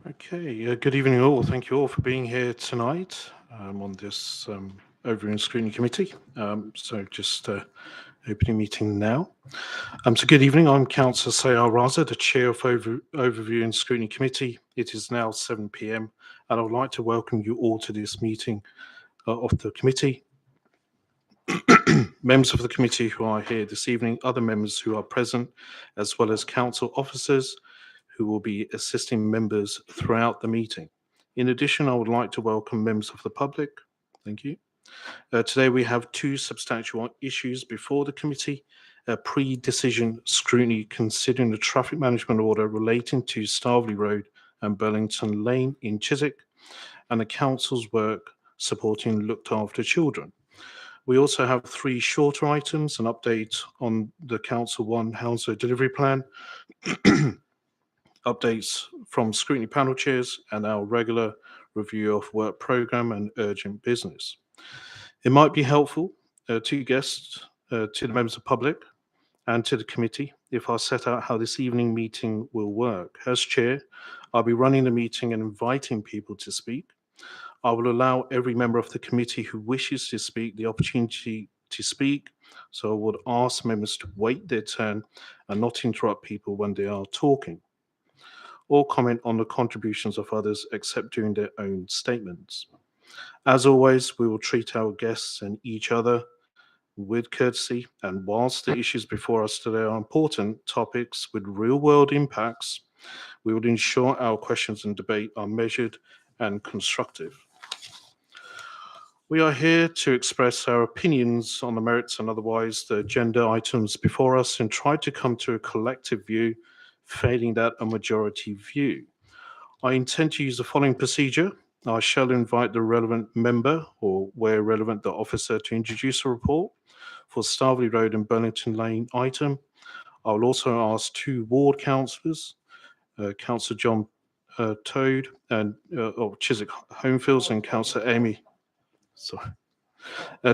Okay, good evening all. Thank you all for being here tonight on this Overview and Scrutiny Committee. So just opening meeting now. So good evening, I'm Councillor Sayar Raza, the Chair of Overview and Scrutiny Committee. It is now 7 p.m. and I would like to welcome you all to this meeting of the committee. Members of the committee who are here this evening, other members who are present, as well as council officers who will be assisting members throughout the meeting. In addition, I would like to welcome members of the public. Thank you. Today we have two substantial issues before the committee. Pre-decision scrutiny considering the traffic management order relating to Staveley Road and Burlington Lane in Chiswick, and the council's work supporting looked after children. We also have three shorter items: an update on the Council 1 Hounslow delivery plan, updates from scrutiny panel chairs, and our regular review of work programme and urgent business. It might be helpful to guests, to the members of the public and to the committee if I set out how this evening meeting will work. As chair, I'll be running the meeting and inviting people to speak. I will allow every member of the committee who wishes to speak the opportunity to speak, so I would ask members to wait their turn and not interrupt people when they are talking, or comment on the contributions of others except during their own statements. As always, we will treat our guests and each other with courtesy, and whilst the issues before us today are important topics with real-world impacts, we will ensure our questions and debate are measured and constructive. We are here to express our opinions on the merits and otherwise the agenda items before us and try to come to a collective view, failing that a majority view. I intend to use the following procedure. I shall invite the relevant member, or where relevant, the officer, to introduce a report for Staveley Road and Burlington Lane item. I will also ask two ward councillors, Councillor John Toad and of Chiswick Homefields, and Councillor Amy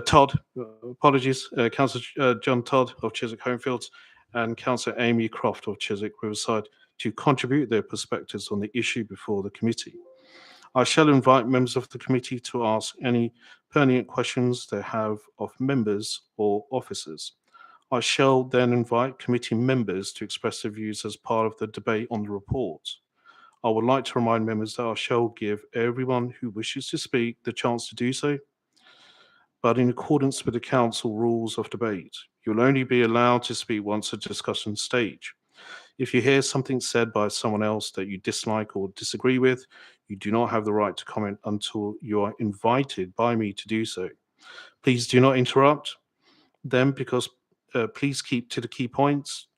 Todd, apologies, Councillor John Todd of Chiswick Homefields and Councillor Amy Croft of Chiswick Riverside to contribute their perspectives on the issue before the committee. I shall invite members of the committee to ask any pertinent questions they have of members or officers. I shall then invite committee members to express their views as part of the debate on the report. I would like to remind members that I shall give everyone who wishes to speak the chance to do so, but in accordance with the council rules of debate, you'll only be allowed to speak once at discussion stage. If you hear something said by someone else that you dislike or disagree with, you do not have the right to comment until you are invited by me to do so. Please do not interrupt them, because please keep to the key points.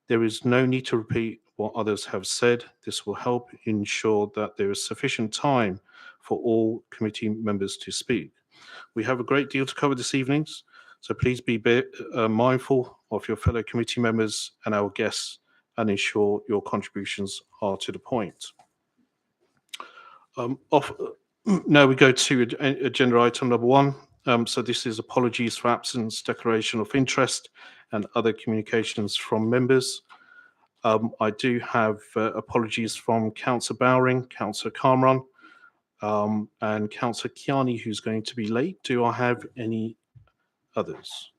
There is no need to repeat what others have said. This will help ensure that there is sufficient time for all committee members to speak. We have a great deal to cover this evening, so please be mindful of your fellow committee members and our guests and ensure your contributions are to the point. Now we go to agenda item number 1. So this is apologies for absence, declaration of interest and other communications from members. I do have apologies from Councillor Bowring, Councillor Kamran, and Councillor Kiani, who's going to be late. Do I have any others?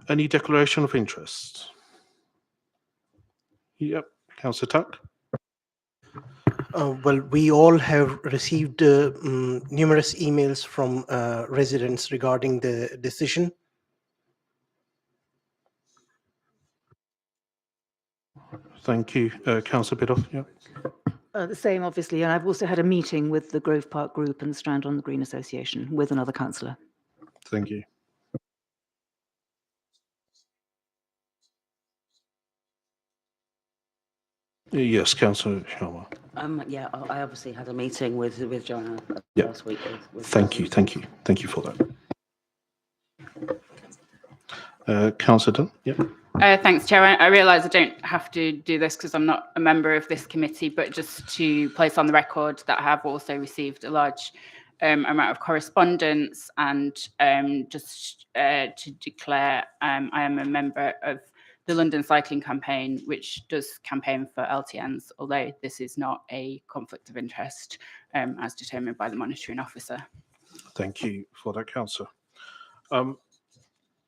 Any declaration of interest? Yep, Councillor Tuck. Well, we all have received numerous emails from residents regarding the decision. Thank you, Councillor Biddulph. Yeah. The same, obviously, and I've also had a meeting with the Grove Park Group and Strand on the Green Association with another councillor. Thank you. Yes, Councillor Sharma. Yeah, I obviously had a meeting with Joanna last week. Thank you for that. Councillor Dunn. Yeah. Thanks, Chair. I realise I don't have to do this because I'm not a member of this committee, but just to place on the record that I have also received a large amount of correspondence, and just to declare I am a member of the London Cycling Campaign, which does campaign for LTNs, although this is not a conflict of interest as determined by the monitoring officer. Thank you for that, Councillor.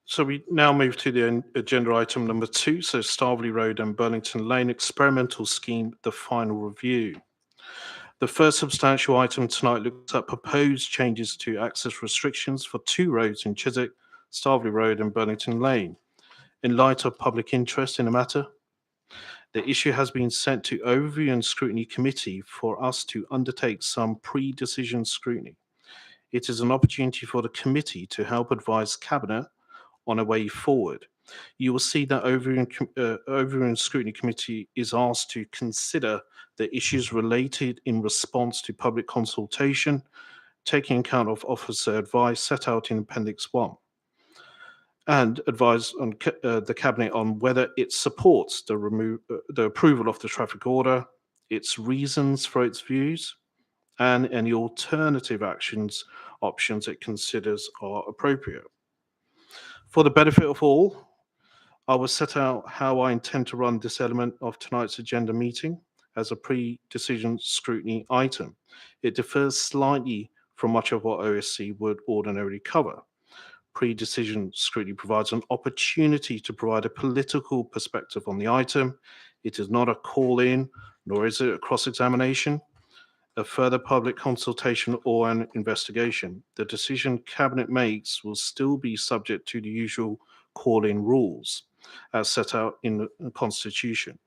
So we now move to the agenda item number 2, so Starveley Road and Burlington Lane Experimental Scheme, the final review. The first substantial item tonight looks at proposed changes to access restrictions for 2 roads in Chiswick, Starveley Road and Burlington Lane. In light of public interest in the matter, the issue has been sent to Overview and Scrutiny Committee for us to undertake some pre-decision scrutiny. It is an opportunity for the committee to help advise Cabinet on a way forward. You will see that Overview and Scrutiny Committee is asked to consider the issues related in response to public consultation, taking account of officer advice set out in Appendix 1, and advise on the Cabinet on whether it supports the approval of the traffic order, its reasons for its views, and any alternative options it considers are appropriate. For the benefit of all, I will set out how I intend to run this element of tonight's agenda meeting as a pre-decision scrutiny item. It differs slightly from much of what OSC would ordinarily cover. Pre-decision scrutiny provides an opportunity to provide a political perspective on the item. It is not a call-in, nor is it a cross-examination, a further public consultation or an investigation. The decision Cabinet makes will still be subject to the usual call-in rules as set out in the Constitution.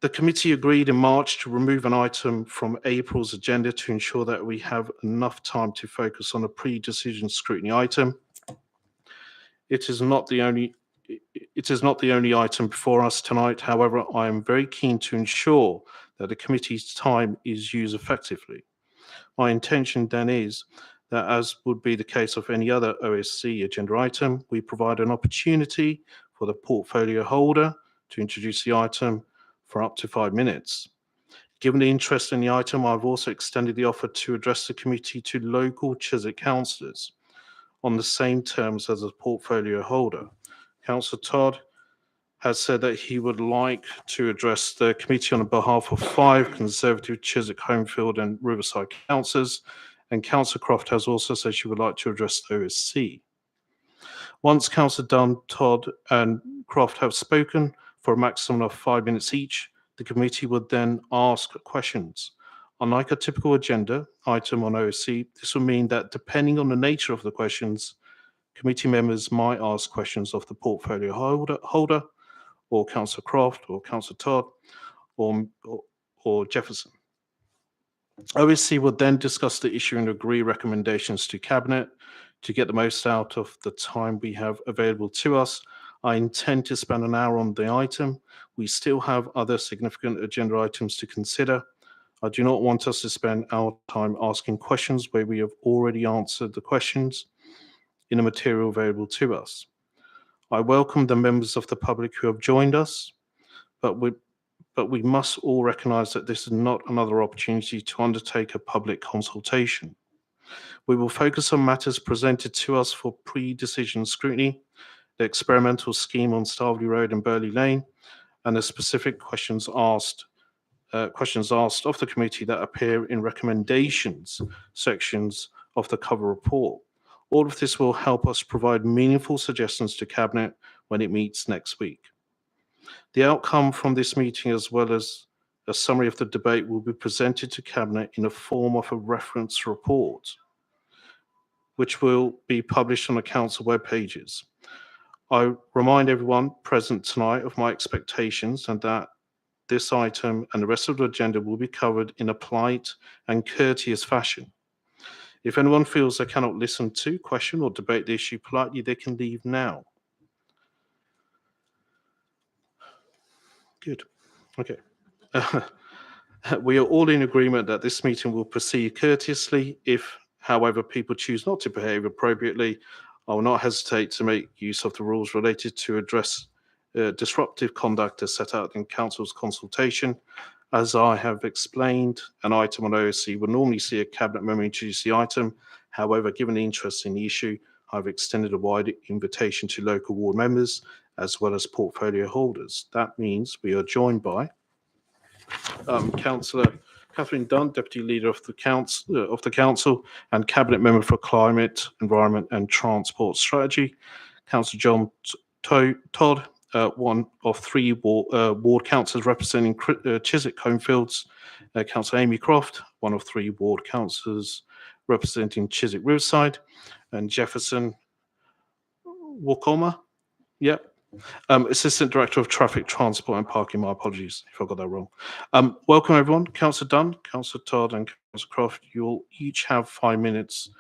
The committee agreed in March to remove an item from April's agenda to ensure that we have enough time to focus on a pre-decision scrutiny item. It is not the only item before us tonight. However, I am very keen to ensure that the committee's time is used effectively. My intention then is that, as would be the case of any other OSC agenda item, we provide an opportunity for the portfolio holder to introduce the item for up to 5 minutes. Given the interest in the item, I've also extended the offer to address the committee to local Chiswick councillors on the same terms as a portfolio holder. Councillor Todd has said that he would like to address the committee on behalf of 5 Conservative Chiswick, Homefield and Riverside councillors, and Councillor Croft has also said she would like to address the OSC. Once Councillor Dunn, Todd and Croft have spoken for a maximum of 5 minutes each, the committee would then ask questions. Unlike a typical agenda item on OSC, this will mean that depending on the nature of the questions, committee members might ask questions of the portfolio holder or Councillor Croft or Councillor Todd or Jefferson. OSC would then discuss the issue and agree recommendations to Cabinet to get the most out of the time we have available to us. I intend to spend an hour on the item. We still have other significant agenda items to consider. I do not want us to spend our time asking questions where we have already answered the questions in the material available to us. I welcome the members of the public who have joined us, but we must all recognise that this is not another opportunity to undertake a public consultation. We will focus on matters presented to us for pre-decision scrutiny, the experimental scheme on Starveley Road and Burley Lane, and the specific questions asked of the committee that appear in recommendations sections of the cover report. All of this will help us provide meaningful suggestions to Cabinet when it meets next week. The outcome from this meeting, as well as a summary of the debate, will be presented to Cabinet in the form of a reference report, which will be published on the Council web pages. I remind everyone present tonight of my expectations and that this item and the rest of the agenda will be covered in a polite and courteous fashion. If anyone feels they cannot listen to, question or debate the issue politely, they can leave now. Good. Okay. We are all in agreement that this meeting will proceed courteously. If, however, people choose not to behave appropriately, I will not hesitate to make use of the rules related to address disruptive conduct as set out in Council's consultation. As I have explained, an item on OSC would normally see a Cabinet member introduce the item. However, given the interest in the issue, I've extended a wide invitation to local ward members as well as portfolio holders. That means we are joined by Councillor Catherine Dunn, Deputy Leader of the Council and Cabinet Member for Climate, Environment and Transport Strategy, Councillor John Todd, one of three ward councillors representing Chiswick Homefields, Councillor Amy Croft, one of three ward councillors representing Chiswick Riverside, and Jefferson Wakoma, Assistant Director of Traffic, Transport and Parking. My apologies if I got that wrong. Welcome everyone. Councillor Dunn, Councillor Todd and Councillor Croft, you'll each have 5 minutes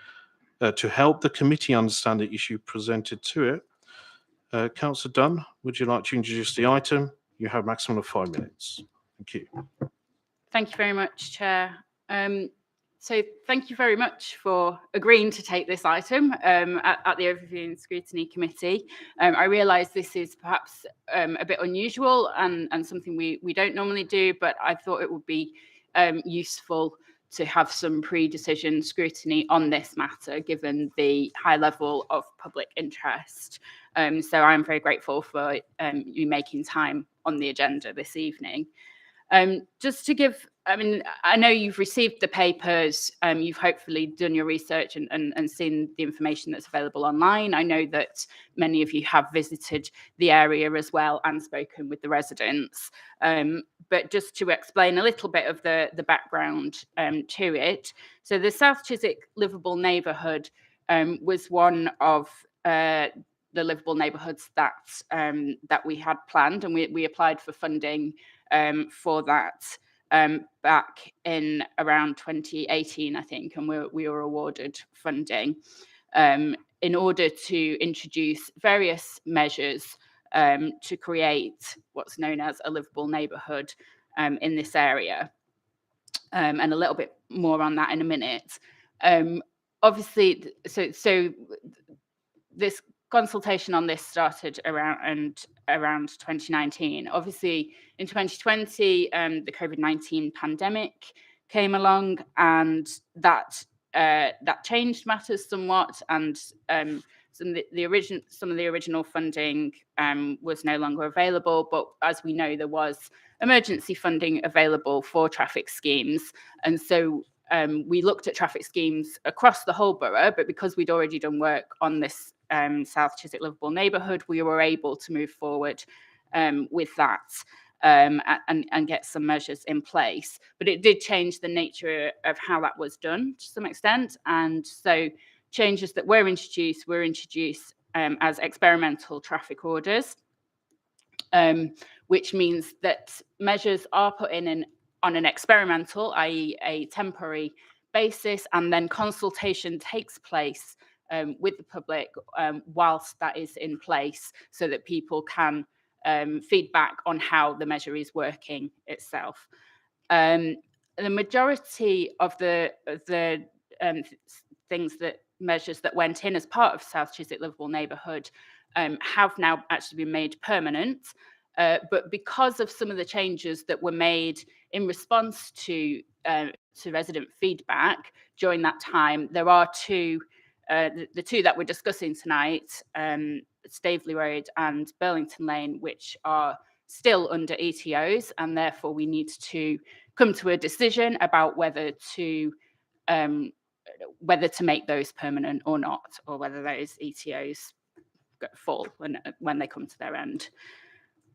to help the committee understand the issue presented to it. Councillor Dunn, would you like to introduce the item? You have a maximum of 5 minutes. Thank you. Thank you very much, Chair. So thank you very much for agreeing to take this item at the Overview and Scrutiny Committee. I realise this is perhaps a bit unusual and something we don't normally do, but I thought it would be useful to have some pre-decision scrutiny on this matter, given the high level of public interest. So I'm very grateful for you making time on the agenda this evening. Just to give, I know you've received the papers, you've hopefully done your research and seen the information that's available online. I know that many of you have visited the area as well and spoken with the residents. But just to explain a little bit of the background to it. So the South Chiswick livable neighbourhood was one of the livable neighbourhoods that we had planned, and we applied for funding for that back in around 2018, I think, and we were awarded funding in order to introduce various measures to create what's known as a livable neighbourhood in this area. And a little bit more on that in a minute. Obviously, so this consultation on this started around 2019. Obviously, in 2020, the COVID-19 pandemic came along, and that changed matters somewhat. And some of the original funding was no longer available. But as we know, there was emergency funding available for traffic schemes, and so we looked at traffic schemes across the whole borough. But because we'd already done work on this South Chiswick livable neighbourhood, we were able to move forward with that and get some measures in place. But it did change the nature of how that was done to some extent. And so changes that were introduced as experimental traffic orders, which means that measures are put in on an experimental, i.e. a temporary basis, and then consultation takes place with the public whilst that is in place, so that people can feedback on how the measure is working itself. The majority of the measures that went in as part of South Chiswick livable neighbourhood have now actually been made permanent. But because of some of the changes that were made in response to resident feedback during that time, there are two. The two that we're discussing tonight, Staveley Road and Burlington Lane, which are still under ETOs, and therefore we need to come to a decision about whether to make those permanent or not, or whether those ETOs fall when they come to their end.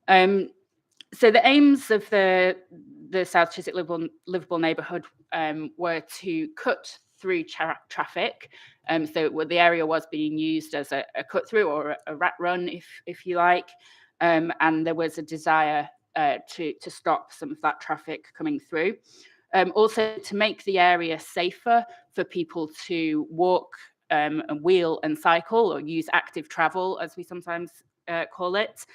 So the aims of the South Chiswick livable neighbourhood were to cut through traffic. So the area was being used as a cut through or a rat run, if you like, and there was a desire to stop some of that traffic coming through. Also to make the area safer for people to walk and wheel and cycle, or use active travel, as we sometimes call it,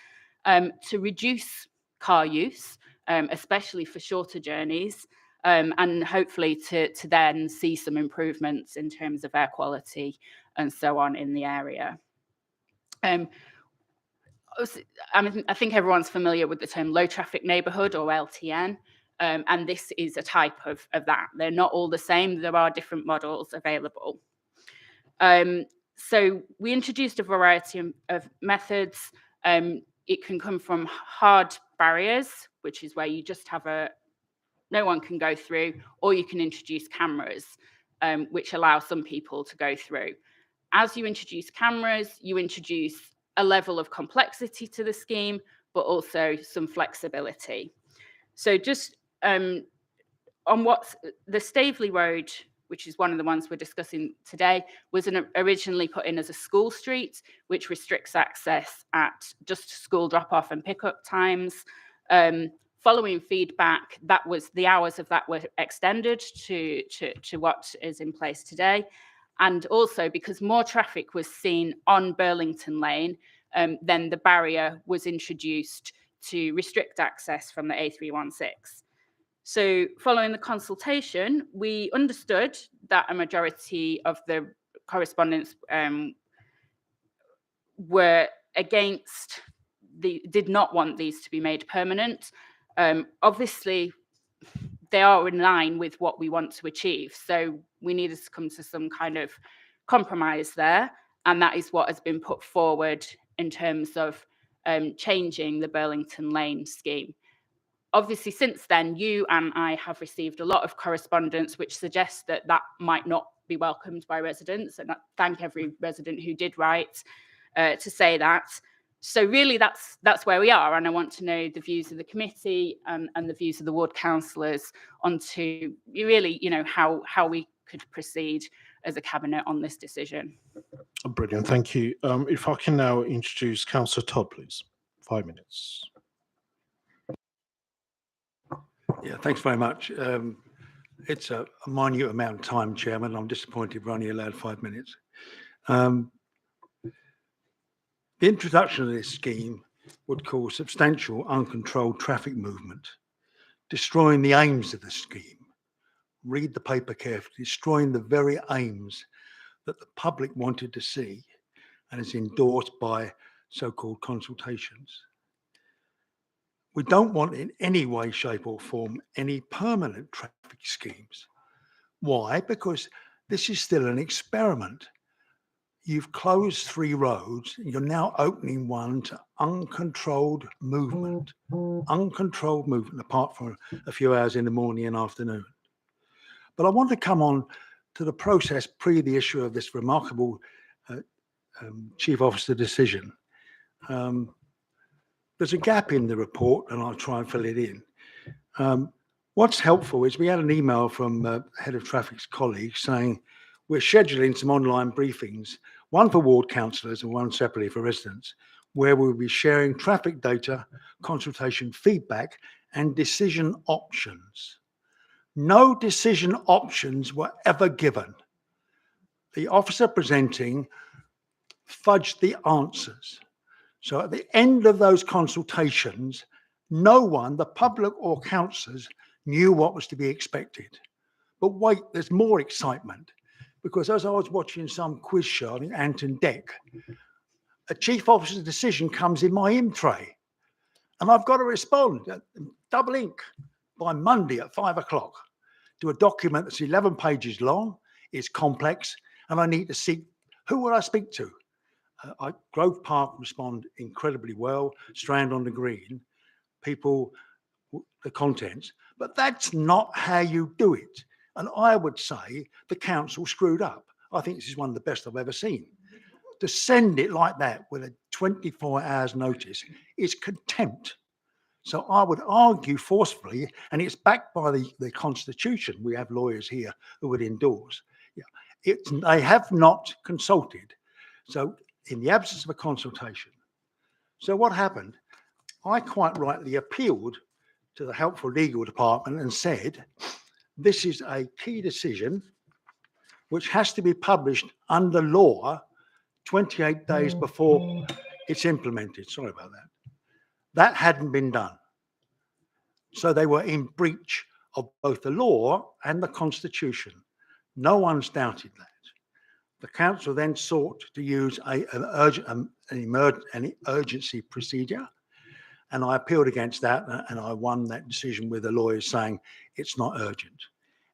to reduce car use, especially for shorter journeys, and hopefully to then see some improvements in terms of air quality and so on in the area. I think everyone's familiar with the term low traffic neighbourhood, or LTN, and this is a type of that. They're not all the same. There are different models available. So we introduced a variety of methods. It can come from hard barriers, which is where you just have no one can go through, or you can introduce cameras, which allow some people to go through. As you introduce cameras, you introduce a level of complexity to the scheme, but also some flexibility. So just on what's the Staveley Road, which is one of the ones we're discussing today, was originally put in as a school street, which restricts access at just school drop-off and pick-up times. Following feedback, the hours of that were extended to what is in place today. And also because more traffic was seen on Burlington Lane, then the barrier was introduced to restrict access from the A316. So following the consultation, we understood that a majority of the correspondents were against did not want these to be made permanent. Obviously, they are in line with what we want to achieve. So we needed to come to some kind of compromise there. And that is what has been put forward in terms of changing the Burlington Lane scheme. Obviously, since then, you and I have received a lot of correspondence which suggests that that might not be welcomed by residents. And I thank every resident who did write to say that. So really, that's where we are. And I want to know the views of the committee and the views of the ward councillors onto really, how we could proceed as a cabinet on this decision. Brilliant, thank you. If I can now introduce Councillor Todd, please. 5 minutes. Yeah, thanks very much. It's a minute amount of time, Chairman. I'm disappointed we're only allowed 5 minutes. The introduction of this scheme would cause substantial uncontrolled traffic movement, destroying the aims of the scheme. Read the paper carefully, destroying the very aims that the public wanted to see and is endorsed by so-called consultations. We don't want in any way, shape or form any permanent traffic schemes. Why? Because this is still an experiment. You've closed 3 roads, and you're now opening one to uncontrolled movement apart from a few hours in the morning and afternoon. But I want to come on to the process pre the issue of this remarkable Chief Officer decision. There's a gap in the report, and I'll try and fill it in. What's helpful is we had an email from Head of Traffic's colleague saying we're scheduling some online briefings, one for ward councillors and one separately for residents, where we'll be sharing traffic data, consultation feedback, and decision options. No decision options were ever given. The officer presenting fudged the answers. So at the end of those consultations, no one, the public or councillors, knew what was to be expected. But wait, there's more excitement. Because as I was watching some quiz show, I think Anton Deck, a chief officer's decision comes in my tray. And I've got to respond, double ink, by Monday at 5 o'clock to a document that's 11 pages long, it's complex, and I need to see, who will I speak to? Grove Park respond incredibly well, Strand on the Green, people, the contents, but that's not how you do it. And I would say the council screwed up. I think this is one of the best I've ever seen. To send it like that with a 24 hours notice is contempt. So I would argue forcefully, and it's backed by the Constitution. We have lawyers here who would endorse. Yeah, they have not consulted. So in the absence of a consultation. So what happened? I quite rightly appealed to the helpful legal department and said, this is a key decision which has to be published under law 28 days before it's implemented. Sorry about that. That hadn't been done. So they were in breach of both the law and the Constitution. No one's doubted that. The council then sought to use an urgency procedure, and I appealed against that, and I won that decision with the lawyers saying it's not urgent.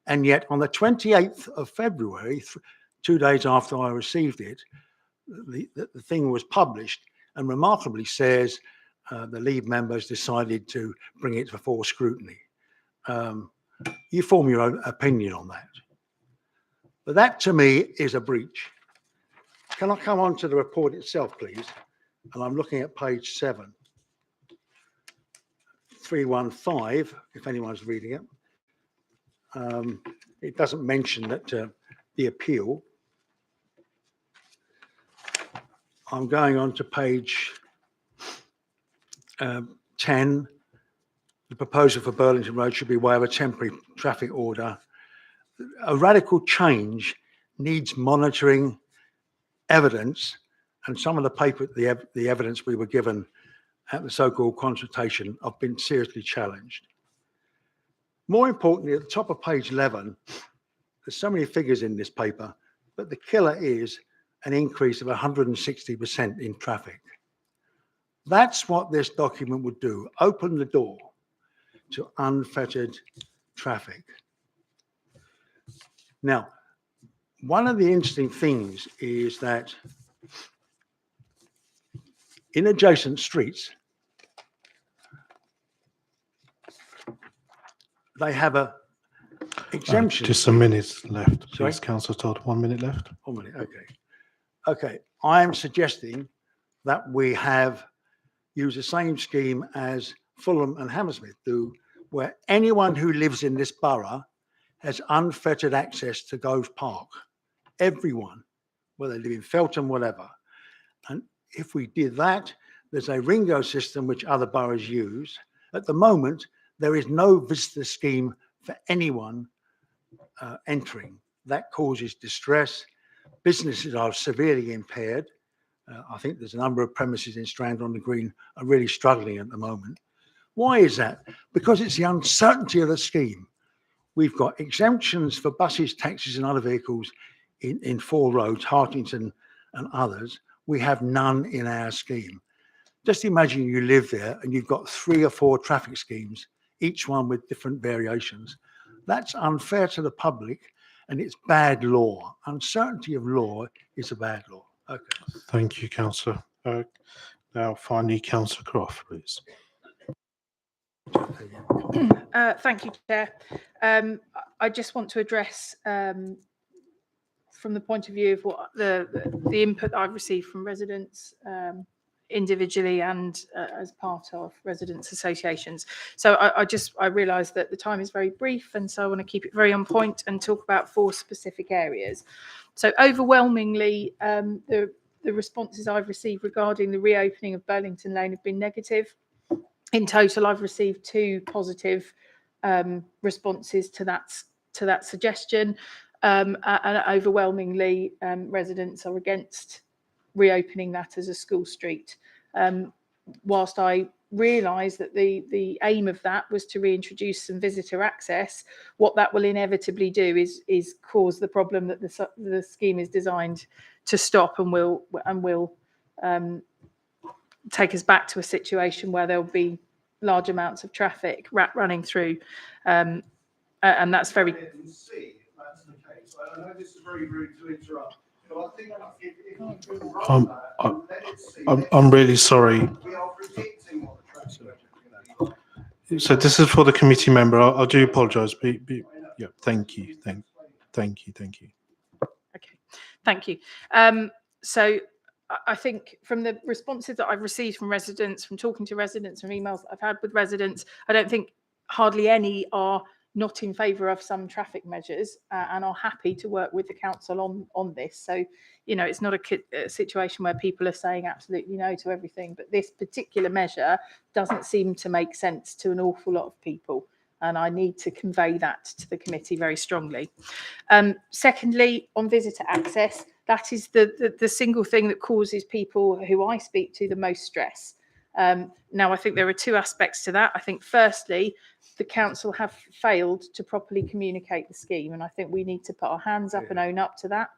And yet on the 28th of February, 2 days after I received it, the thing was published, and remarkably says the lead members decided to bring it before scrutiny. You form your own opinion on that. But that to me is a breach. Can I come on to the report itself, please? And I'm looking at page 7. 315, if anyone's reading it. It doesn't mention that the appeal. I'm going on to page 10. The proposal for Burlington Road should be way of a temporary traffic order. A radical change needs monitoring, evidence, and some of the paper, the evidence we were given at the so-called consultation have been seriously challenged. More importantly, at the top of page 11, there's so many figures in this paper, but the killer is an increase of 160% in traffic. That's what this document would do, open the door to unfettered traffic. Now, one of the interesting things is that in adjacent streets, they have a exemption. Just a minute left, Sorry? please, Councillor Todd. 1 minute left. 1 minute, okay. Okay, I am suggesting that we use the same scheme as Fulham and Hammersmith do, where anyone who lives in this borough has unfettered access to Gove Park. Everyone, whether they live in Feltham, whatever. And if we did that, there's a Ringo system which other boroughs use. At the moment, there is no visitor scheme for anyone entering. That causes distress. Businesses are severely impaired. I think there's a number of premises in Strand-on-the-Green are really struggling at the moment. Why is that? Because it's the uncertainty of the scheme. We've got exemptions for buses, taxis and other vehicles in 4 roads, Hartington and others. We have none in our scheme. Just imagine you live there and you've got 3 or 4 traffic schemes, each one with different variations. That's unfair to the public and it's bad law. Uncertainty of law is a bad law. Okay. Thank you, Councillor. Now, finally, Councillor Croft, please. Thank you, Chair. I just want to address, from the point of view of what the input that I've received from residents individually and as part of residents' associations. So I realise that the time is very brief, and so I want to keep it very on point and talk about 4 specific areas. So overwhelmingly, the responses I've received regarding the reopening of Burlington Lane have been negative. In total, I've received 2 positive responses to that suggestion, and overwhelmingly residents are against reopening that as a school street. Whilst I realise that the aim of that was to reintroduce some visitor access, what that will inevitably do is cause the problem that the scheme is designed to stop, and will take us back to a situation where there'll be large amounts of traffic running through, and that's very. I know this is very rude to interrupt, but I think I'm really sorry. So this is for the committee member. I do apologise. Yeah, thank you. Thank you. Okay, thank you. So I think from the responses that I've received from residents, from talking to residents, from emails that I've had with residents, I don't think hardly any are not in favour of some traffic measures and are happy to work with the council on this. So, you know, it's not a situation where people are saying absolutely no to everything, but this particular measure doesn't seem to make sense to an awful lot of people. And I need to convey that to the committee very strongly. Secondly, on visitor access, that is the single thing that causes people who I speak to the most stress. Now, I think there are 2 aspects to that. I think, firstly, the council have failed to properly communicate the scheme, and I think we need to put our hands up and own up to that.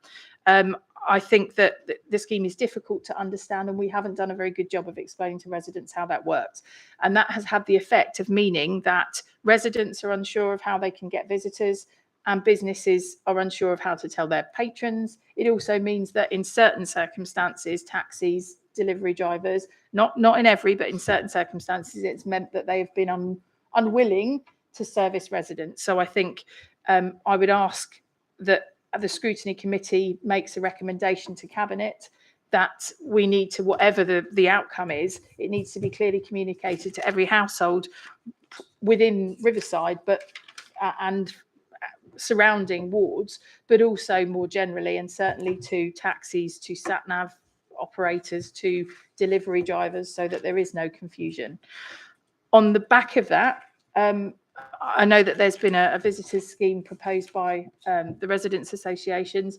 I think that the scheme is difficult to understand, and we haven't done a very good job of explaining to residents how that works. And that has had the effect of meaning that residents are unsure of how they can get visitors. and businesses are unsure of how to tell their patrons. It also means that in certain circumstances, taxis, delivery drivers, not in every, but in certain circumstances, it's meant that they have been unwilling to service residents. So I think I would ask that the Scrutiny Committee makes a recommendation to Cabinet that we need to, whatever the outcome is, it needs to be clearly communicated to every household within Riverside, and surrounding wards, but also more generally, and certainly to taxis, to sat-nav operators, to delivery drivers, so that there is no confusion. On the back of that, I know that there's been a visitors scheme proposed by the residents' associations.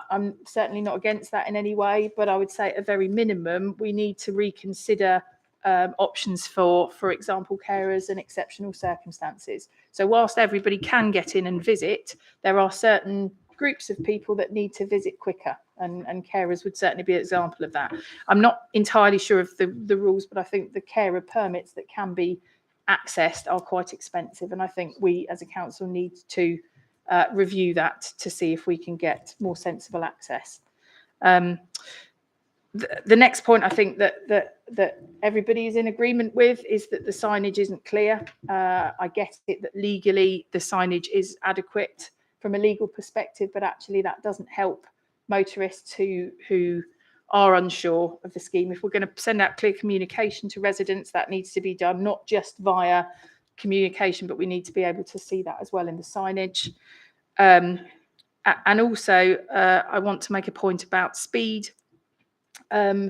I'm certainly not against that in any way, but I would say at a very minimum, we need to reconsider options for example, carers and exceptional circumstances. So whilst everybody can get in and visit, there are certain groups of people that need to visit quicker, and carers would certainly be an example of that. I'm not entirely sure of the rules, but I think the carer permits that can be accessed are quite expensive, and I think we as a council need to review that to see if we can get more sensible access. The next point I think that everybody is in agreement with is that the signage isn't clear. I get it that legally the signage is adequate from a legal perspective, but actually that doesn't help motorists who are unsure of the scheme. If we're going to send out clear communication to residents, that needs to be done not just via communication, but we need to be able to see that as well in the signage. And also, I want to make a point about speed. I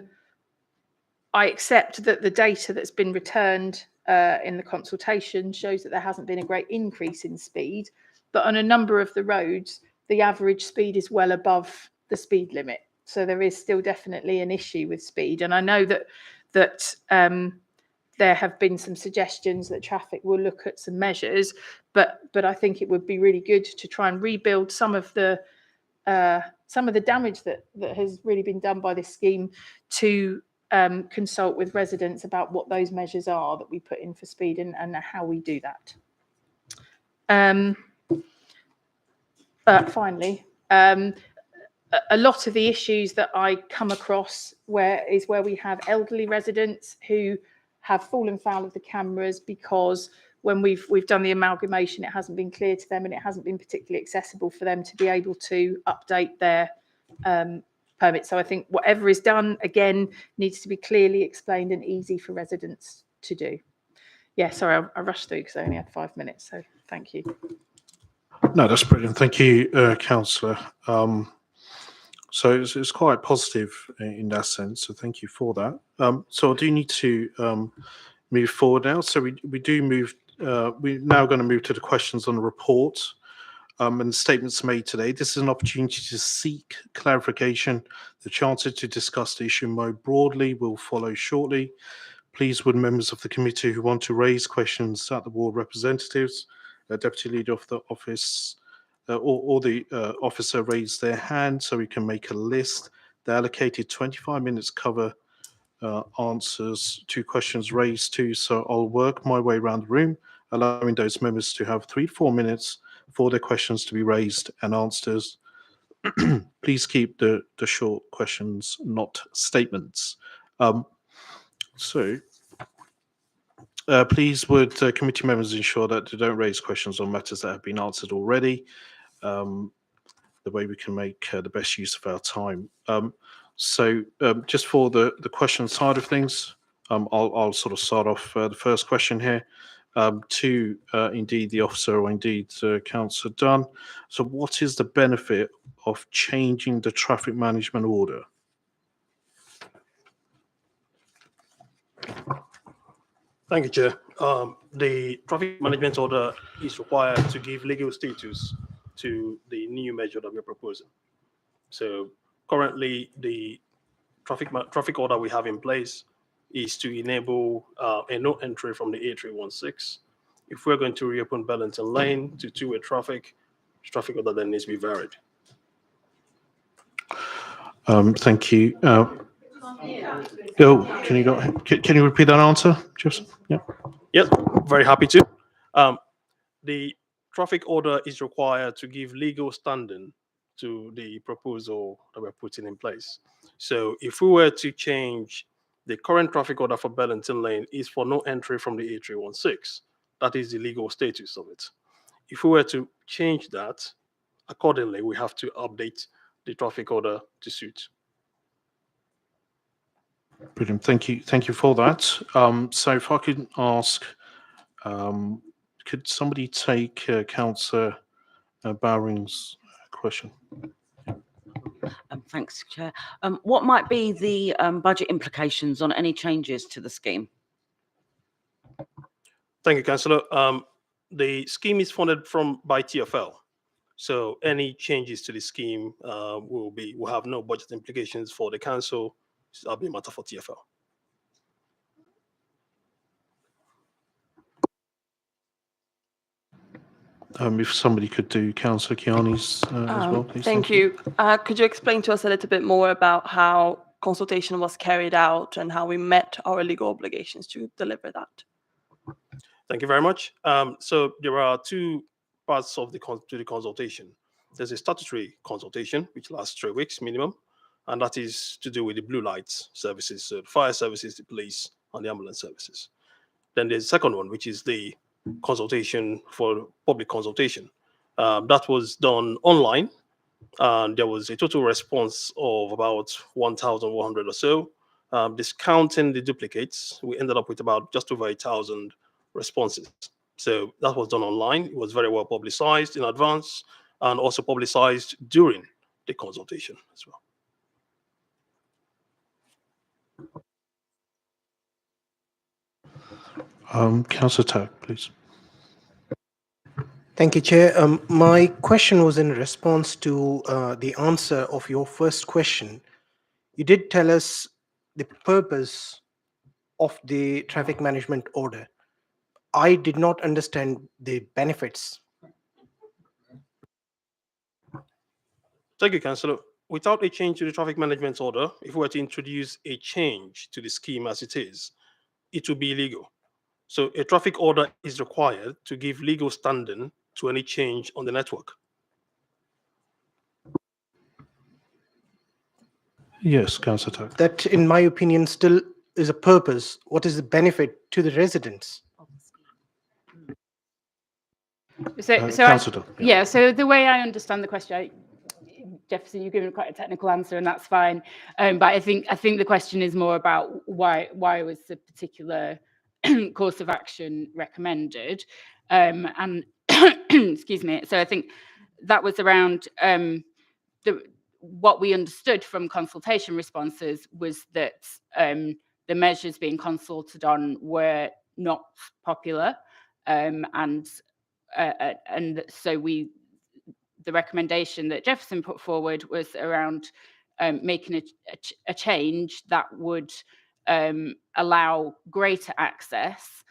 accept that the data that's been returned in the consultation shows that there hasn't been a great increase in speed, but on a number of the roads, the average speed is well above the speed limit. So there is still definitely an issue with speed. And I know that there have been some suggestions that traffic will look at some measures, but I think it would be really good to try and rebuild some of the damage that has really been done by this scheme, to consult with residents about what those measures are that we put in for speed and how we do that. Finally, a lot of the issues that I come across where we have elderly residents who have fallen foul of the cameras because when we've done the amalgamation, it hasn't been clear to them and it hasn't been particularly accessible for them to be able to update their permits. So I think whatever is done, again, needs to be clearly explained and easy for residents to do. Yeah, sorry, I rushed through because I only had 5 minutes, so thank you. No, that's brilliant. Thank you, Councillor. So it's quite positive in that sense. So thank you for that. So I do need to move forward now. So we do move. We're now going to move to the questions on the report and statements made today. This is an opportunity to seek clarification. The chance to discuss the issue more broadly will follow shortly. Please, would members of the committee who want to raise questions at the ward representatives, deputy leader of the office, or the officer raise their hand so we can make a list. The allocated 25 minutes cover answers to questions raised to, so I'll work my way around the room, allowing those members to have 3 to 4 minutes for their questions to be raised and answered. Please keep the short questions, not statements. Please would committee members ensure that they don't raise questions on matters that have been answered already. The way we can make the best use of our time. Just for the question side of things, I'll sort of start off the first question here to indeed the officer or indeed Councillor Dunn. So what is the benefit of changing the traffic management order? Thank you, Chair. The traffic management order is required to give legal status to the new measure that we're proposing. So currently, the traffic order we have in place is to enable a no entry from the A316. If we're going to reopen Bellington Lane to two-way traffic order then needs to be varied. Thank you. Bill, can you repeat that answer, Joseph? Yeah. Yes, very happy to. The traffic order is required to give legal standing to the proposal that we're putting in place. So if we were to change the current traffic order for Burlington Lane is for no entry from the A316. That is the legal status of it. If we were to change that, accordingly, we have to update the traffic order to suit. Brilliant. Thank you for that. So if I could ask, could somebody take Councillor Bowring's question? Thanks, Chair. What might be the budget implications on any changes to the scheme? Thank you, Councillor. The scheme is funded by TfL. So any changes to the scheme will have no budget implications for the council. That'll be a matter for TfL. If somebody could do Councillor Kiani's as well, please. Thank you. Could you explain to us a little bit more about how consultation was carried out and how we met our legal obligations to deliver that? Thank you very much. So there are two parts of the consultation. There's a statutory consultation, which lasts 3 weeks minimum, and that is to do with the blue lights services, so the fire services, the police, and the ambulance services. Then there's the second one, which is the consultation for public consultation. That was done online, and there was a total response of about 1,100 or so. Discounting the duplicates, we ended up with about just over 1,000 responses. So that was done online. It was very well publicized in advance and also publicized during the consultation as well. Councillor Tack, please. Thank you, Chair. My question was in response to the answer of your first question. You did tell us the purpose of the traffic management order. I did not understand the benefits. Thank you, Councillor. Without a change to the traffic management order, if we were to introduce a change to the scheme as it is, it would be illegal. So a traffic order is required to give legal standing to any change on the network. Yes, Councillor Tack. That, in my opinion, still is a purpose. What is the benefit to the residents? So Councillor, yeah. So the way I understand the question, Jefferson, you've given quite a technical answer, and that's fine. But I think the question is more about why was the particular course of action recommended, and excuse me. So I think that was around what we understood from consultation responses was that the measures being consulted on were not popular, and so the recommendation that Jefferson put forward was around making a change that would allow greater access.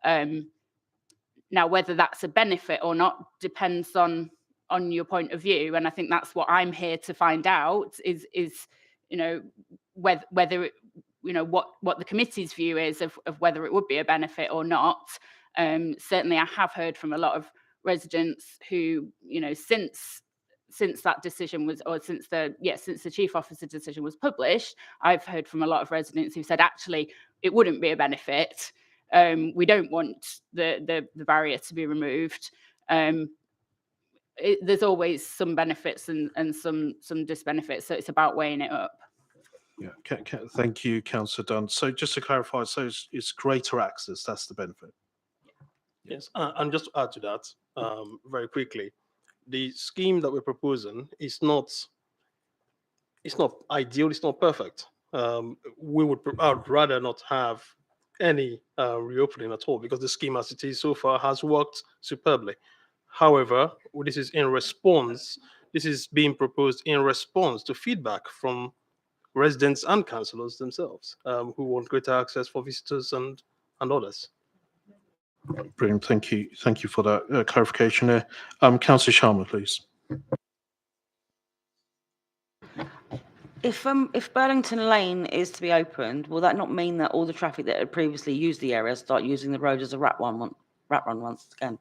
Now, whether that's a benefit or not depends on your point of view, and I think that's what I'm here to find out is whether what the committee's view is of whether it would be a benefit or not. Certainly, I have heard from a lot of residents who, since that decision was, or since the chief officer decision was published, I've heard from a lot of residents who said actually it wouldn't be a benefit. We don't want the barrier to be removed. There's always some benefits and some disbenefits, so it's about weighing it up. Yeah, thank you, Councillor Dunn. So just to clarify, so it's greater access, that's the benefit. Yes, and just to add to that, very quickly, the scheme that we're proposing is not ideal, it's not perfect. I'd rather not have any reopening at all, because the scheme as it is so far has worked superbly. However, this is being proposed in response to feedback from residents and councillors themselves, who want greater access for visitors and others. Brilliant. Thank you for that clarification there. Councillor Sharma, please. If Burlington Lane is to be opened, will that not mean that all the traffic that had previously used the area start using the road as a rat run once again?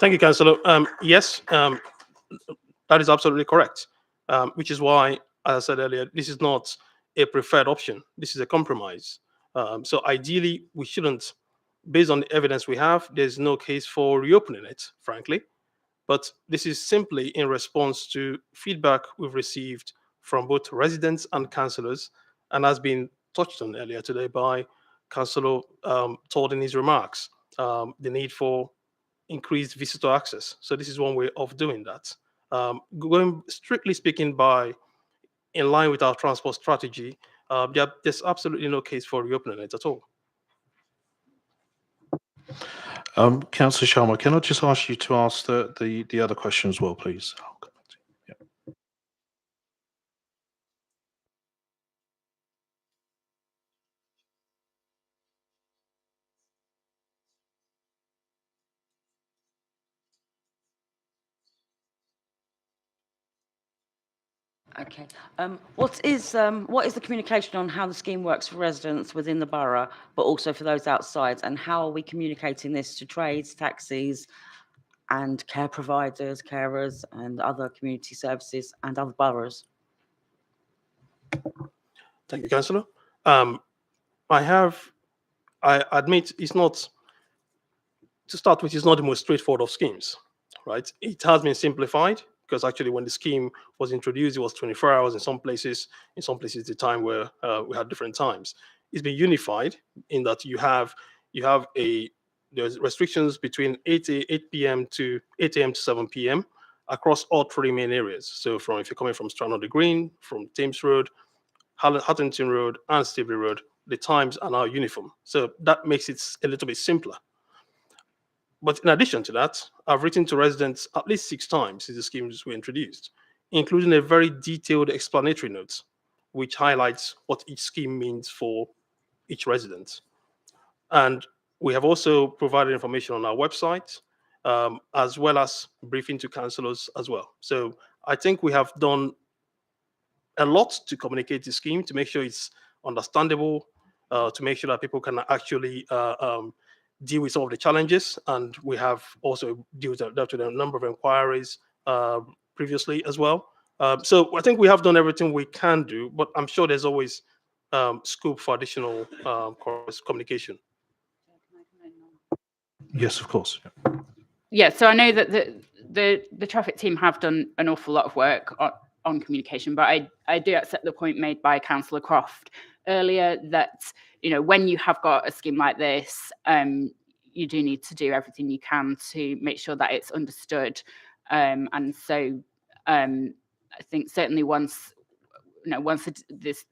Thank you, Councillor. Yes, that is absolutely correct, which is why, as I said earlier, this is not a preferred option. This is a compromise. So ideally, we shouldn't, based on the evidence we have, there's no case for reopening it, frankly. But this is simply in response to feedback we've received from both residents and councillors, and has been touched on earlier today by Councillor Todd in his remarks, the need for increased visitor access. So this is one way of doing that. Going strictly speaking by in line with our transport strategy, there's absolutely no case for reopening it at all. Councillor Sharma, can I just ask you to ask the other question as well, please? I'll come back to you. Yeah. Okay. What is the communication on how the scheme works for residents within the borough, but also for those outside? And how are we communicating this to trades, taxis, and care providers, carers, and other community services and other boroughs? Thank you, Councillor. I admit it's not, to start with, it's not the most straightforward of schemes, right? It has been simplified because actually when the scheme was introduced, it was 24 hours in some places the time where we had different times. It's been unified in that there's restrictions between 8 p.m. to 8 a.m. to 7 p.m. across all three main areas. So if you're coming from Strand on the Green, from Thames Road, Hattington Road, and Stable Road, the times are now uniform. So that makes it a little bit simpler. But in addition to that, I've written to residents at least 6 times since the schemes were introduced, including a very detailed explanatory note, which highlights what each scheme means for each resident. And we have also provided information on our website, as well as briefing to councillors as well. So I think we have done a lot to communicate the scheme, to make sure it's understandable, to make sure that people can actually deal with some of the challenges. And we have also dealt with a number of inquiries previously as well. So I think we have done everything we can do, but I'm sure there's always scope for additional communication. Yes, of course. Yeah. Yeah, so I know that the traffic team have done an awful lot of work on communication, but I do accept the point made by Councillor Croft earlier that, you know, when you have got a scheme like this, you do need to do everything you can to make sure that it's understood. And so I think certainly once this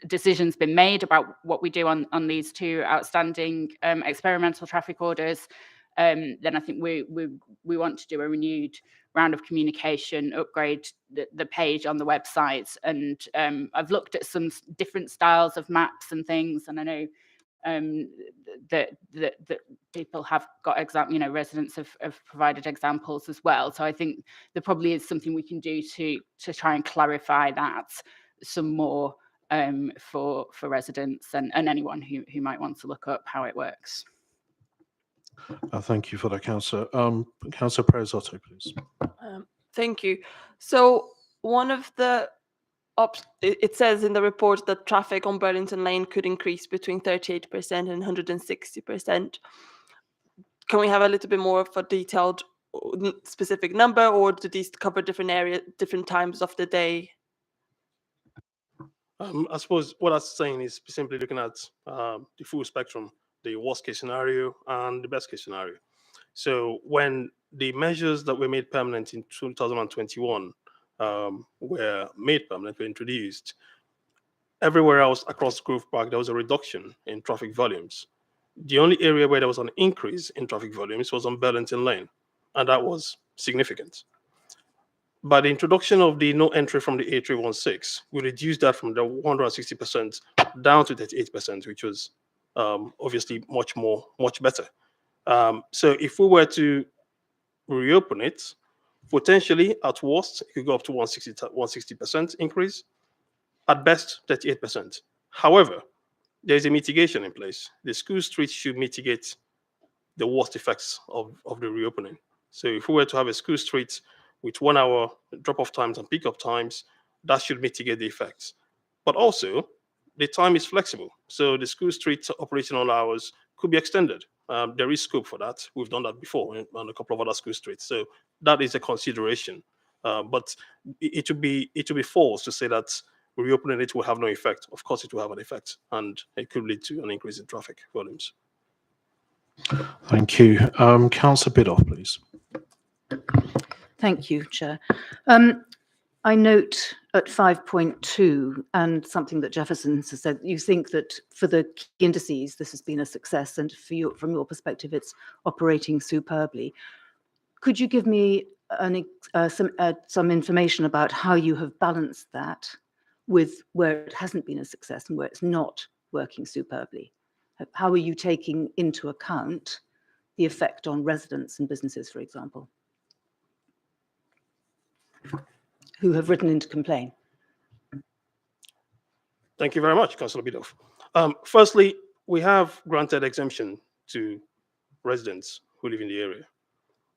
decision's been made about what we do on these 2 outstanding experimental traffic orders, then I think we want to do a renewed round of communication, upgrade the page on the website. And I've looked at some different styles of maps and things, and I know that people have got residents have provided examples as well. So I think there probably is something we can do to try and clarify that some more for residents and anyone who might want to look up how it works. Thank you for that, Councillor. Councillor Perez-Otto, please. Thank you. So one of the it says in the report that traffic on Burlington Lane could increase between 38% and 160%. Can we have a little bit more of a detailed specific number, or do these cover different areas, different times of the day? I suppose what I'm saying is simply looking at the full spectrum, the worst case scenario and the best case scenario. So when the measures that were made permanent in 2021 were made permanent, were introduced, everywhere else across Grove Park, there was a reduction in traffic volumes. The only area where there was an increase in traffic volumes was on Burlington Lane, and that was significant. By the introduction of the no entry from the A316, we reduced that from the 160% down to 38%, which was obviously much better. So if we were to reopen it, potentially at worst, it could go up to 160% increase, at best 38%. However, there is a mitigation in place. The school streets should mitigate the worst effects of the reopening. So if we were to have a school street with 1 hour drop-off times and pick-up times, that should mitigate the effects. But also, the time is flexible. So the school street operational hours could be extended. There is scope for that. We've done that before on a couple of other school streets. So that is a consideration. But it would be false to say that reopening it will have no effect. Of course, it will have an effect, and it could lead to an increase in traffic volumes. Thank you. Councillor Bidoff, please. Thank you, Chair. I note at 5.2, and something that Jefferson has said, you think that for the key indices, this has been a success, and from your perspective, it's operating superbly. Could you give me some information about how you have balanced that with where it hasn't been a success and where it's not working superbly? How are you taking into account the effect on residents and businesses, for example, who have written in to complain? Thank you very much, Councillor Bidoff. Firstly, we have granted exemption to residents who live in the area.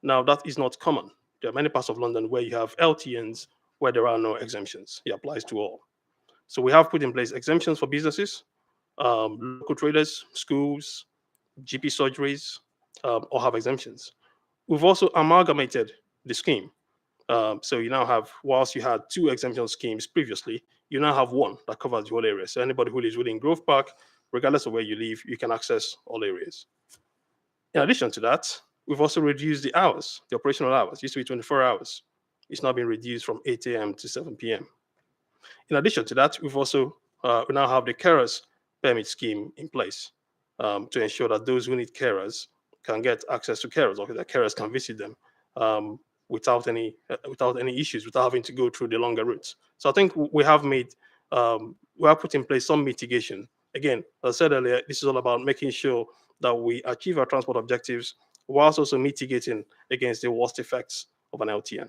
Now, that is not common. There are many parts of London where you have LTNs where there are no exemptions. It applies to all. So we have put in place exemptions for businesses, local traders, schools, GP surgeries, all have exemptions. We've also amalgamated the scheme. So you now have, whilst you had 2 exemption schemes previously, you now have one that covers the whole area. So anybody who lives within Grove Park, regardless of where you live, you can access all areas. In addition to that, we've also reduced the hours, the operational hours. It used to be 24 hours. It's now been reduced from 8 a.m. to 7 p.m. In addition to that, we've also we now have the carers permit scheme in place to ensure that those who need carers can get access to carers, or that carers can visit them without any issues, without having to go through the longer routes. So I think we have put in place some mitigation. Again, as I said earlier, this is all about making sure that we achieve our transport objectives whilst also mitigating against the worst effects of an LTN.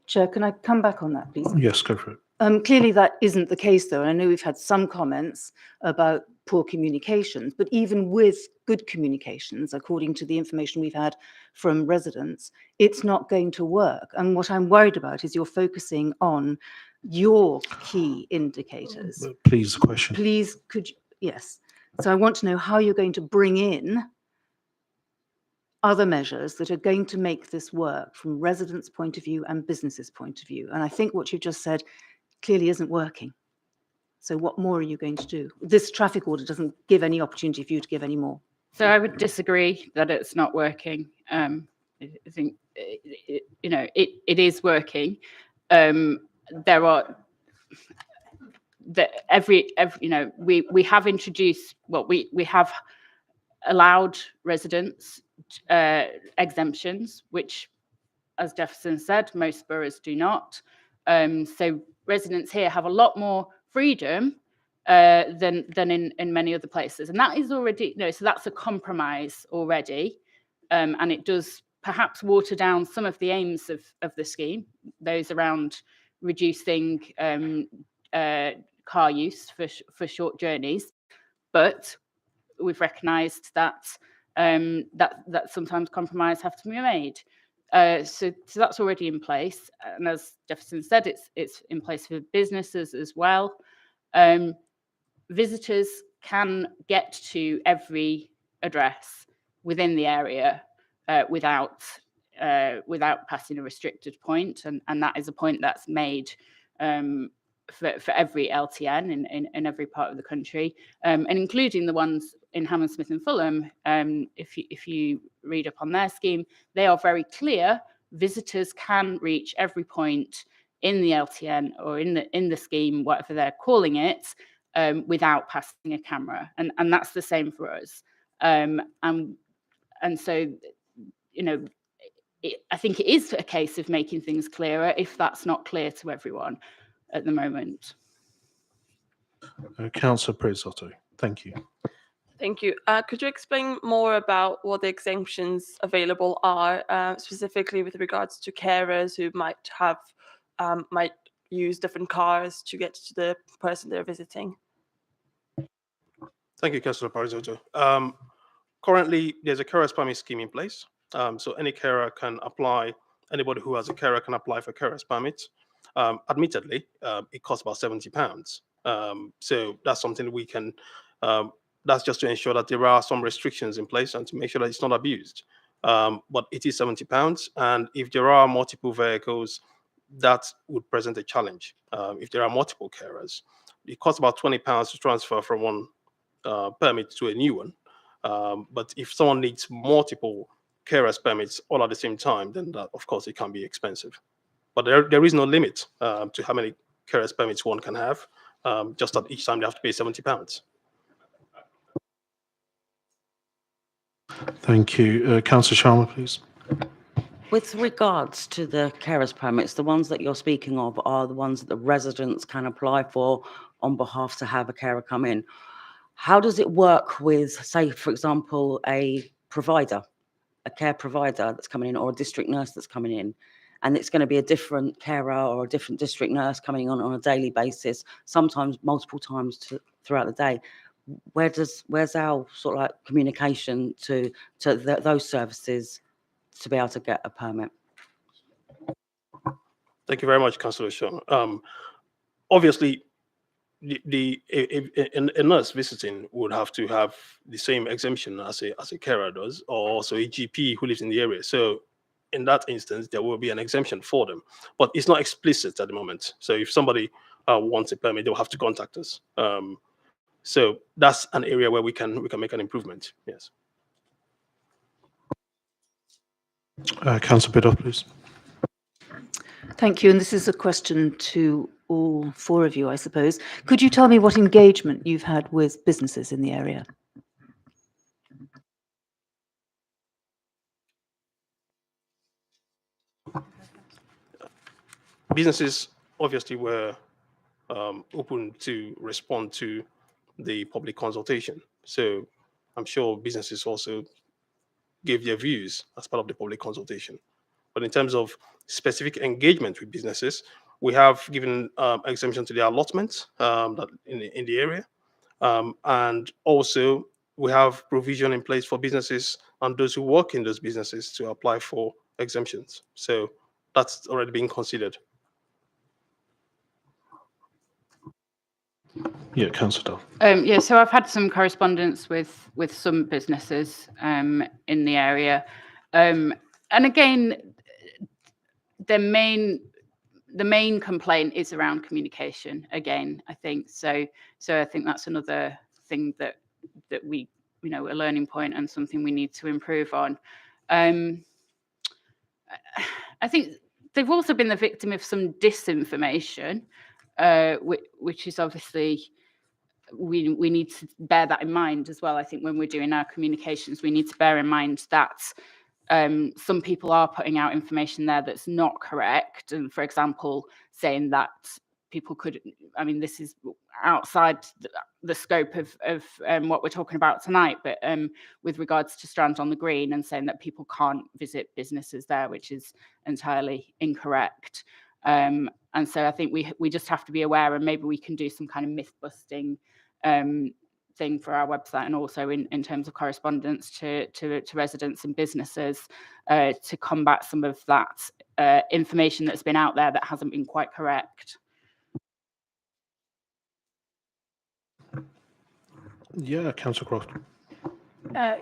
Chair, can I come back on that, please? Yes, go for it. Clearly, that isn't the case, though. I know we've had some comments about poor communications, but even with good communications, according to the information we've had from residents, it's not going to work. And what I'm worried about is you're focusing on your key indicators. Please, the question. Please, could you? Yes. So I want to know how you're going to bring in other measures that are going to make this work from residents' point of view and businesses' point of view. And I think what you've just said clearly isn't working. So what more are you going to do? This traffic order doesn't give any opportunity for you to give any more. So I would disagree that it's not working. I think it is working. There are we have introduced we have allowed residents exemptions, which, as Jefferson said, most boroughs do not. So residents here have a lot more freedom than in many other places, and that is already so that's a compromise already, and it does perhaps water down some of the aims of the scheme, those around reducing car use for short journeys, but we've recognised that that sometimes compromise have to be made. So that's already in place, and as Jefferson said, it's in place for businesses as well. Visitors can get to every address within the area without passing a restricted point, and that is a point that's made for every LTN in every part of the country, and including the ones in Hammersmith and Fulham. If you read up on their scheme, they are very clear. Visitors can reach every point in the LTN or in the scheme, whatever they're calling it, without passing a camera, and that's the same for us. And so, I think it is a case of making things clearer if that's not clear to everyone at the moment. Councillor Prezotto, thank you. Thank you. Could you explain more about what the exemptions available are, specifically with regards to carers who might use different cars to get to the person they're visiting? Thank you, Councillor Parizotto. Currently, there's a carer's permit scheme in place. So any carer can apply, anybody who has a carer can apply for carer's permit. Admittedly, it costs about £70. So that's something we can, that's just to ensure that there are some restrictions in place and to make sure that it's not abused. But it is £70. And if there are multiple vehicles, that would present a challenge. If there are multiple carers, it costs about £20 to transfer from one permit to a new one. But if someone needs multiple carers permits all at the same time, then that, of course, it can be expensive. But there is no limit to how many carers permits one can have. Just that each time they have to pay £70. Thank you. Councillor Sharma, please. With regards to the carers permits, the ones that you're speaking of are the ones that the residents can apply for on behalf to have a carer come in. How does it work with, say, for example, a provider, a care provider that's coming in, or a district nurse that's coming in, and it's going to be a different carer or a different district nurse coming on a daily basis, sometimes multiple times throughout the day? Where's our sort of like communication to those services to be able to get a permit? Thank you very much, Councillor Shaw. Obviously, a nurse visiting would have to have the same exemption as a carer does, or also a GP who lives in the area. So in that instance, there will be an exemption for them, but it's not explicit at the moment. So if somebody wants a permit, they'll have to contact us. So that's an area where we can make an improvement. Yes. Councillor Biddulph, please. Thank you. And this is a question to all four of you, I suppose. Could you tell me what engagement you've had with businesses in the area? Businesses obviously were open to respond to the public consultation. So I'm sure businesses also gave their views as part of the public consultation. But in terms of specific engagement with businesses, we have given exemption to the allotment that in the area. And also we have provision in place for businesses and those who work in those businesses to apply for exemptions. So that's already being considered. Yeah, Councillor Duff. Yeah, so I've had some correspondence with some businesses in the area, and again, the main complaint is around communication. Again, I think so. So I think that's another thing that we, a learning point and something we need to improve on. I think they've also been the victim of some disinformation, which is obviously. We need to bear that in mind as well. I think when we're doing our communications, we need to bear in mind that some people are putting out information there that's not correct. And for example, saying that people could, this is outside the scope of what we're talking about tonight, but with regards to Strand on the Green, and saying that people can't visit businesses there, which is entirely incorrect. And so I think we just have to be aware, and maybe we can do some kind of myth busting thing for our website, and also in terms of correspondence to residents and businesses to combat some of that information that's been out there that hasn't been quite correct. Yeah, Councillor Croft.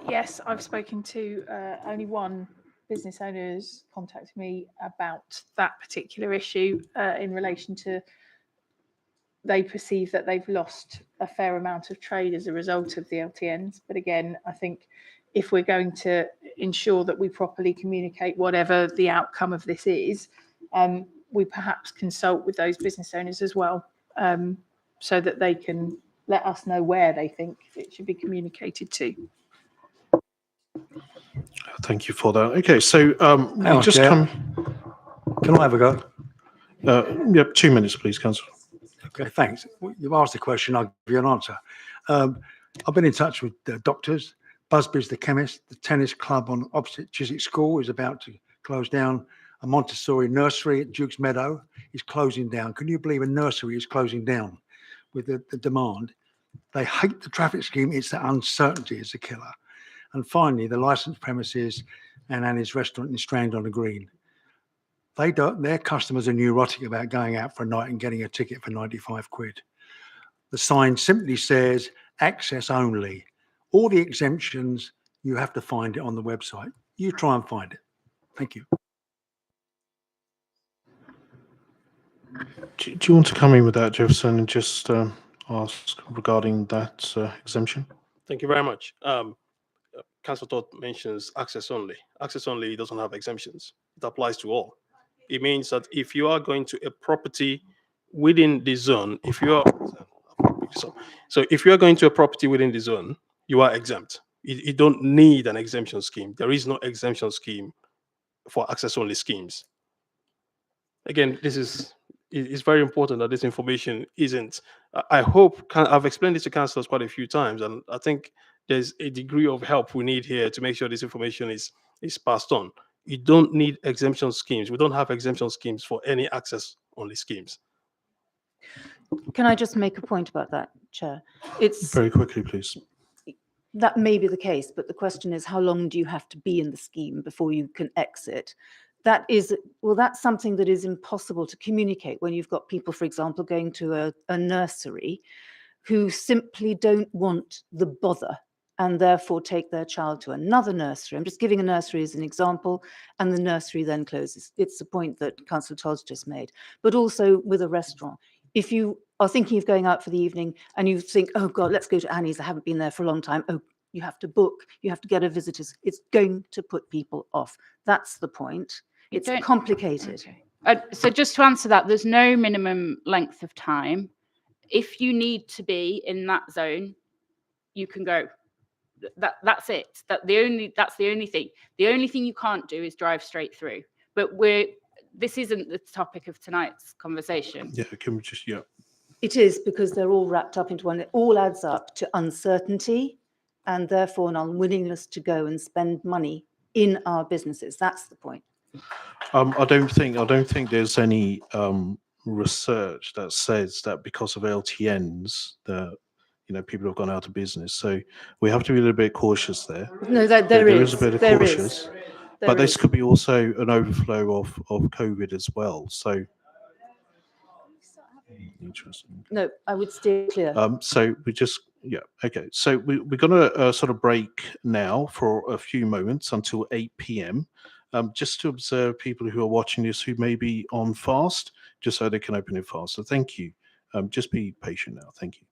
Yes, I've spoken to only one business owner who's contacted me about that particular issue in relation to they perceive that they've lost a fair amount of trade as a result of the LTNs. But again, I think if we're going to ensure that we properly communicate whatever the outcome of this is, we perhaps consult with those business owners as well, so that they can let us know where they think it should be communicated to. Thank you for that. Okay, so Hang on, just Chair. come. Can I have a go? Yep, 2 minutes, please, Councillor. Okay, thanks. You've asked the question, I'll give you an answer. I've been in touch with the doctors, Busby's the chemist, the tennis club on opposite Chiswick School is about to close down, a Montessori nursery at Duke's Meadow is closing down. Can you believe a nursery is closing down with the demand? They hate the traffic scheme, it's the uncertainty is the killer. And finally, the licensed premises and Annie's restaurant in Strand-on-the-Green. Their customers are neurotic about going out for a night and getting a ticket for 95 quid. The sign simply says access only. All the exemptions, you have to find it on the website. You try and find it. Thank you. Do you want to come in with that, Jefferson, and just ask regarding that exemption? Thank you very much. Council Todd mentions access only. Access only doesn't have exemptions. It applies to all. It means that if you are going to a property within the zone, if you are going to a property within the zone, you are exempt. You don't need an exemption scheme. There is no exemption scheme for access only schemes. Again, it's very important that this information isn't. I hope I've explained this to councillors quite a few times, and I think there's a degree of help we need here to make sure this information is passed on. You don't need exemption schemes. We don't have exemption schemes for any access only schemes. Can I just make a point about that, Chair? It's Very quickly, please. that may be the case, but the question is, how long do you have to be in the scheme before you can exit? That's something that is impossible to communicate when you've got people, for example, going to a nursery who simply don't want the bother and therefore take their child to another nursery. I'm just giving a nursery as an example, and the nursery then closes. It's the point that Councillor Todd's just made. But also with a restaurant, if you are thinking of going out for the evening and you think, oh God, let's go to Annie's, I haven't been there for a long time. Oh, you have to book, you have to get a visitors. It's going to put people off. That's the point. It's complicated. Okay. So just to answer that, there's no minimum length of time. If you need to be in that zone, you can go. That's it. That's the only thing. The only thing you can't do is drive straight through. But this isn't the topic of tonight's conversation. Yeah, can we just, It is, because they're all wrapped up into one. It all adds up to uncertainty and therefore an unwillingness to go and spend money in our businesses. That's the point. I don't think there's any research that says that because of LTNs that people have gone out of business. So we have to be a little bit cautious there. No, There is a bit of there cautious, is. but this is. could be also an overflow of COVID as well. So interesting. No, I would steer clear. So we just okay. So we're going to sort of break now for a few moments until 8 p.m. Just to observe people who are watching this who may be on fast, just so they can open it fast. So thank you. Just be patient now. Thank you.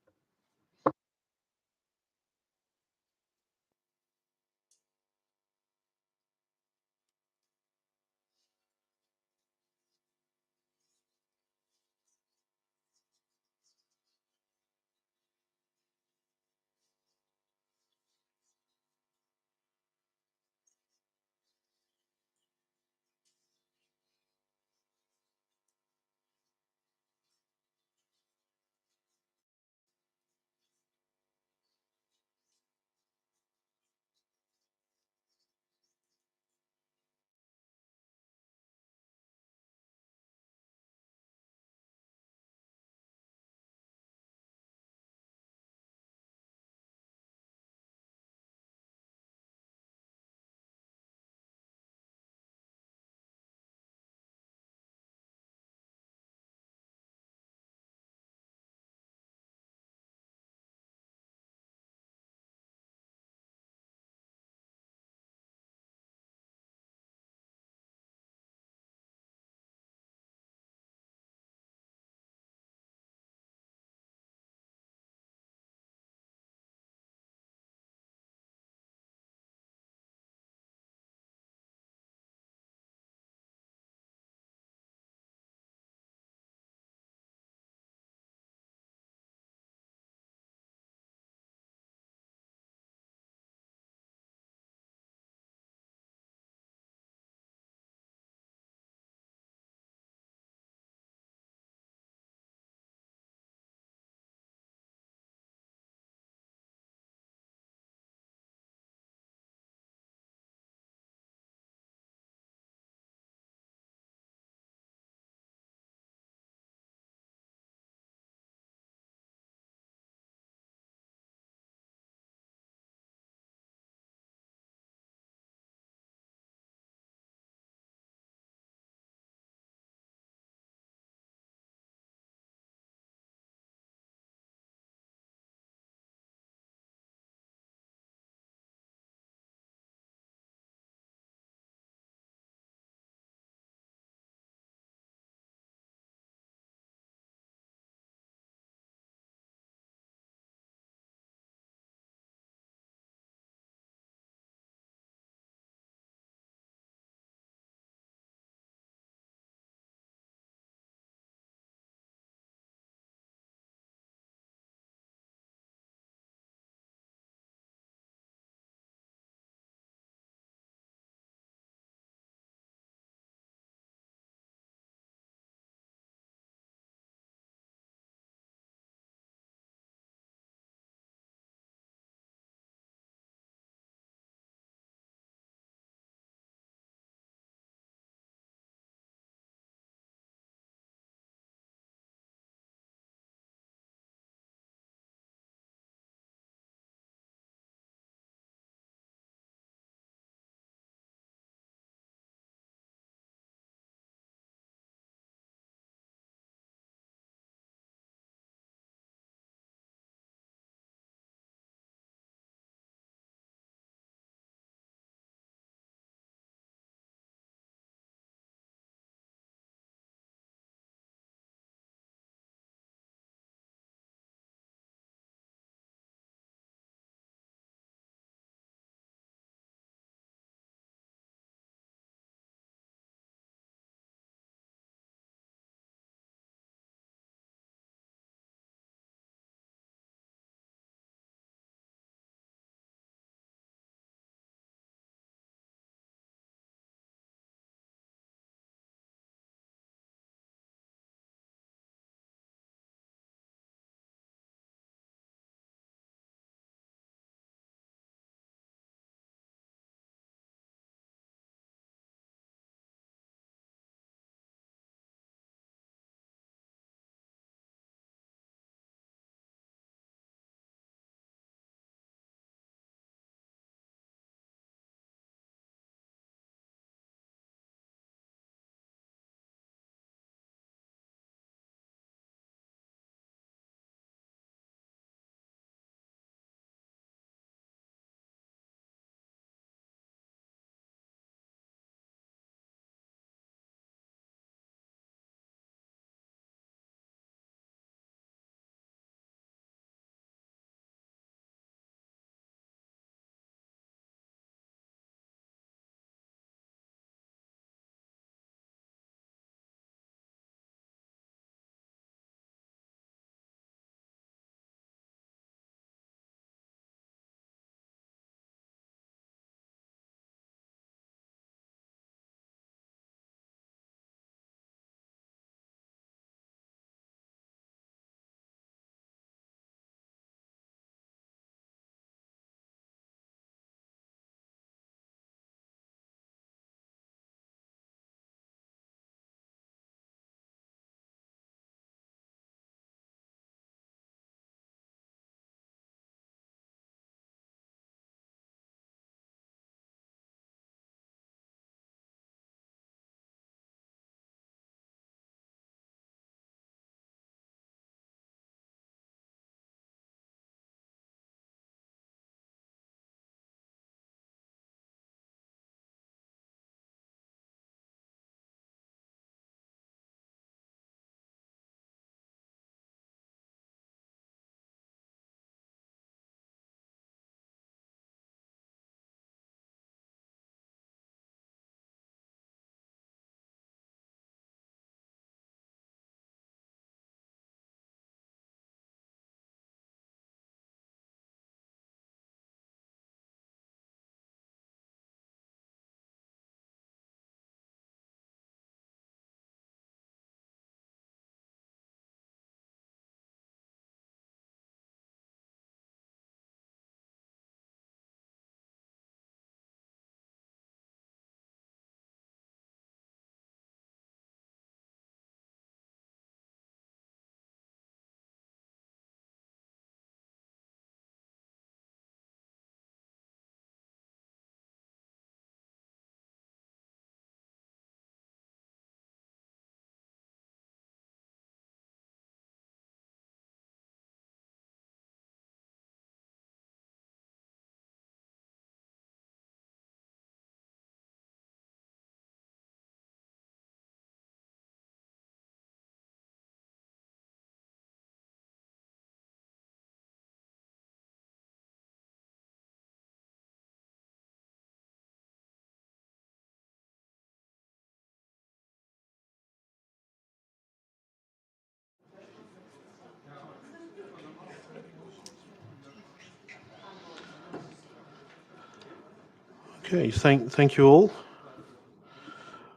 Okay, thank you all.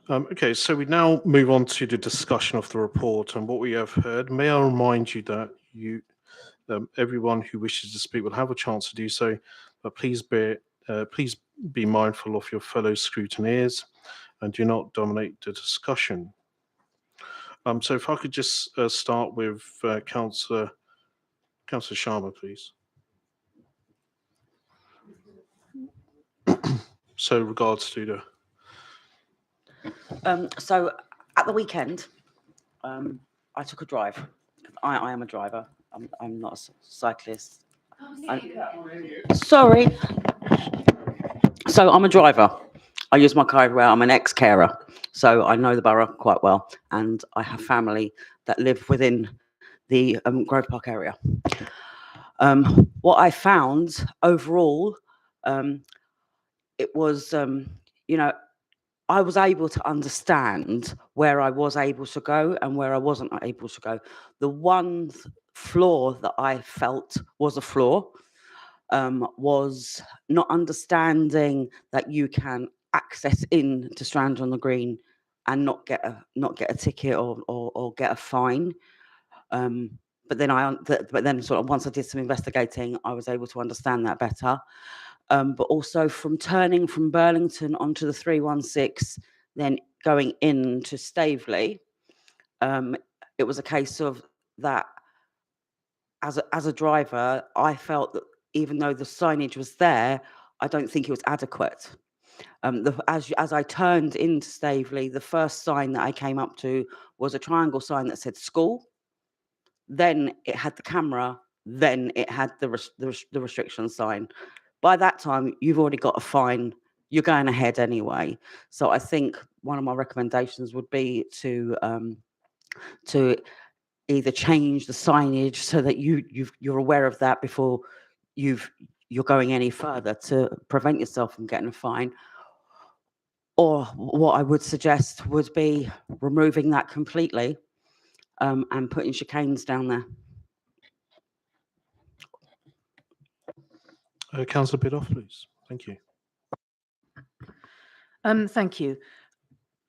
Okay, so we now move on to the discussion of the report and what we have heard. May I remind you that everyone who wishes to speak will have a chance to do so, but please be mindful of your fellow scrutineers and do not dominate the discussion. So if I could just start with Councillor Sharma, please. So regards to the So at the weekend, I took a drive. I am a driver. I'm not a cyclist. Sorry. So I'm a driver. I use my car everywhere. I'm an ex-carer, so I know the borough quite well, and I have family that live within the Grove Park area. What I found overall, it was, I was able to understand where I was able to go and where I wasn't able to go. The one flaw that I felt was a flaw was not understanding that you can access in to Strand on the Green and not get a ticket or get a fine. But then sort of once I did some investigating, I was able to understand that better. But also from turning from Burlington onto the 316, then going into Staveley, it was a case of that as a driver, I felt that even though the signage was there, I don't think it was adequate. As I turned into Staveley, the first sign that I came up to was a triangle sign that said school. Then it had the camera. Then it had the restriction sign. By that time, you've already got a fine. You're going ahead anyway. So I think one of my recommendations would be to either change the signage so that you're aware of that before you're going any further to prevent yourself from getting a fine. Or what I would suggest would be removing that completely and putting chicanes down there. Councillor Bidoff, please. Thank you. Thank you.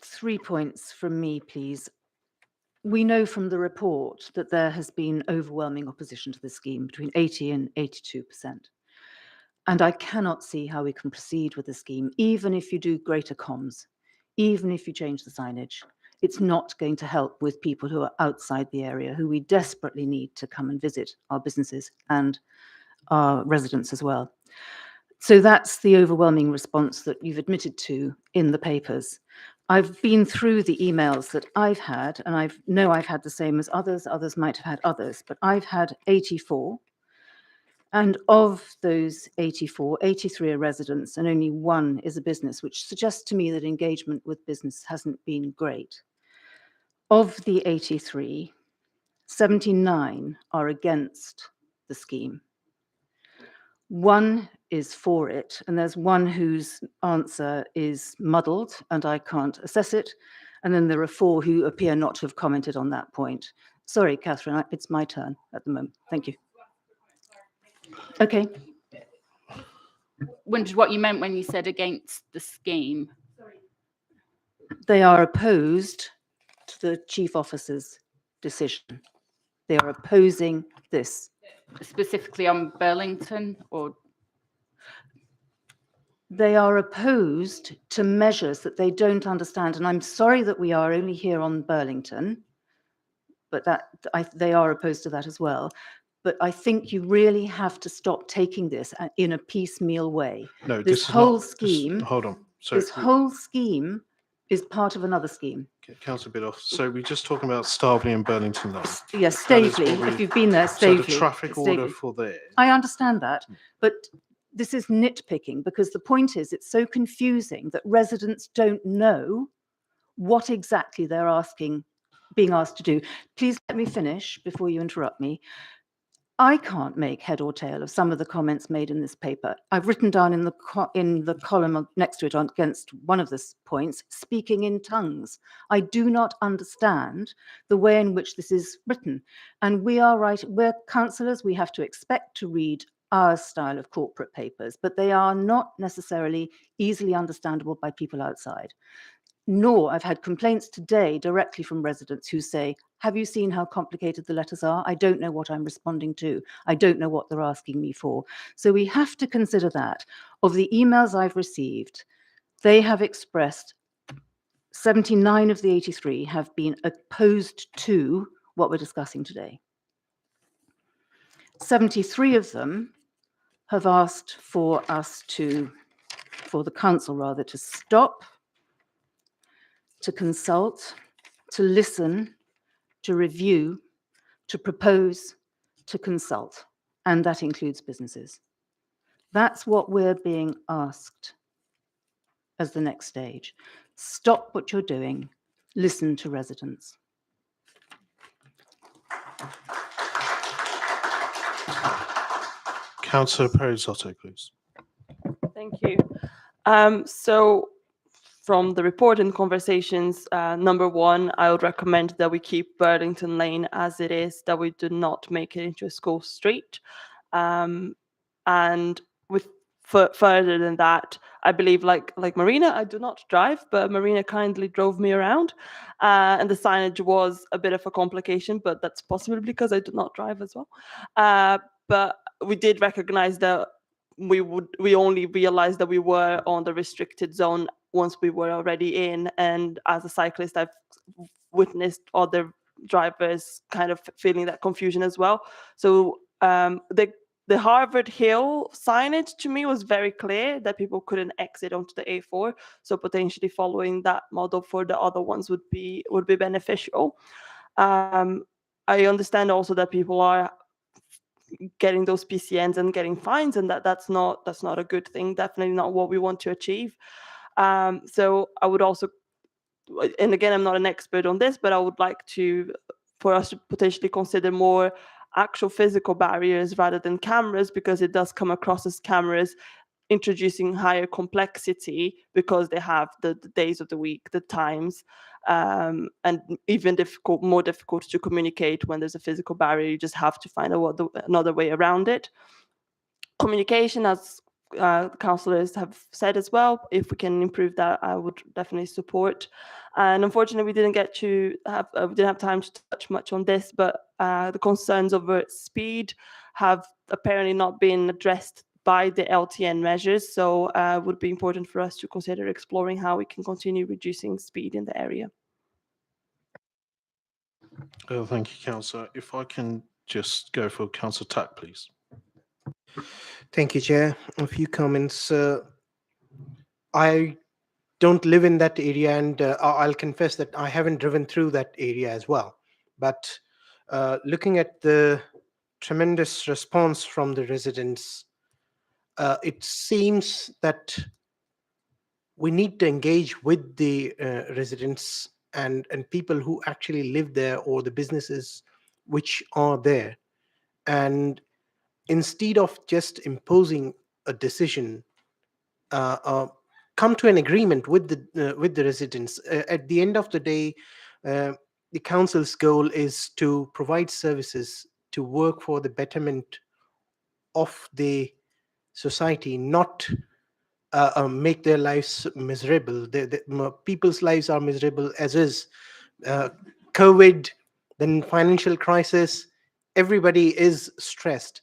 3 points from me, please. We know from the report that there has been overwhelming opposition to the scheme, between 80 and 82%. And I cannot see how we can proceed with the scheme, even if you do greater comms, even if you change the signage. It's not going to help with people who are outside the area, who we desperately need to come and visit our businesses and our residents as well. So that's the overwhelming response that you've admitted to in the papers. I've been through the emails that I've had, and I know I've had the same as others. Others might have had others, but I've had 84. And of those 84, 83 are residents and only 1 is a business, which suggests to me that engagement with business hasn't been great. Of the 83, 79 are against the scheme. 1 is for it, and there's 1 whose answer is muddled and I can't assess it. And then there are 4 who appear not to have commented on that point. Sorry, Catherine, it's my turn at the moment. Thank you. Okay. Wondered what you meant when you said against the scheme. They are opposed to the chief officer's decision. They are opposing this. Specifically on Burlington, or they are opposed to measures that they don't understand. And I'm sorry that we are only here on Burlington, but they are opposed to that as well. But I think you really have to stop taking this in a piecemeal way. No, this whole scheme. Hold on. So this whole scheme is part of another scheme. Councillor Bidoff. So we're just talking about Staveley and Burlington now. Yes, Staveley. If you've been there, Staveley. So the traffic order for there. I understand that, but this is nitpicking because the point is it's so confusing that residents don't know what exactly they're being asked to do. Please let me finish before you interrupt me. I can't make head or tail of some of the comments made in this paper. I've written down in the column next to it against one of the points, speaking in tongues. I do not understand the way in which this is written. And we are right, we're councillors, we have to expect to read our style of corporate papers, but they are not necessarily easily understandable by people outside. Nor I've had complaints today directly from residents who say, have you seen how complicated the letters are? I don't know what I'm responding to. I don't know what they're asking me for. So we have to consider that. Of the emails I've received, they have expressed 79 of the 83 have been opposed to what we're discussing today. 73 of them have asked for the council rather, to stop, to consult, to listen, to review, to propose, to consult, and that includes businesses. That's what we're being asked as the next stage. Stop what you're doing, listen to residents. Councillor Perisotto, please. Thank you. So from the report and conversations, number one, I would recommend that we keep Burlington Lane as it is, that we do not make it into a school street. And with further than that, I believe like Marina, I do not drive, but Marina kindly drove me around. And the signage was a bit of a complication, but that's possibly because I do not drive as well. But we did recognize that we only realized that we were on the restricted zone once we were already in. And as a cyclist, I've witnessed other drivers kind of feeling that confusion as well. So the Harvard Hill signage to me was very clear that people couldn't exit onto the A4. So potentially following that model for the other ones would be beneficial. I understand also that people are getting those PCNs and getting fines, and that's not a good thing. Definitely not what we want to achieve. So I would also, and again, I'm not an expert on this, but I would like for us to potentially consider more actual physical barriers rather than cameras, because it does come across as cameras introducing higher complexity because they have the days of the week, the times, and even more difficult to communicate when there's a physical barrier. You just have to find another way around it. Communication, as councillors have said as well, if we can improve that, I would definitely support. And unfortunately, we didn't have time to touch much on this, but the concerns over speed have apparently not been addressed by the LTN measures. So it would be important for us to consider exploring how we can continue reducing speed in the area. Thank you, Councillor. If I can just go for Councillor Tack, please. Thank you, Chair. A few comments. I don't live in that area, and I'll confess that I haven't driven through that area as well. But looking at the tremendous response from the residents, it seems that we need to engage with the residents and people who actually live there, or the businesses which are there. And instead of just imposing a decision, come to an agreement with the residents. At the end of the day, the council's goal is to provide services to work for the betterment of the society, not make their lives miserable. People's lives are miserable as is. COVID, then financial crisis, everybody is stressed.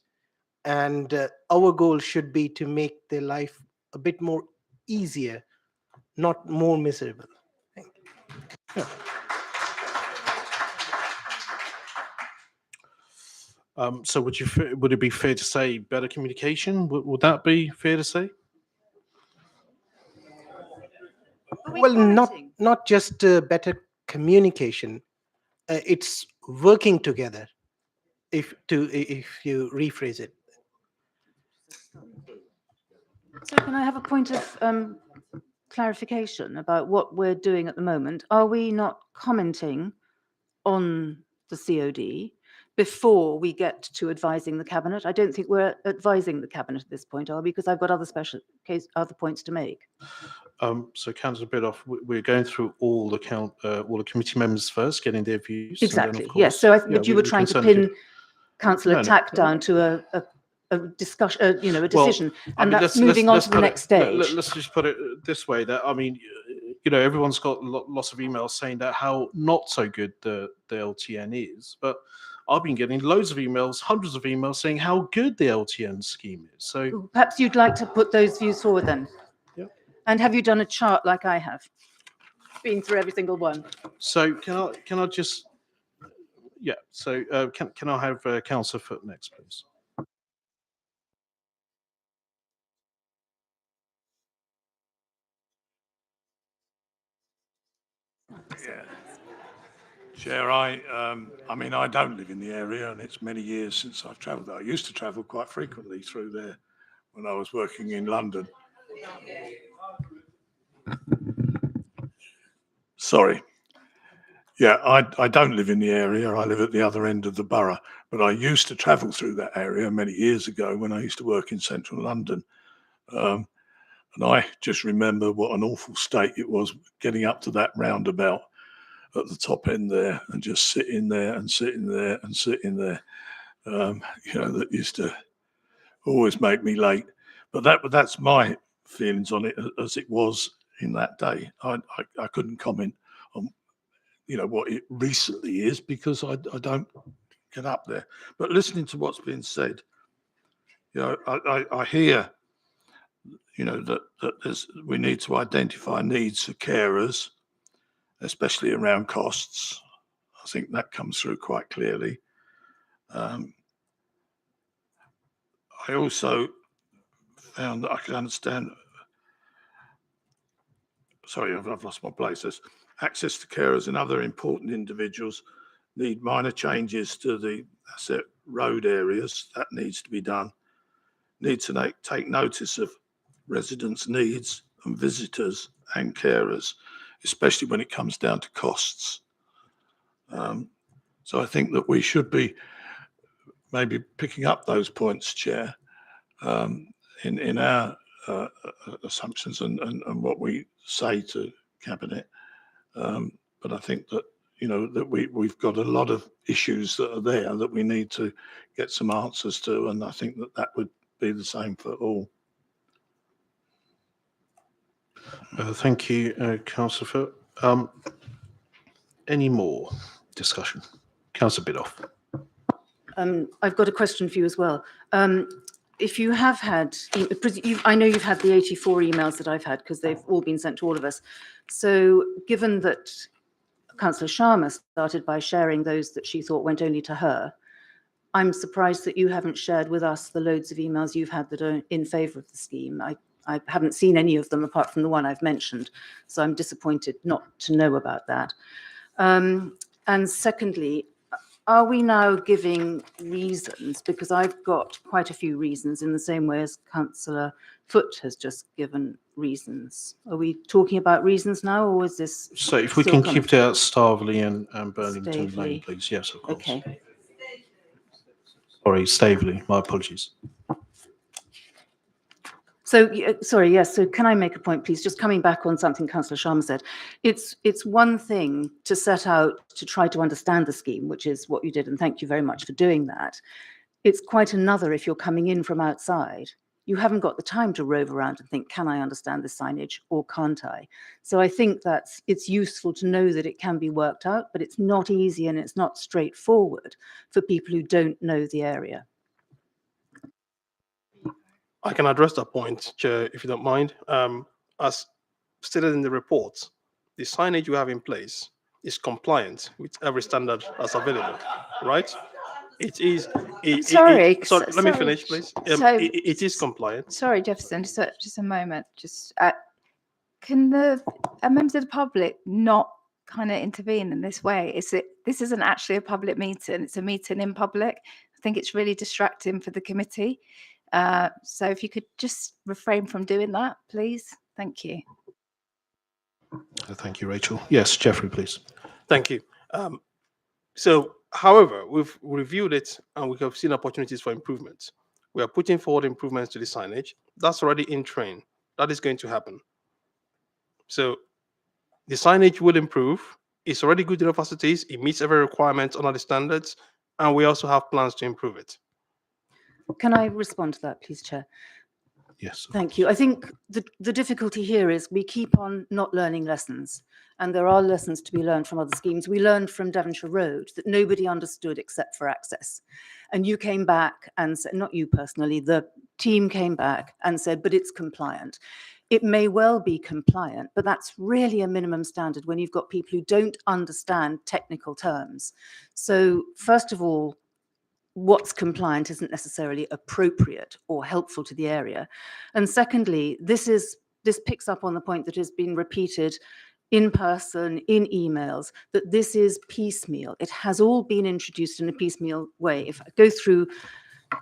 And our goal should be to make their life a bit more easier, not more miserable. Thank you. So would it be fair to say better communication? Would that be fair to say? Well, not just better communication. It's working together. If you rephrase it. So can I have a point of clarification about what we're doing at the moment? Are we not commenting on the COD before we get to advising the Cabinet? I don't think we're advising the Cabinet at this point, are we? Because I've got other points to make. So, Councillor Bidoff, we're going through all the committee members first, getting their views. Exactly. And then, of course, yes. So I think you were trying to pin Councillor Tack down to a a discussion, a Well, decision, I and mean, that's moving on to the put next it, stage. let's just put it this way: that I mean, everyone's got lots of emails saying that how not so good the LTN is, but I've been getting loads of emails, hundreds of emails saying how good the LTN scheme is. So Cool. Perhaps you'd like to put those views forward then. Yep. And have you done a chart like I have, been through every single one? So can I just So can I have Councillor Foot next, please? Yeah. Chair, I mean, I don't live in the area, and it's many years since I've travelled there. I used to travel quite frequently through there when I was working in London. Sorry. Yeah, I don't live in the area. I live at the other end of the borough, but I used to travel through that area many years ago when I used to work in central London. And I just remember what an awful state it was getting up to that roundabout at the top end there and just sitting there and sitting there and sitting there. That used to always make me late. But that's my feelings on it as it was in that day. I couldn't comment on what it recently is because I don't get up there. But listening to what's been said, I hear that we need to identify needs for carers, especially around costs. I think that comes through quite clearly. I also found that I can understand. Sorry, I've lost my place. Access to carers and other important individuals need minor changes to the asset road areas. That needs to be done. Need to take notice of residents' needs and visitors and carers, especially when it comes down to costs. So I think that we should be maybe picking up those points, Chair, in our assumptions and what we say to Cabinet. But I think that that we've got a lot of issues that are there that we need to get some answers to, and I think that would be the same for all. Thank you, Councillor Foot. Any more discussion? Councillor Biddulph. I've got a question for you as well. If you have had, I know you've had the 84 emails that I've had because they've all been sent to all of us. So given that Councillor Sharma started by sharing those that she thought went only to her, I'm surprised that you haven't shared with us the loads of emails you've had that are in favour of the scheme. I haven't seen any of them apart from the one I've mentioned, so I'm disappointed not to know about that. And secondly, are we now giving reasons? Because I've got quite a few reasons in the same way as Councillor Foot has just given reasons. Are we talking about reasons now, or is this? So if we can keep it at Staveley and Burlington Lane, please. Yes, of course. Okay. Sorry, Staveley. My apologies. So, sorry, yes, so can I make a point, please? Just coming back on something Councillor Sharma said. It's one thing to set out to try to understand the scheme, which is what you did, and thank you very much for doing that. It's quite another if you're coming in from outside. You haven't got the time to rove around and think, can I understand this signage or can't I? So I think it's useful to know that it can be worked out, but it's not easy and it's not straightforward for people who don't know the area. I can address that point, Chair, if you don't mind. As stated in the report, the signage you have in place is compliant with every standard that's available, right? It is. Sorry, Let me finish, please. It is compliant. Sorry, Jefferson, just a moment. Can the members of the public not kind of intervene in this way? This isn't actually a public meeting. It's a meeting in public. I think it's really distracting for the committee. So if you could just refrain from doing that, please. Thank you. Thank you, Rachel. Yes, Jeffrey, please. Thank you. However, we've reviewed it and we have seen opportunities for improvement. We are putting forward improvements to the signage. That's already in train. That is going to happen. So the signage will improve. It's already good enough as it is. It meets every requirement under the standards, and we also have plans to improve it. Can I respond to that, please, Chair? Yes. of Thank course. you. I think the difficulty here is we keep on not learning lessons, and there are lessons to be learned from other schemes. We learned from Devonshire Road that nobody understood except for access. And you came back and said, not you personally, the team came back and said, but it's compliant. It may well be compliant, but that's really a minimum standard when you've got people who don't understand technical terms. So first of all, what's compliant isn't necessarily appropriate or helpful to the area. And secondly, this picks up on the point that has been repeated in person, in emails, that this is piecemeal. It has all been introduced in a piecemeal way. If I go through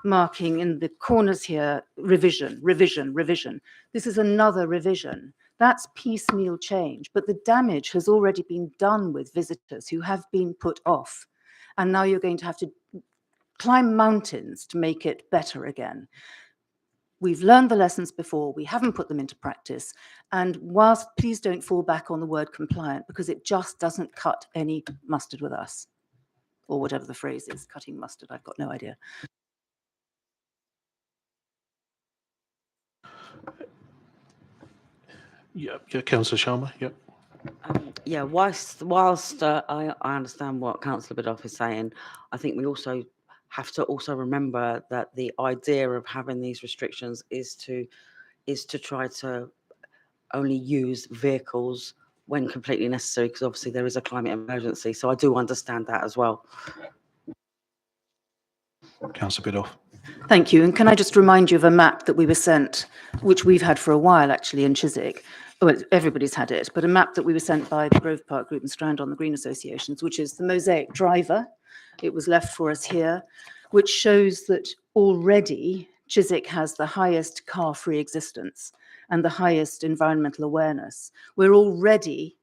marking in the corners here, revision, revision, revision. This is another revision. That's piecemeal change, but the damage has already been done with visitors who have been put off. And now you're going to have to climb mountains to make it better again. We've learned the lessons before, we haven't put them into practice. And whilst please don't fall back on the word compliant, because it just doesn't cut any mustard with us. Or whatever the phrase is, cutting mustard, I've got no idea. Yeah, Councillor Sharma. Yep. Yeah, whilst I understand what Councillor Bidoff is saying, I think we also have to also remember that the idea of having these restrictions is to try to only use vehicles when completely necessary, because obviously there is a climate emergency. So I do understand that as well. Councillor Bidoff. Thank you. And can I just remind you of a map that we were sent, which we've had for a while actually in Chiswick. Well, everybody's had it, but a map that we were sent by the Grove Park Group and Strand on the Green Associations, which is the Mosaic Driver. It was left for us here, which shows that already Chiswick has the highest car-free existence and the highest environmental awareness. We're already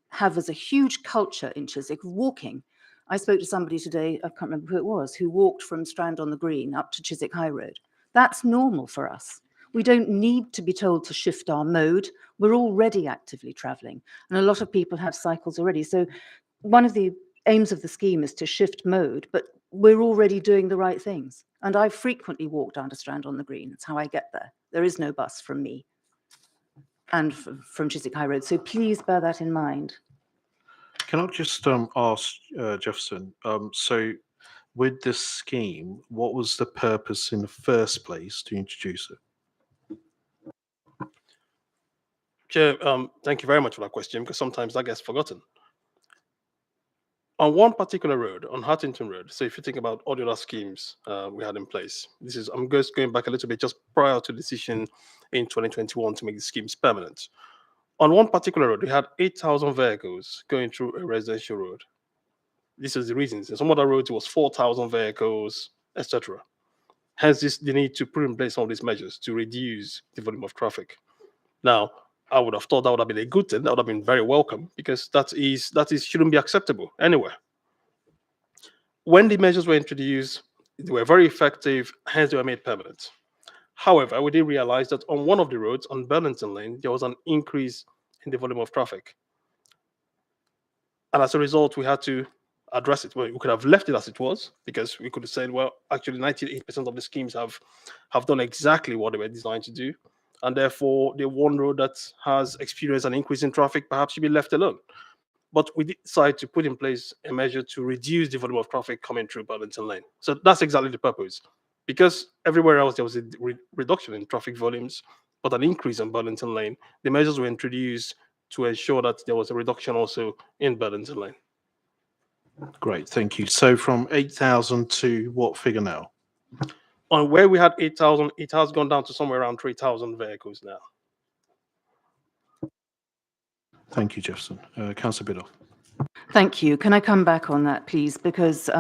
have as a huge culture in Chiswick of walking. I spoke to somebody today, I can't remember who it was, who walked from Strand on the Green up to Chiswick High Road. That's normal for us. We don't need to be told to shift our mode. We're already actively travelling. And a lot of people have cycles already. So one of the aims of the scheme is to shift mode, but we're already doing the right things. And I frequently walk down to Strand on the Green. That's how I get there. There is no bus from me and from Chiswick High Road. So please bear that in mind. Can I just ask Jefferson, so with this scheme, what was the purpose in the first place to introduce it? Chair, thank you very much for that question, because sometimes that gets forgotten. On one particular road, on Huntington Road, so if you think about all the other schemes we had in place, I'm just going back a little bit just prior to the decision in 2021 to make the schemes permanent. On one particular road, we had 8,000 vehicles going through a residential road. This is the reasons. In some other roads, it was 4,000 vehicles, etc. Hence, the need to put in place some of these measures to reduce the volume of traffic. Now, I would have thought that would have been a good thing. That would have been very welcome, because that shouldn't be acceptable anywhere. When the measures were introduced, they were very effective, hence they were made permanent. However, we did realize that on one of the roads, on Burlington Lane, there was an increase in the volume of traffic. And as a result, we had to address it. Well, we could have left it as it was, because we could have said, well, actually 98% of the schemes have done exactly what they were designed to do. And therefore, the one road that has experienced an increase in traffic perhaps should be left alone. But we decided to put in place a measure to reduce the volume of traffic coming through Burlington Lane. So that's exactly the purpose. Because everywhere else there was a reduction in traffic volumes, but an increase in Burlington Lane, the measures were introduced to ensure that there was a reduction also in Burlington Lane. Great, thank you. So from 8,000 to what figure now? On where we had 8,000, it has gone down to somewhere around 3,000 vehicles now. Thank you, Jefferson. Councillor Bidoff. Thank you. Can I come back on that, please? Because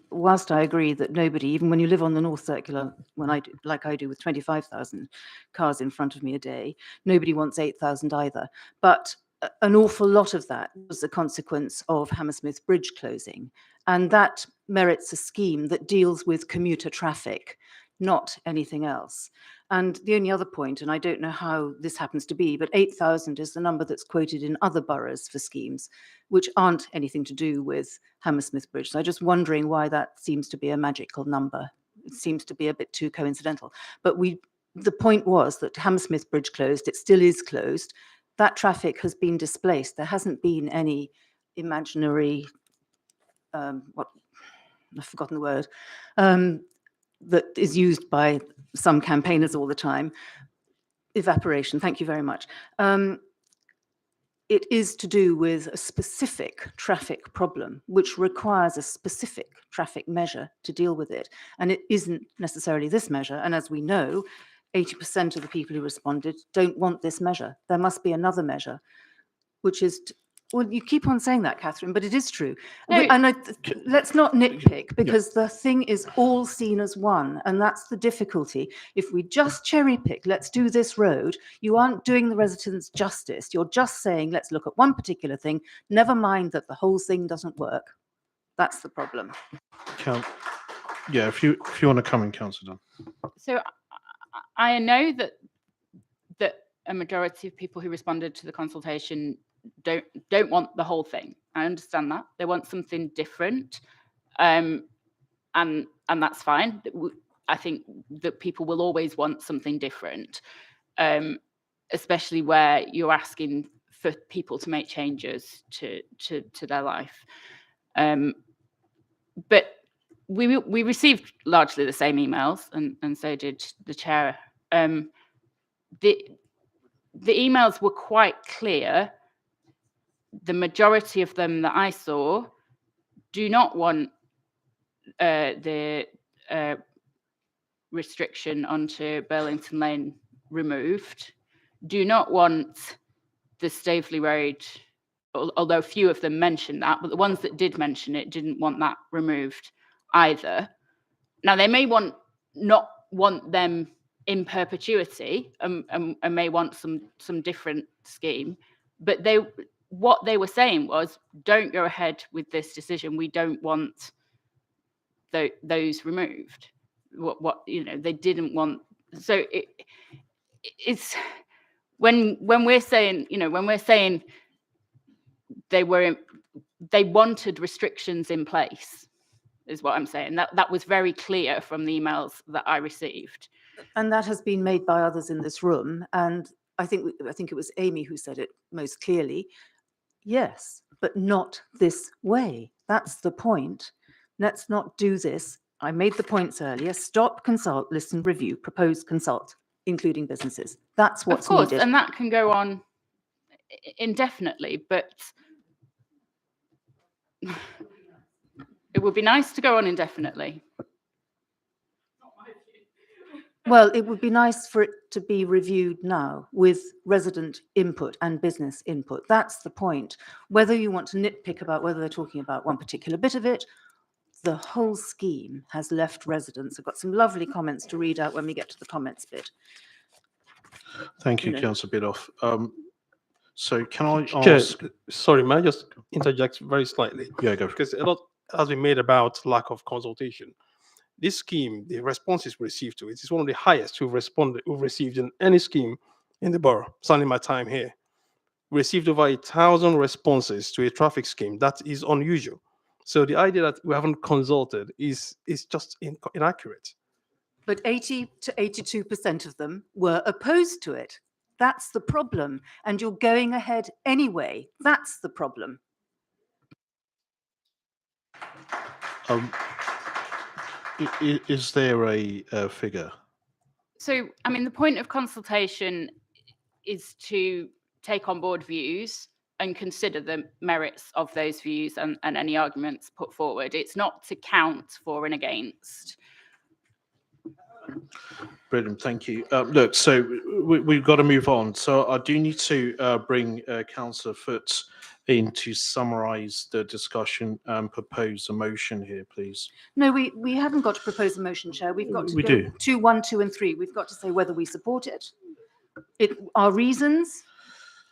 whilst I agree that nobody, even when you live on the North Circular, like I do with 25,000 cars in front of me a day, nobody wants 8,000 either. But an awful lot of that was a consequence of Hammersmith Bridge closing. And that merits a scheme that deals with commuter traffic, not anything else. And the only other point, and I don't know how this happens to be, but 8,000 is the number that's quoted in other boroughs for schemes, which aren't anything to do with Hammersmith Bridge. So I'm just wondering why that seems to be a magical number. it seems to be a bit too coincidental. But the point was that Hammersmith Bridge closed, it still is closed. That traffic has been displaced. There hasn't been any imaginary, what, I've forgotten the word, that is used by some campaigners all the time. Evaporation, thank you very much. It is to do with a specific traffic problem, which requires a specific traffic measure to deal with it. And it isn't necessarily this measure. And as we know, 80% of the people who responded don't want this measure. There must be another measure, which is, well, you keep on saying that, Catherine, but it is true. No. Let's not nitpick, because the thing is all seen as one, and that's the difficulty. If we just cherry pick, let's do this road, you aren't doing the residents justice. You're just saying, let's look at one particular thing, never mind that the whole thing doesn't work. That's the problem. Yeah, if you want to come in, Councillor Dunn. So I know that a majority of people who responded to the consultation don't want the whole thing. I understand that. They want something different. And that's fine. I think that people will always want something different, especially where you're asking for people to make changes to their life. But we received largely the same emails, and so did the chair. The emails were quite clear. The majority of them that I saw do not want the restriction onto Burlington Lane removed, do not want the Staveley Road, although few of them mentioned that, but the ones that did mention it didn't want that removed either. Now, they may not want them in perpetuity and may want some different scheme, but what they were saying was, don't go ahead with this decision. We don't want those removed. What they didn't want. So it's when we're saying, they wanted restrictions in place, is what I'm saying. That was very clear from the emails that I received. And that has been made by others in this room. And I think it was Amy who said it most clearly. Yes, but not this way. That's the point. Let's not do this. I made the points earlier. Stop, consult, listen, review, propose, consult, including businesses. That's what's needed. Of course, and that can go on indefinitely, but it would be nice to go on indefinitely. Well, it would be nice for it to be reviewed now with resident input and business input. That's the point. Whether you want to nitpick about whether they're talking about one particular bit of it, the whole scheme has left residents. I've got some lovely comments to read out when we get to the comments bit. Thank you, Councillor Bidoff. So can I Chair, ask? sorry, may I just interject very slightly? Yeah, go. Because a lot has been made about lack of consultation. This scheme, the responses we received to it is one of the highest we've received in any scheme in the borough, certainly my time here. We received over 1,000 responses to a traffic scheme. That is unusual. So the idea that we haven't consulted is just inaccurate. But 80 to 82% of them were opposed to it. That's the problem. And you're going ahead anyway. That's the problem. Is there a figure? So, I mean, the point of consultation is to take on board views and consider the merits of those views and any arguments put forward. It's not to count for and against. Brilliant, thank you. Look, so we've got to move on. So I do need to bring Councillor Foot in to summarise the discussion and propose a motion here, please. No, we haven't got to propose a motion, Chair. We've got to We go do. 2, 1, 2 and 3. We've got to say whether we support it, our reasons,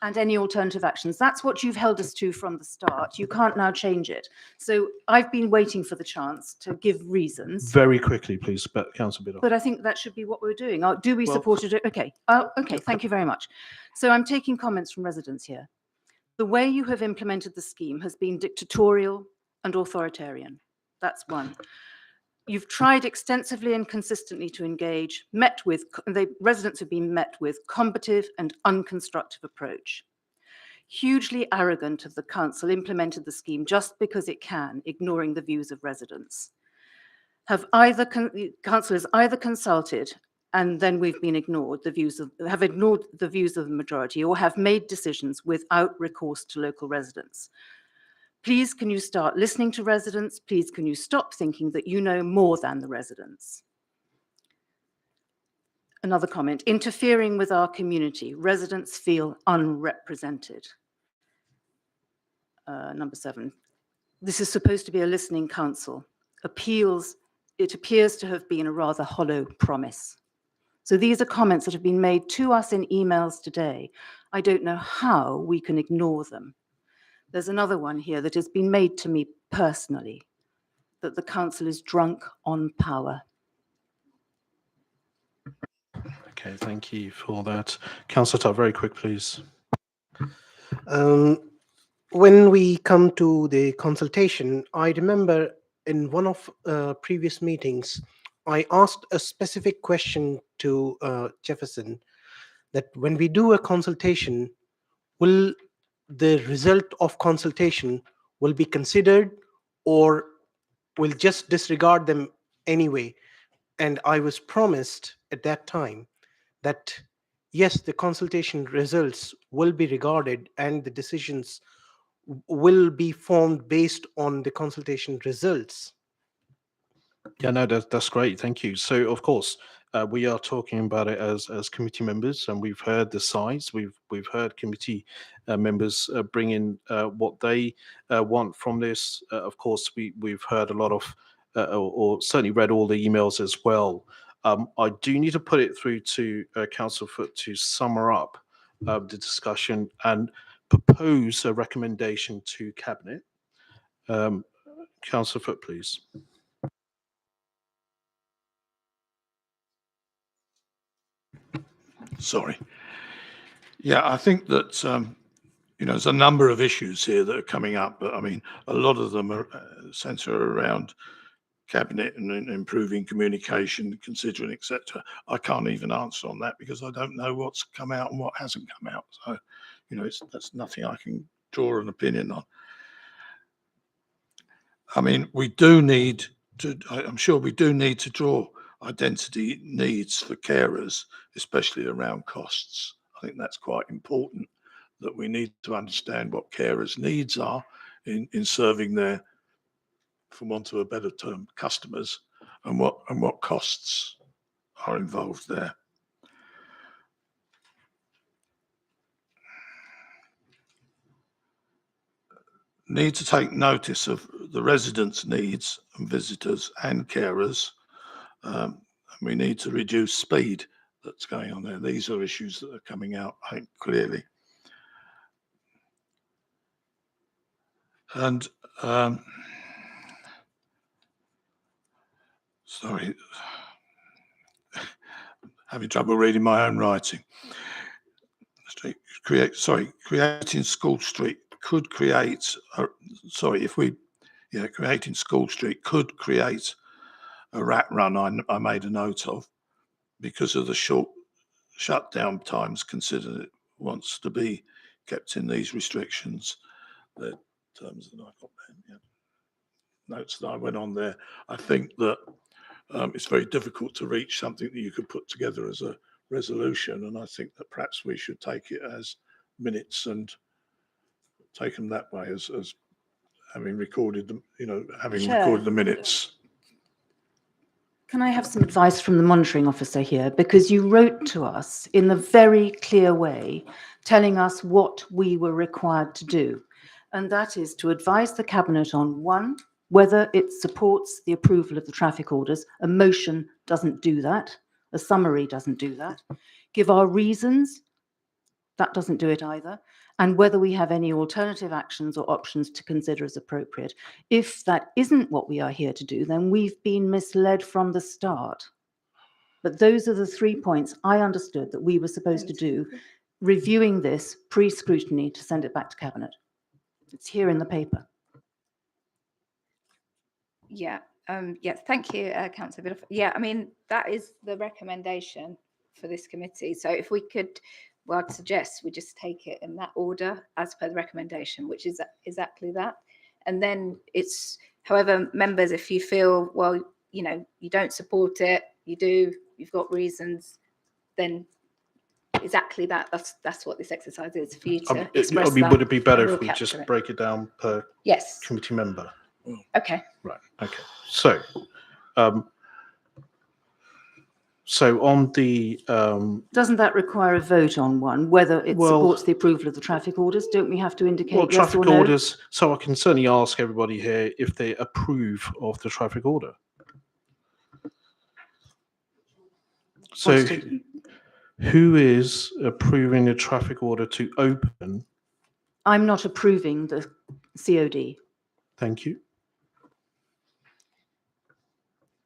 and any alternative actions. That's what you've held us to from the start. You can't now change it. So I've been waiting for the chance to give reasons. Very quickly, please, Councillor Bidoff. But I think that should be what we're doing. Do we Well, support it? Okay. Okay, thank you very much. So I'm taking comments from residents here. The way you have implemented the scheme has been dictatorial and authoritarian. That's one. You've tried extensively and consistently to engage, the residents have been met with combative and unconstructive approach. Hugely arrogant of the council implemented the scheme just because it can, ignoring the views of residents. Council has either consulted and then we've been ignored have ignored the views of the majority, or have made decisions without recourse to local residents. Please, can you start listening to residents? Please, can you stop thinking that you know more than the residents? Another comment, interfering with our community. Residents feel unrepresented. Number 7, this is supposed to be a listening council. It appears to have been a rather hollow promise. So these are comments that have been made to us in emails today. I don't know how we can ignore them. There's another one here that has been made to me personally, that the council is drunk on power. Okay, thank you for that. Councillor Tutt, very quick, please. When we come to the consultation, I remember in one of previous meetings, I asked a specific question to Jefferson, that when we do a consultation, will the result of consultation will be considered, or will just disregard them anyway? And I was promised at that time that yes, the consultation results will be regarded and the decisions will be formed based on the consultation results. Yeah, no, that's great. Thank you. So, of course, we are talking about it as committee members, and we've heard the sides. We've heard committee members bring in what they want from this. Of course, we've heard a lot of, or certainly read all the emails as well. I do need to put it through to Councillor Foote to summer up the discussion and propose a recommendation to Cabinet. Councillor Foote, please. Sorry. Yeah, I think that, there's a number of issues here that are coming up, but I mean, a lot of them are centre around Cabinet and improving communication, considering, etc. I can't even answer on that because I don't know what's come out and what hasn't come out. So, that's nothing I can draw an opinion on. I mean, we do need to, I'm sure we do need to draw identity needs for carers, especially around costs. I think that's quite important, that we need to understand what carers' needs are in serving their, for want of a better term, customers, and what costs are involved there. Need to take notice of the residents' needs and visitors and carers. And we need to reduce speed that's going on there. These are issues that are coming out, I think, clearly. And sorry, having trouble reading my own writing. Creating School Street could create, creating School Street could create a rat run, I made a note of, because of the short shutdown times considered it wants to be kept in these restrictions. The terms that I got there, notes that I went on there. I think that it's very difficult to reach something that you could put together as a resolution, and I think that perhaps we should take it as minutes and take them that way as having recorded them, recorded the minutes. Can I have some advice from the monitoring officer here? Because you wrote to us in a very clear way, telling us what we were required to do. And that is to advise the Cabinet on, 1, whether it supports the approval of the traffic orders. A motion doesn't do that. A summary doesn't do that. Give our reasons. That doesn't do it either. And whether we have any alternative actions or options to consider as appropriate. If that isn't what we are here to do, then we've been misled from the start. But those are the 3 points I understood that we were supposed to do, reviewing this pre-scrutiny to send it back to Cabinet. It's here in the paper. Yeah, Yes, thank you, Councillor Biddulph. Yeah, I mean, that is the recommendation for this committee. So if we could, well, I'd suggest we just take it in that order as per the recommendation, which is exactly that. And then it's, however, members, if you feel, well, you know, you don't support it, you do, you've got reasons, then exactly that. That's what this exercise is, for you to express that. Would it be better and we'll if we capture just it. break it down per Yes. committee member? Okay. Right. Okay. So, so on the Doesn't that require a vote on one, whether it Well- supports the approval of the traffic orders? Don't we have to indicate well, yes traffic or no? orders. So I can certainly ask everybody here if they approve of the traffic order. So, Quantitative. who is approving a traffic order to open? I'm not approving the COD. Thank you.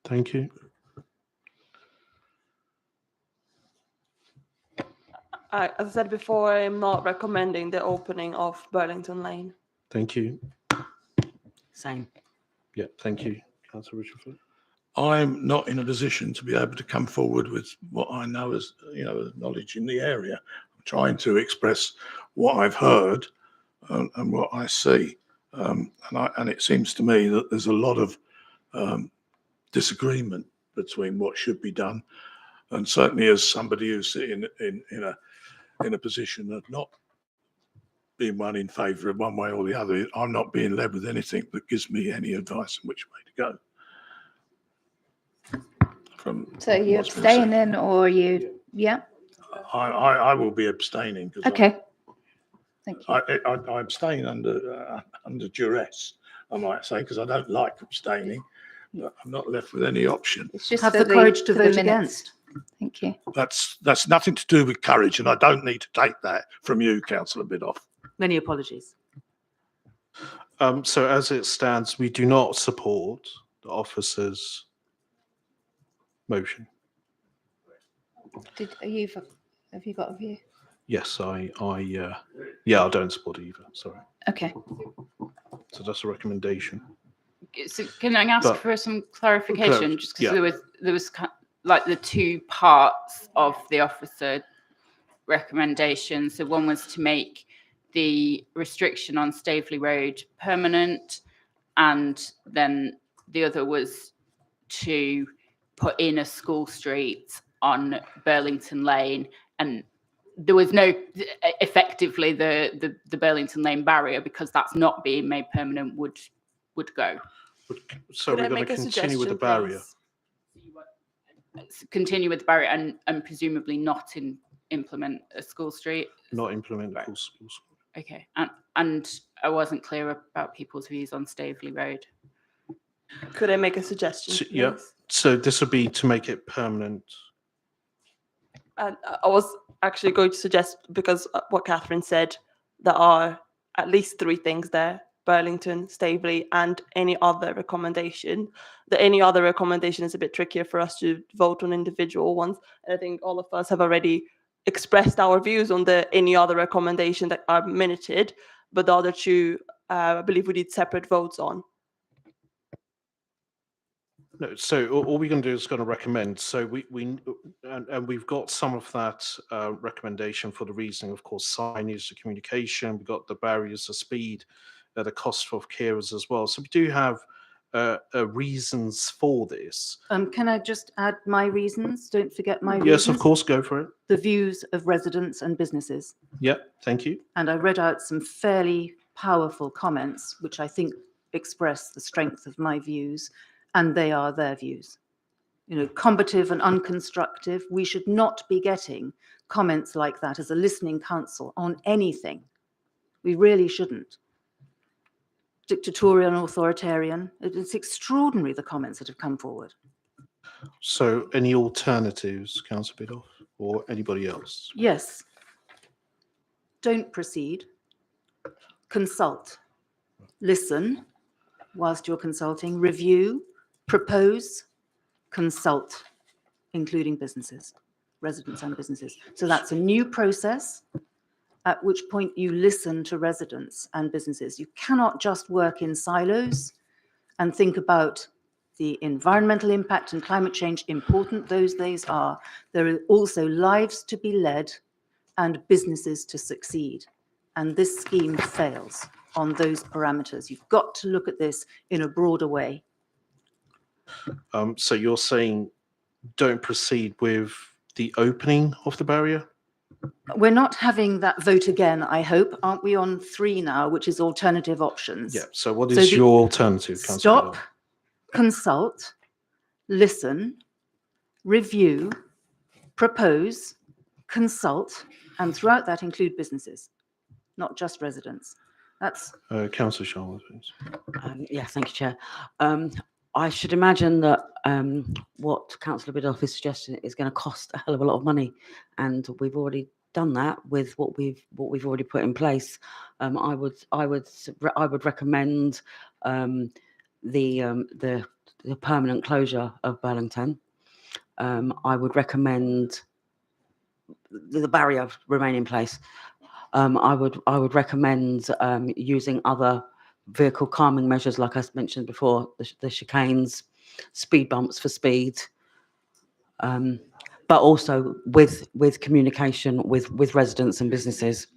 Thank you. As I said before, I'm not recommending the opening of Burlington Lane. Thank you. Same. Yeah. Thank you, Councillor Richardson. I'm not in a position to be able to come forward with what I know as, knowledge in the area. I'm trying to express what I've heard and what I see. And it seems to me that there's a lot of disagreement between what should be done. And certainly as somebody who's sitting in a position of not being one in favour of one way or the other, I'm not being led with anything that gives me any advice on which way to go. So you're abstaining, or you? Yeah. I will be abstaining because Okay. Thank you. I abstain under duress, I might say, because I don't like abstaining, but I'm not left with any option. It's just Have for the courage to for the vote minutes. against. Thank you. That's nothing to do with courage, and I don't need to take that from you, Councillor Biddulph. Many apologies. So as it stands, we do not support the officer's motion. Have you got a view? Yes, I don't support it either. Sorry. Okay. So that's a recommendation. So can I ask But- for some clarification? Just because yeah. there was like the two parts of the officer recommendation. So one was to make the restriction on Staveley Road permanent, and then the other was to put in a school street on Burlington Lane, and there was no effectively the Burlington Lane barrier, because that's not being made permanent, would go. So Could I we're going make to a continue with the suggestion, barrier. please? Continue with the barrier and presumably not implement a school street. Not implement Right. full schools. Okay, and I wasn't clear about people's views on Staveley Road. Could I make a suggestion? So, yeah. please? So this would be to make it permanent. And I was actually going to suggest, because what Catherine said, there are at least three things there: Burlington, Staveley, and any other recommendation. The any other recommendation is a bit trickier for us to vote on individual ones. And I think all of us have already expressed our views on the any other recommendation that are minuted, but the other two, I believe we did separate votes on. No, so all we're going to do is going to recommend. So and we've got some of that recommendation for the reasoning, of course, signage, the communication. We've got the barriers of speed, the cost of carers as well. So we do have reasons for this. Can I just add my reasons? Don't forget my reasons. Yes, of course, go for it. The views of residents and businesses. Yeah, thank you. And I read out some fairly powerful comments, which I think express the strength of my views, and they are their views. Combative and unconstructive. We should not be getting comments like that as a listening council on anything. We really shouldn't. Dictatorial and authoritarian. It's extraordinary, the comments that have come forward. So any alternatives, Councillor Biddulph, or anybody else? Yes. Don't proceed. Consult. Listen whilst you're consulting. Review. Propose. Consult, including businesses, residents and businesses. So that's a new process, at which point you listen to residents and businesses. You cannot just work in silos and think about the environmental impact and climate change, important those days are, there are also lives to be led and businesses to succeed. And this scheme fails on those parameters. You've got to look at this in a broader way. So you're saying don't proceed with the opening of the barrier? We're not having that vote again, I hope. Aren't we on 3 now, which is alternative options? Yeah. So what So is the- your alternative, Councillor Stop, Biddle? consult, listen, review, propose, consult, and throughout that include businesses, not just residents. That's Councillor Sharma, please. Yeah, thank you, Chair. I should imagine that what Councillor Biddulph is suggesting is going to cost a hell of a lot of money, and we've already done that with what we've already put in place. I would recommend the permanent closure of Burlington. I would recommend the barrier remain in place. I would recommend using other vehicle calming measures, like I mentioned before, the chicanes, speed bumps for speed, but also with communication with residents and businesses.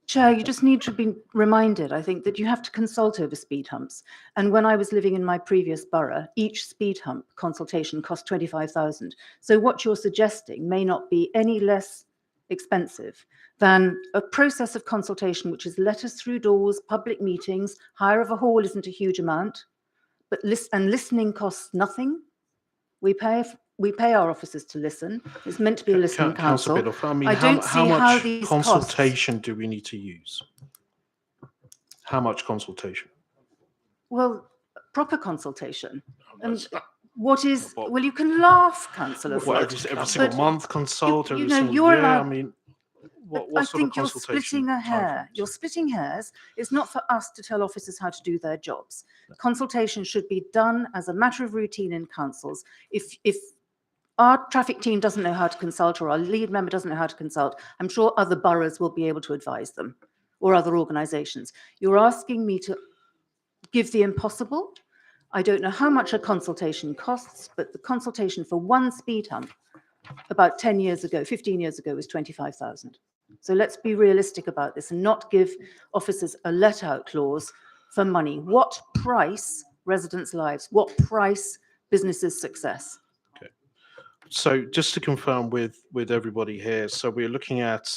Chair, you just need to be reminded, I think, that you have to consult over speed humps. And when I was living in my previous borough, each speed hump consultation cost 25,000. So what you're suggesting may not be any less expensive than a process of consultation, which is letters through doors, public meetings. Hire of a hall isn't a huge amount, but listening costs nothing. We pay our officers to listen. It's meant to be a listening council. Councillor Biddulph, I mean, I how don't see how much these consultation do we need to use? How much consultation? Well, proper consultation. And what is, well, you can laugh, Councillor What, Foot. every single but month consult, you every know, single you're year? I allowed- mean, But what I sort of think you're consultation? splitting a hair. timeframes? You're splitting hairs. It's not for us to tell officers how to do their jobs. Consultation should be done as a matter of routine in councils. If our traffic team doesn't know how to consult, or our lead member doesn't know how to consult, I'm sure other boroughs will be able to advise them, or other organisations. You're asking me to give the impossible. I don't know how much a consultation costs, but the consultation for one speed hump about 10 years ago, 15 years ago, was 25,000. So let's be realistic about this and not give officers a let-out clause for money. What price residents' lives? What price businesses' success? Okay. So just to confirm with everybody here, so we're looking at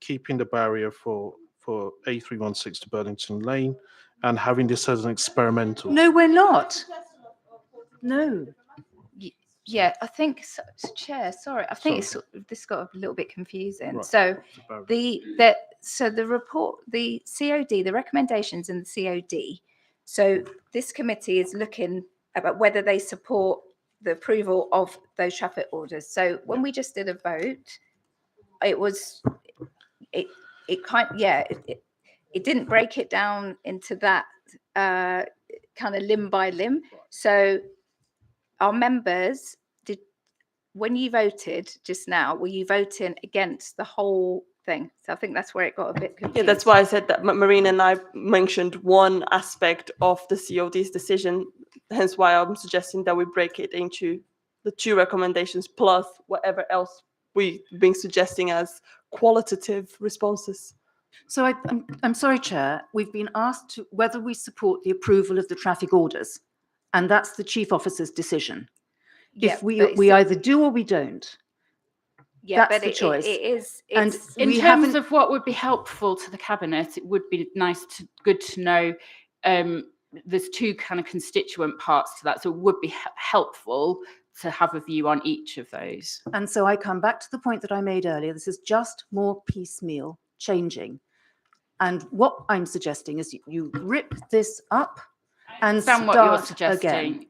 keeping the barrier for A316 to Burlington Lane and having this as an experimental. No, we're not. No. Yeah, I think, Chair, sorry, I think this got a little bit confusing. Right. So the report, the COD, the recommendations in the COD. So this committee is looking about whether they support the approval of those traffic orders. So when we just did a vote, it didn't break it down into that kind of limb by limb. So our members when you voted just now, were you voting against the whole thing? So I think that's where it got a bit confused. Yeah, that's why I said that Marina and I mentioned one aspect of the COD's decision, hence why I'm suggesting that we break it into the 2 recommendations plus whatever else we've been suggesting as qualitative responses. So I'm sorry, Chair, we've been asked whether we support the approval of the traffic orders, and that's the Chief Officer's decision. Yeah, if we either do or we don't. Yeah, that's the choice. It's and in terms of what would be helpful to the Cabinet, it would be good to know. There's 2 kind of constituent parts to that, so it would be helpful to have a view on each of those. And so I come back to the point that I made earlier. This is just more piecemeal changing. And what I'm suggesting is you rip this up and start what you're suggesting. Again.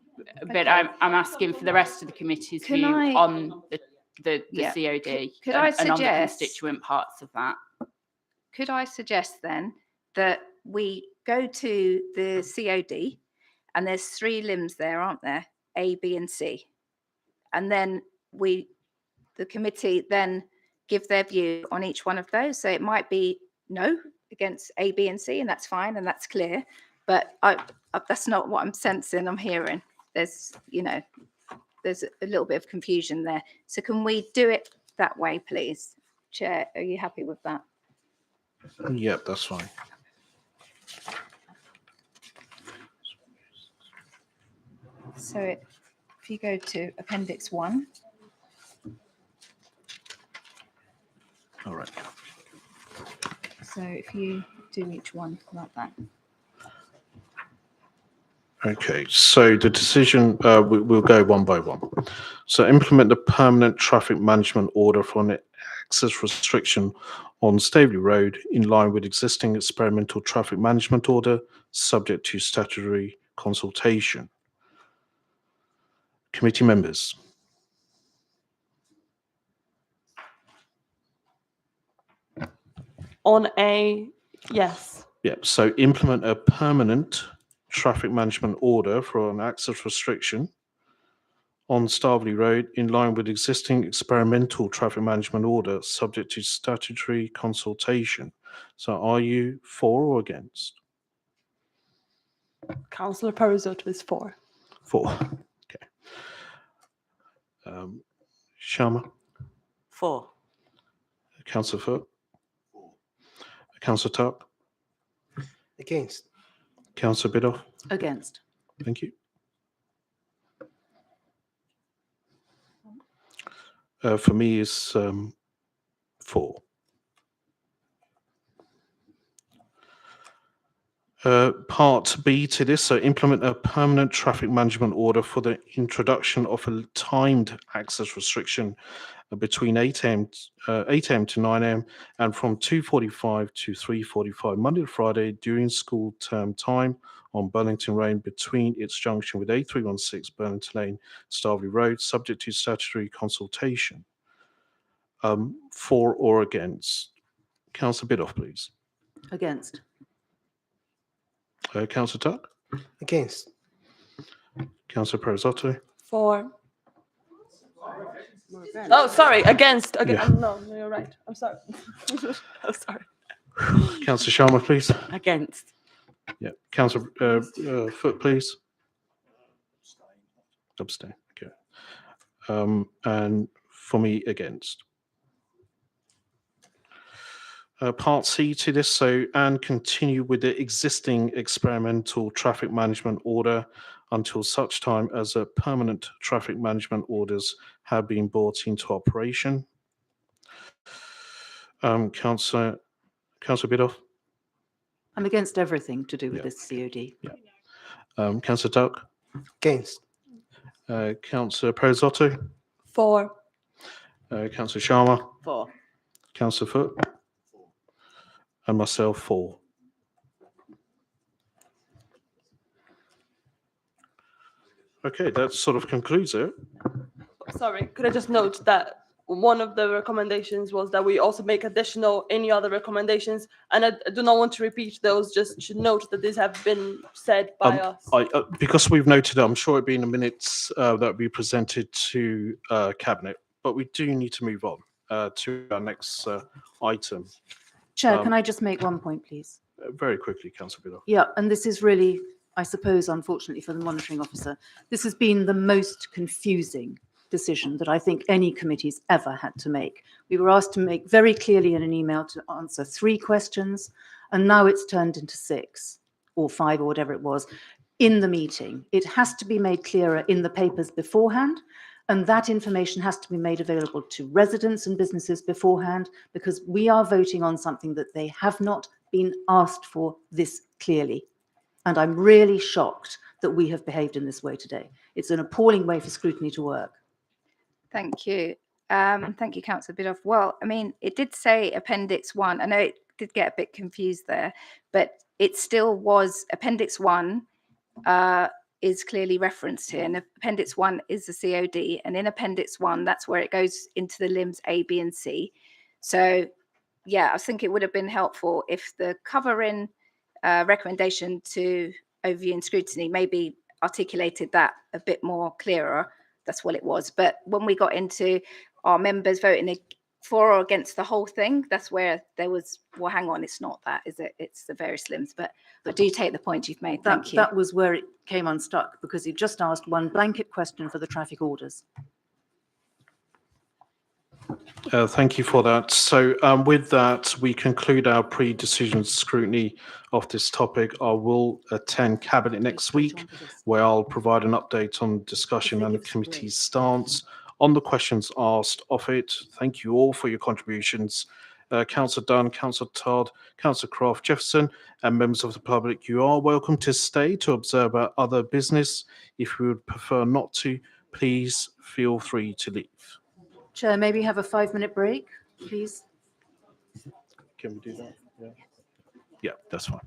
But I'm asking for the rest of the committee's view on the COD and on the constituent parts of that. Could I suggest then that we go to the COD, and there's 3 limbs there, aren't there? A, B, and C. And then the committee then give their view on each one of those. So it might be no against A, B, and C, and that's fine and that's clear. But that's not what I'm sensing, I'm hearing. there's, you know, there's a little bit of confusion there. So can we do it that way, please? Chair, are you happy with that? Yep, that's fine. So if you go to Appendix 1. All right. So if you do each one like that. Okay, so the decision, we'll go one by one. So implement the permanent traffic management order for an access restriction on Staveley Road in line with existing experimental traffic management order, subject to statutory consultation. Committee members. On a yes. Yep, so implement a permanent traffic management order for an access restriction on Staveley Road in line with existing experimental traffic management order subject to statutory consultation. So are you for or against? Councillor Perisotto is for. For. Okay. Sharma? For. Councillor Foot? Councillor Tuck? Against. Councillor Bidoff? Against. Thank you. For me is 4. Part B to this, so implement a permanent traffic management order for the introduction of a timed access restriction between 8 a.m. to 9 a.m. and from 2:45 to 3:45 Monday to Friday during school term time on Burlington Road between its junction with A316 Burlington Lane, Staveley Road, subject to statutory consultation. For or against? Councillor Bidoff, please. Against. Councillor Tuck? Against. Councillor Perisotto? For. Oh, sorry, against. Yeah. No, you're right. I'm sorry. I'm sorry. Councillor Sharma, please. Against. Yeah. Councillor Foot, please. Abstain. Okay. And for me, against. Part C to this, so and continue with the existing experimental traffic management order until such time as a permanent traffic management orders have been brought into operation. Councillor Bidoff? I'm against everything to do with Yeah. this COD. Yeah. Councillor Tuck? Against. Councillor Perisotto? For. Councillor Sharma? For. Councillor Foot? And myself, 4. Okay, that sort of concludes it. Sorry, could I just note that one of the recommendations was that we also make additional any other recommendations, and I do not want to repeat those. Just should note that these have been said by us. Because we've noted, I'm sure it'll be in the minutes that will be presented to Cabinet, but we do need to move on to our next item. Chair, can I just make one point, please? Very quickly, Councillor Bidoff. Yeah, and this is really, I suppose, unfortunately for the monitoring officer, this has been the most confusing decision that I think any committee's ever had to make. We were asked to make very clearly in an email to answer 3 questions, and now it's turned into 6 or 5 or whatever it was in the meeting. It has to be made clearer in the papers beforehand, and that information has to be made available to residents and businesses beforehand, because we are voting on something that they have not been asked for this clearly. And I'm really shocked that we have behaved in this way today. It's an appalling way for scrutiny to work. Thank you. Thank you, Councillor Bidoff. Well, I mean, it did say Appendix 1. I know it did get a bit confused there, but it still was Appendix 1 is clearly referenced here. And Appendix 1 is the COD. And in Appendix 1, that's where it goes into the limbs A, B, and C. So, yeah, I think it would have been helpful if the covering recommendation to overview and scrutiny maybe articulated that a bit more clearer. That's what it was. But when we got into our members voting for or against the whole thing. That's where there was, well, hang on, it's not that, is it? It's the various limbs. But I do take the point you've made. Thank you. That was where it came unstuck, because you just asked one blanket question for the traffic orders. Thank you for that. So with that, we conclude our pre-decision scrutiny of this topic. I will attend Cabinet next week, where I'll provide an update on discussion and the committee's stance on the questions asked of it. Thank you all for your contributions. Councillor Dunn, Councillor Todd, Councillor Croft, Jefferson, and members of the public, you are welcome to stay to observe our other business. If you would prefer not to, please feel free to leave. Chair, maybe have a 5-minute break, please. Can we do that? Yeah. Yeah, that's fine.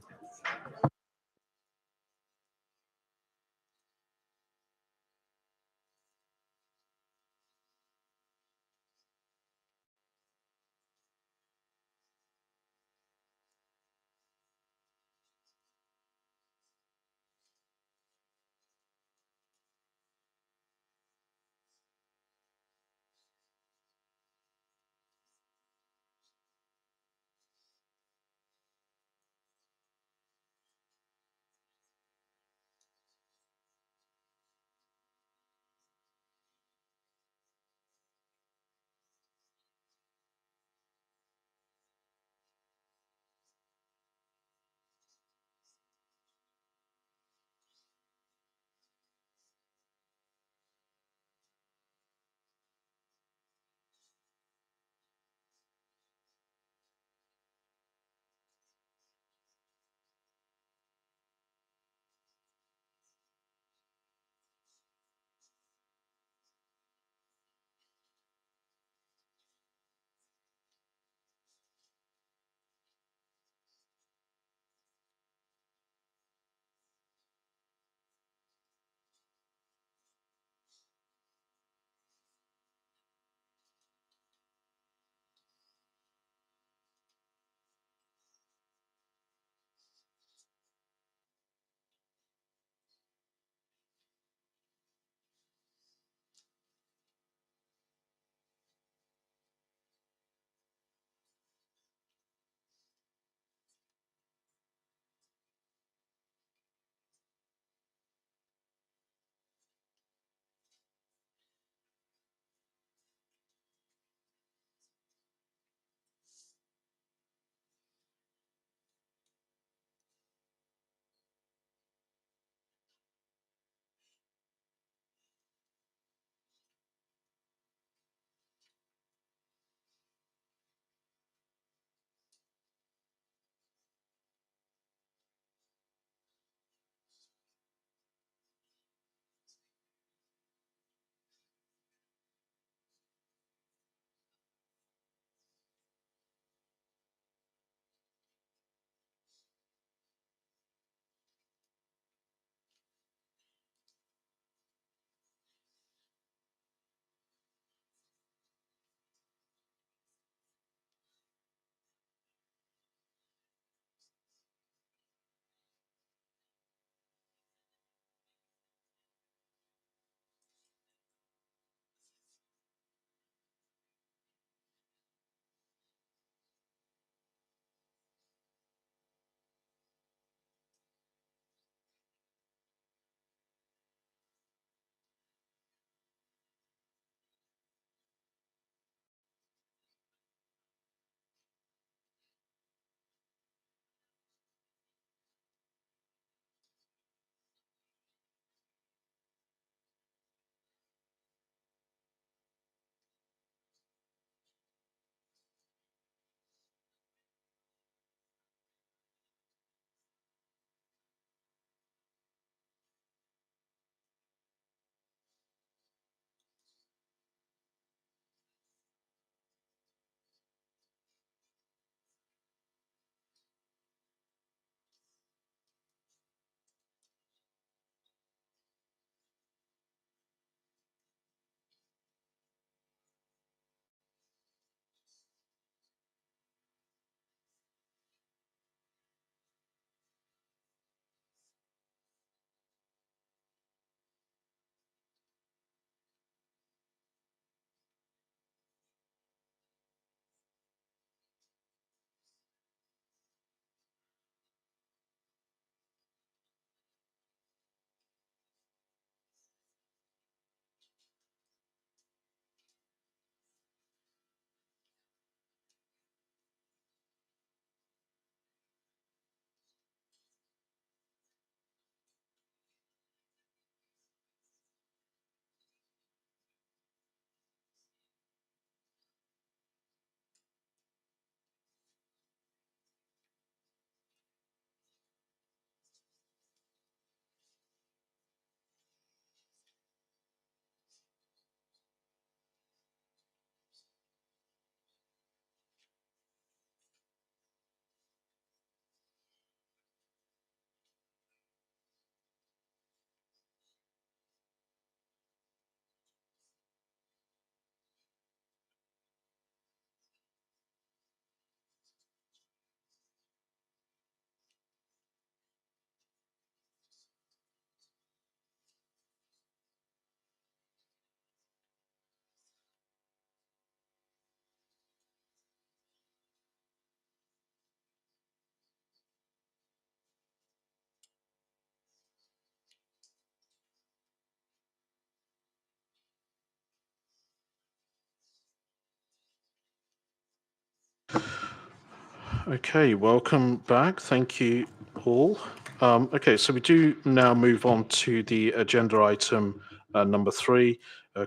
Okay, welcome back. Thank you all. Okay, so we do now move on to the agenda item number 3,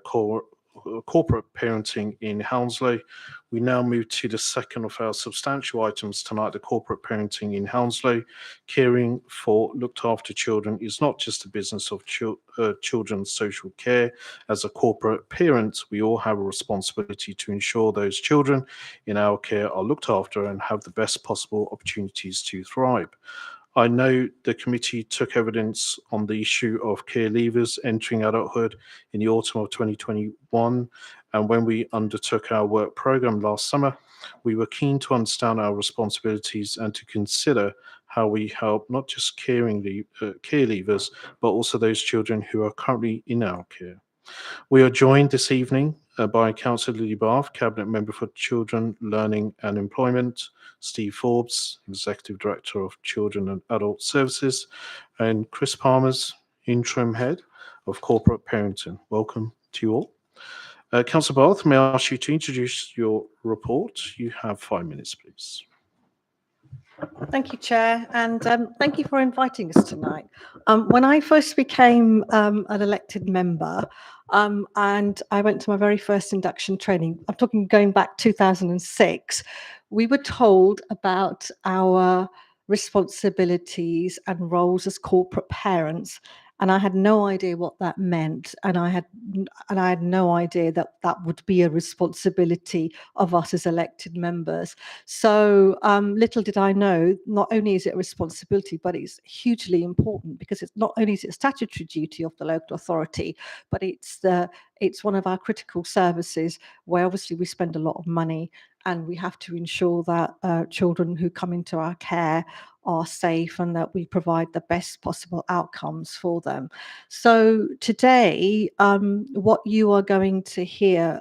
corporate parenting in Hounslow. We now move to the second of our substantial items tonight, the corporate parenting in Hounslow. Caring for looked after children is not just a business of children's social care. As a corporate parent, we all have a responsibility to ensure those children in our care are looked after and have the best possible opportunities to thrive. I know the committee took evidence on the issue of care leavers entering adulthood in the autumn of 2021, and when we undertook our work programme last summer, we were keen to understand our responsibilities and to consider how we help not just care leavers, but also those children who are currently in our care. We are joined this evening by Councillor Lily Bath, Cabinet Member for Children, Learning and Employment, Steve Forbes, Executive Director of Children and Adult Services, and Chris Palmer's Interim Head of Corporate Parenting. Welcome to you all. Councillor Bath, may I ask you to introduce your report? You have 5 minutes, please. Thank you, Chair, and thank you for inviting us tonight. When I first became an elected member, and I went to my very first induction training, I'm talking going back 2006, we were told about our responsibilities and roles as corporate parents, and I had no idea what that meant, and I had no idea that that would be a responsibility of us as elected members. So little did I know, not only is it a responsibility, but it's hugely important, because it's not only is it a statutory duty of the local authority, but it's one of our critical services where obviously we spend a lot of money, and we have to ensure that children who come into our care are safe and that we provide the best possible outcomes for them. So today, what you are going to hear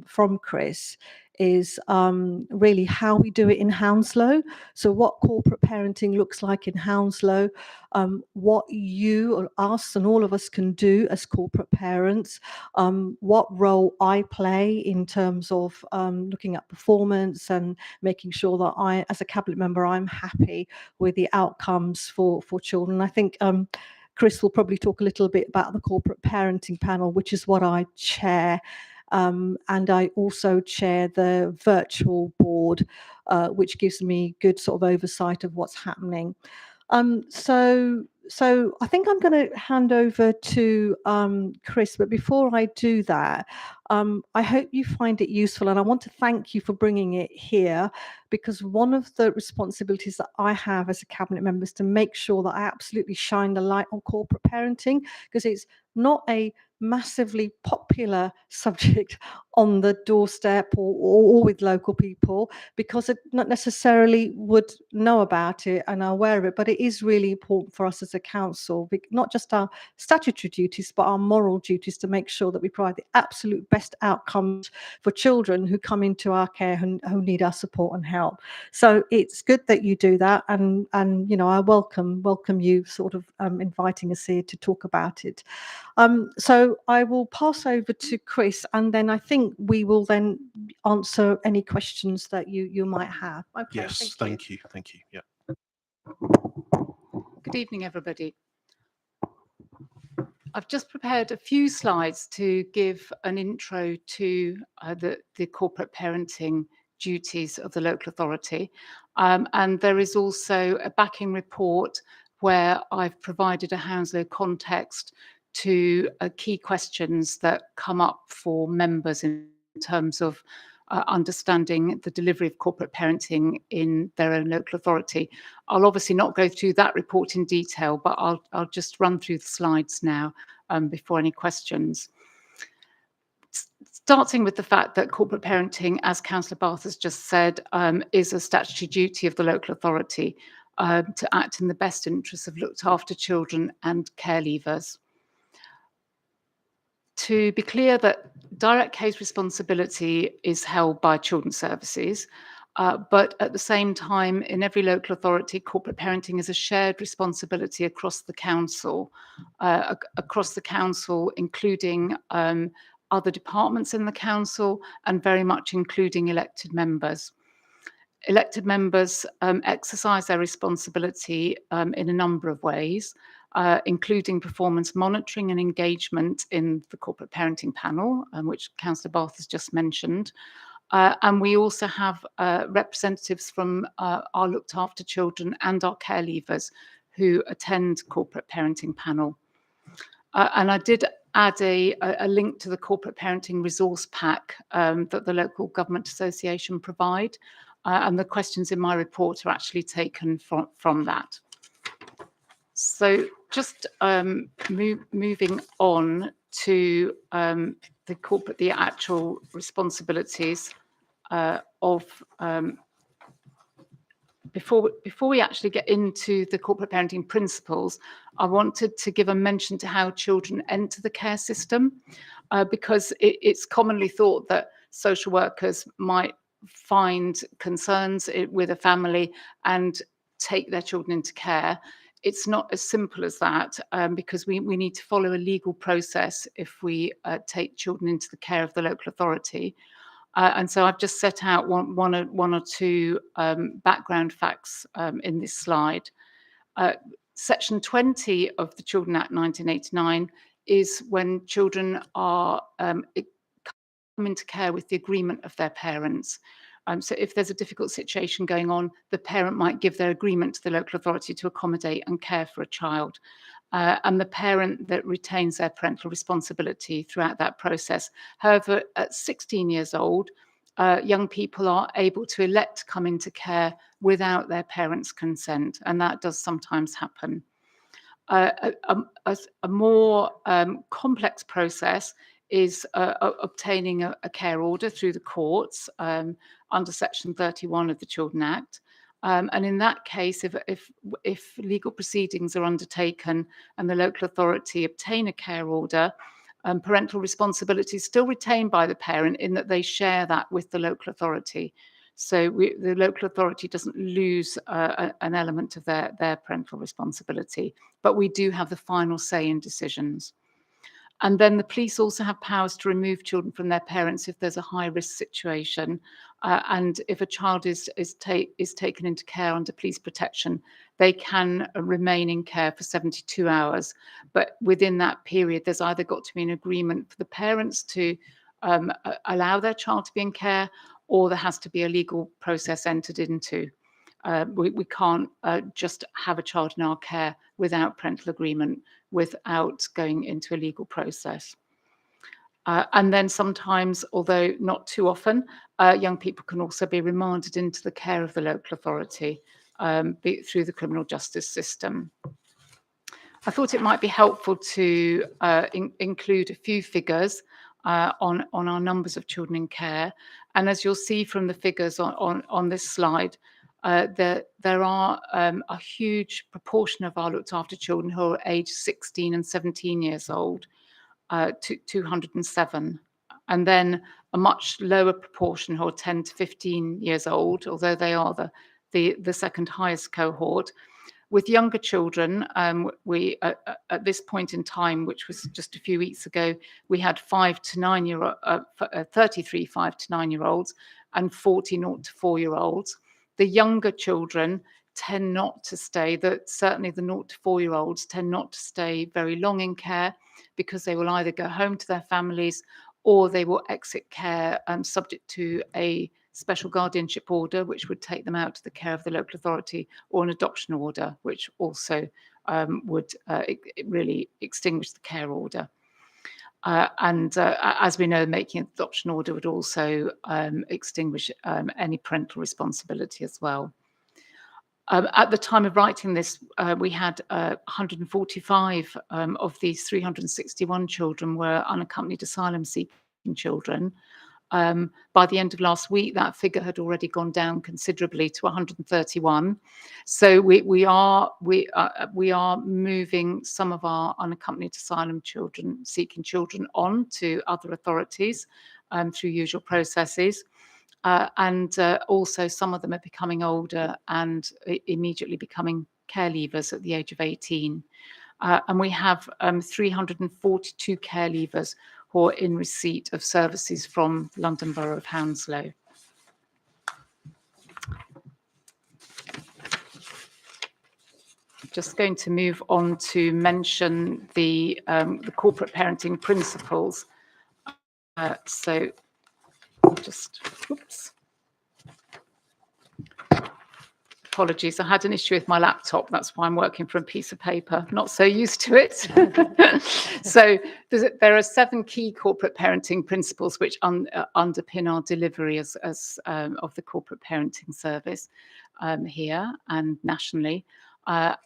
from Chris is really how we do it in Hounslow. So what corporate parenting looks like in Hounslow, what you or us and all of us can do as corporate parents, what role I play in terms of looking at performance and making sure that I, as a cabinet member, I'm happy with the outcomes for children. I think Chris will probably talk a little bit about the corporate parenting panel, which is what I chair. And I also chair the virtual board, which gives me good sort of oversight of what's happening. So I think I'm going to hand over to Chris, but before I do that, I hope you find it useful, and I want to thank you for bringing it here, because one of the responsibilities that I have as a cabinet member is to make sure that I absolutely shine the light on corporate parenting, because it's not a massively popular subject on the doorstep or with local people, because it not necessarily would know about it and are aware of it, but it is really important for us as a council, not just our statutory duties, but our moral duties, to make sure that we provide the absolute best outcomes for children who come into our care who need our support and help. So it's good that you do that, and you know, I welcome you sort of inviting us here to talk about it. So I will pass over to Chris, and then I think we will then answer any questions that you might have. Okay, Yes, thank you. Yeah. Good evening, everybody. I've just prepared a few slides to give an intro to the corporate parenting duties of the local authority. And there is also a backing report where I've provided a Hounslow context to key questions that come up for members in terms of understanding the delivery of corporate parenting in their own local authority. I'll obviously not go through that report in detail, but I'll just run through the slides now before any questions. Starting with the fact that corporate parenting, as Councillor Bath has just said, is a statutory duty of the local authority to act in the best interests of looked after children and care leavers. To be clear, that direct case responsibility is held by Children's Services, but at the same time, in every local authority, corporate parenting is a shared responsibility across the council, including other departments in the council, and very much including elected members. Elected members exercise their responsibility in a number of ways, including performance monitoring and engagement in the corporate parenting panel, which Councillor Bath has just mentioned. And we also have representatives from our looked after children and our care leavers who attend corporate parenting panel. And I did add a link to the corporate parenting resource pack that the local government association provide. And the questions in my report are actually taken from that. So just moving on to the actual responsibilities of before we actually get into the corporate parenting principles, I wanted to give a mention to how children enter the care system, because it's commonly thought that social workers might find concerns with a family and take their children into care. It's not as simple as that, because we need to follow a legal process if we take children into the care of the local authority. And so I've just set out one or two background facts in this slide. Section 20 of the Children Act 1989 is when children are come into care with the agreement of their parents. So if there's a difficult situation going on, the parent might give their agreement to the local authority to accommodate and care for a child. And the parent that retains their parental responsibility throughout that process. However, at 16 years old, young people are able to elect to come into care without their parents' consent, and that does sometimes happen. A more complex process is obtaining a care order through the courts under Section 31 of the Children Act. And in that case, if legal proceedings are undertaken and the local authority obtain a care order, parental responsibility is still retained by the parent in that they share that with the local authority. So the local authority doesn't lose an element of their parental responsibility, but we do have the final say in decisions. And then the police also have powers to remove children from their parents if there's a high-risk situation. And if a child is taken into care under police protection, they can remain in care for 72 hours. But within that period, there's either got to be an agreement for the parents to allow their child to be in care, or there has to be a legal process entered into. We can't just have a child in our care without parental agreement, without going into a legal process. And then sometimes, although not too often, young people can also be remanded into the care of the local authority through the criminal justice system. I thought it might be helpful to include a few figures on our numbers of children in care. And as you'll see from the figures on this slide, there are a huge proportion of our looked after children who are aged 16 and 17 years old, 207. And then a much lower proportion who are 10 to 15 years old, although they are the second highest cohort. With younger children, we at this point in time, which was just a few weeks ago, we had 33 5 to 9 year olds and 40 0 to 4 year olds. The younger children tend not to stay, certainly the 0 to 4 year olds tend not to stay very long in care, because they will either go home to their families or they will exit care subject to a special guardianship order, which would take them out to the care of the local authority, or an adoption order, which also would really extinguish the care order. And as we know, making an adoption order would also extinguish any parental responsibility as well. At the time of writing this, we had 145 of these 361 children were unaccompanied asylum-seeking children. By the end of last week, that figure had already gone down considerably to 131. So we are moving some of our unaccompanied asylum seeking children on to other authorities through usual processes. And also some of them are becoming older and immediately becoming care leavers at the age of 18. And we have 342 care leavers who are in receipt of services from London Borough of Hounslow. just going to move on to mention the corporate parenting principles. So just, oops. Apologies, I had an issue with my laptop. That's why I'm working from a piece of paper. Not so used to it. So there are 7 key corporate parenting principles which underpin our delivery as of the corporate parenting service here and nationally. I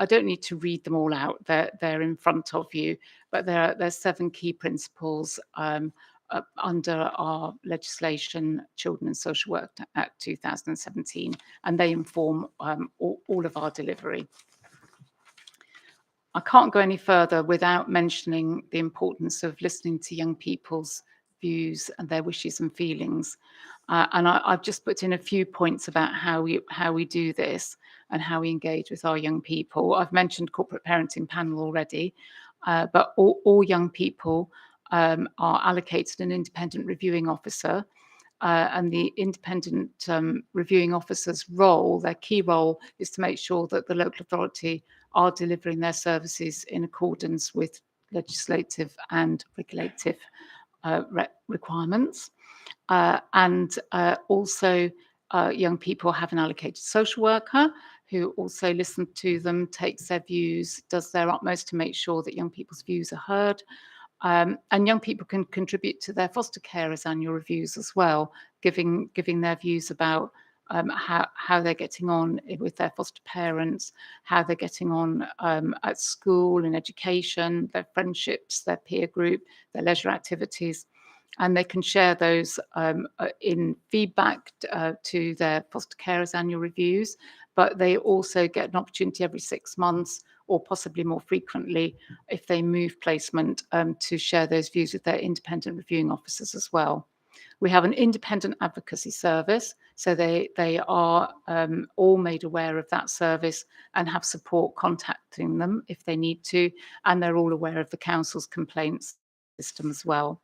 don't need to read them all out. They're in front of you, but there are 7 key principles under our legislation, Children and Social Work Act 2017, and they inform all of our delivery. I can't go any further without mentioning the importance of listening to young people's views and their wishes and feelings. And I've just put in a few points about how we do this and how we engage with our young people. I've mentioned corporate parenting panel already, but all young people are allocated an independent reviewing officer, and the independent reviewing officer's role, their key role, is to make sure that the local authority are delivering their services in accordance with legislative and regulative requirements. Also, young people have an allocated social worker who also listens to them, takes their views, does their utmost to make sure that young people's views are heard. And young people can contribute to their foster carers' annual reviews as well, giving their views about how they're getting on with their foster parents, how they're getting on at school and education, their friendships, their peer group, their leisure activities. And they can share those in feedback to their foster carers' annual reviews, but they also get an opportunity every 6 months or possibly more frequently if they move placement to share those views with their independent reviewing officers as well. We have an independent advocacy service, so they are all made aware of that service and have support contacting them if they need to, and they're all aware of the council's complaints system as well.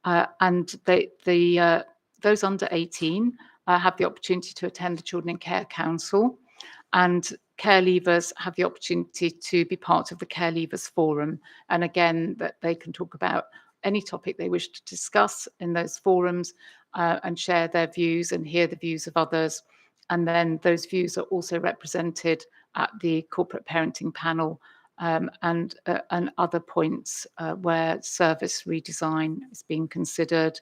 And those under 18 have the opportunity to attend the Children in Care Council, and care leavers have the opportunity to be part of the Care Leavers Forum. And again, that they can talk about any topic they wish to discuss in those forums and share their views and hear the views of others. And then those views are also represented at the corporate parenting panel and other points where service redesign is being considered.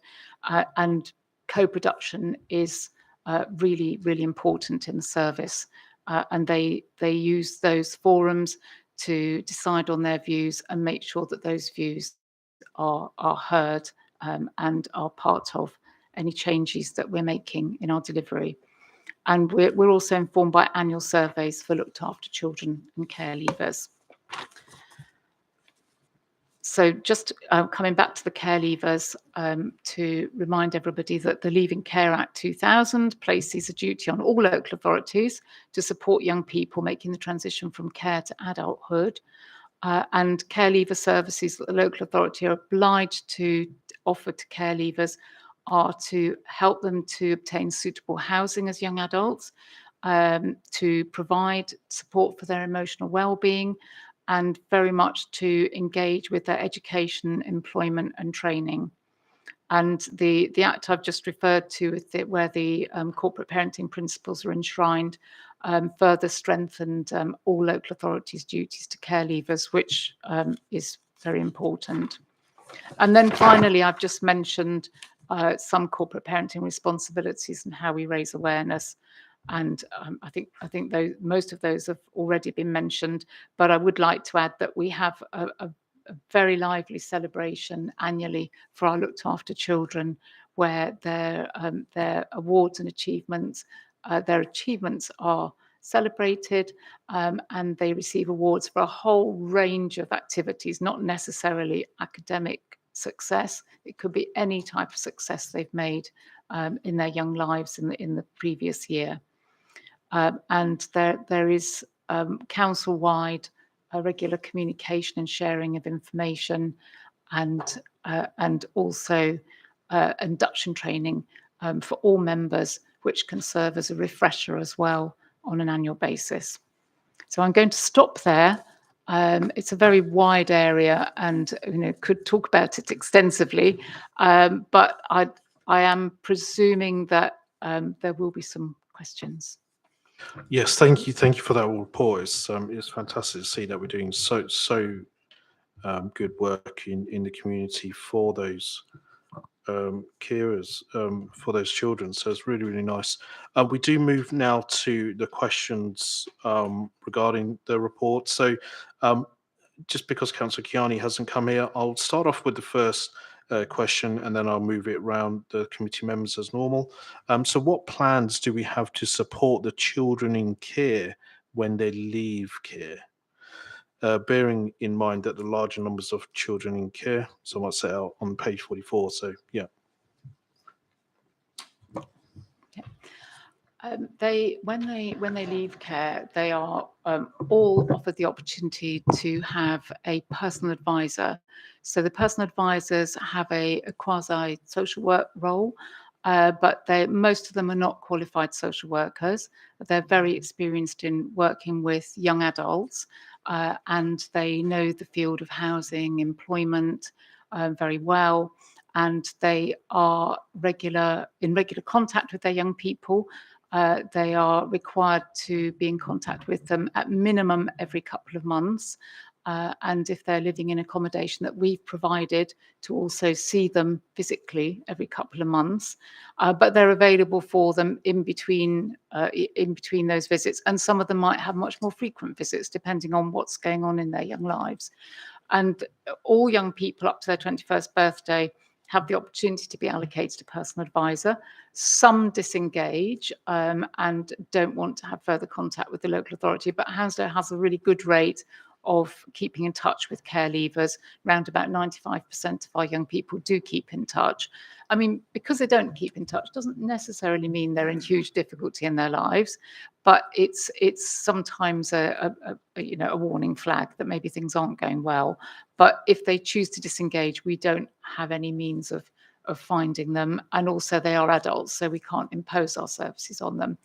And co-production is really, really important in the service. And they use those forums to decide on their views and make sure that those views are heard and are part of any changes that we're making in our delivery. And we're also informed by annual surveys for looked after children and care leavers. So just coming back to the care leavers, to remind everybody that the Leaving Care Act 2000 places a duty on all local authorities to support young people making the transition from care to adulthood. And care leaver services that the local authority are obliged to offer to care leavers are to help them to obtain suitable housing as young adults, to provide support for their emotional well-being, and very much to engage with their education, employment and training. And the Act I've just referred to, where the corporate parenting principles are enshrined, further strengthened all local authorities' duties to care leavers, which is very important. And then finally, I've just mentioned some corporate parenting responsibilities and how we raise awareness. And I think most of those have already been mentioned, but I would like to add that we have a very lively celebration annually for our looked after children, where their awards and achievements, their achievements are celebrated, and they receive awards for a whole range of activities, not necessarily academic success. It could be any type of success they've made in their young lives in the previous year. And there is council-wide regular communication and sharing of information, and also induction training for all members, which can serve as a refresher as well on an annual basis. So I'm going to stop there. It's a very wide area, and could talk about it extensively, but I am presuming that there will be some questions. Yes, thank you for that report. It's fantastic to see that we're doing so good work in the community for those carers, for those children. So it's really nice. We do move now to the questions regarding the report. So just because Councillor Kiani hasn't come here, I'll start off with the first question, and then I'll move it around the committee members as normal. So what plans do we have to support the children in care when they leave care? Bearing in mind that the larger numbers of children in care, somewhat set out on page 44. So yeah. When they leave care, they are all offered the opportunity to have a personal advisor. So the personal advisors have a quasi social work role, but most of them are not qualified social workers. They're very experienced in working with young adults, and they know the field of housing, employment very well. And they are in regular contact with their young people. They are required to be in contact with them at minimum every couple of months. And if they're living in accommodation, that we've provided to also see them physically every couple of months. But they're available for them in between those visits. And some of them might have much more frequent visits, depending on what's going on in their young lives. And all young people up to their 21st birthday have the opportunity to be allocated a personal advisor. Some disengage and don't want to have further contact with the local authority, but Hounslow has a really good rate of keeping in touch with care leavers. Around about 95% of our young people do keep in touch. I mean, because they don't keep in touch doesn't necessarily mean they're in huge difficulty in their lives, but it's sometimes a warning flag that maybe things aren't going well. But if they choose to disengage, we don't have any means of finding them. And also they are adults, so we can't impose our services on them.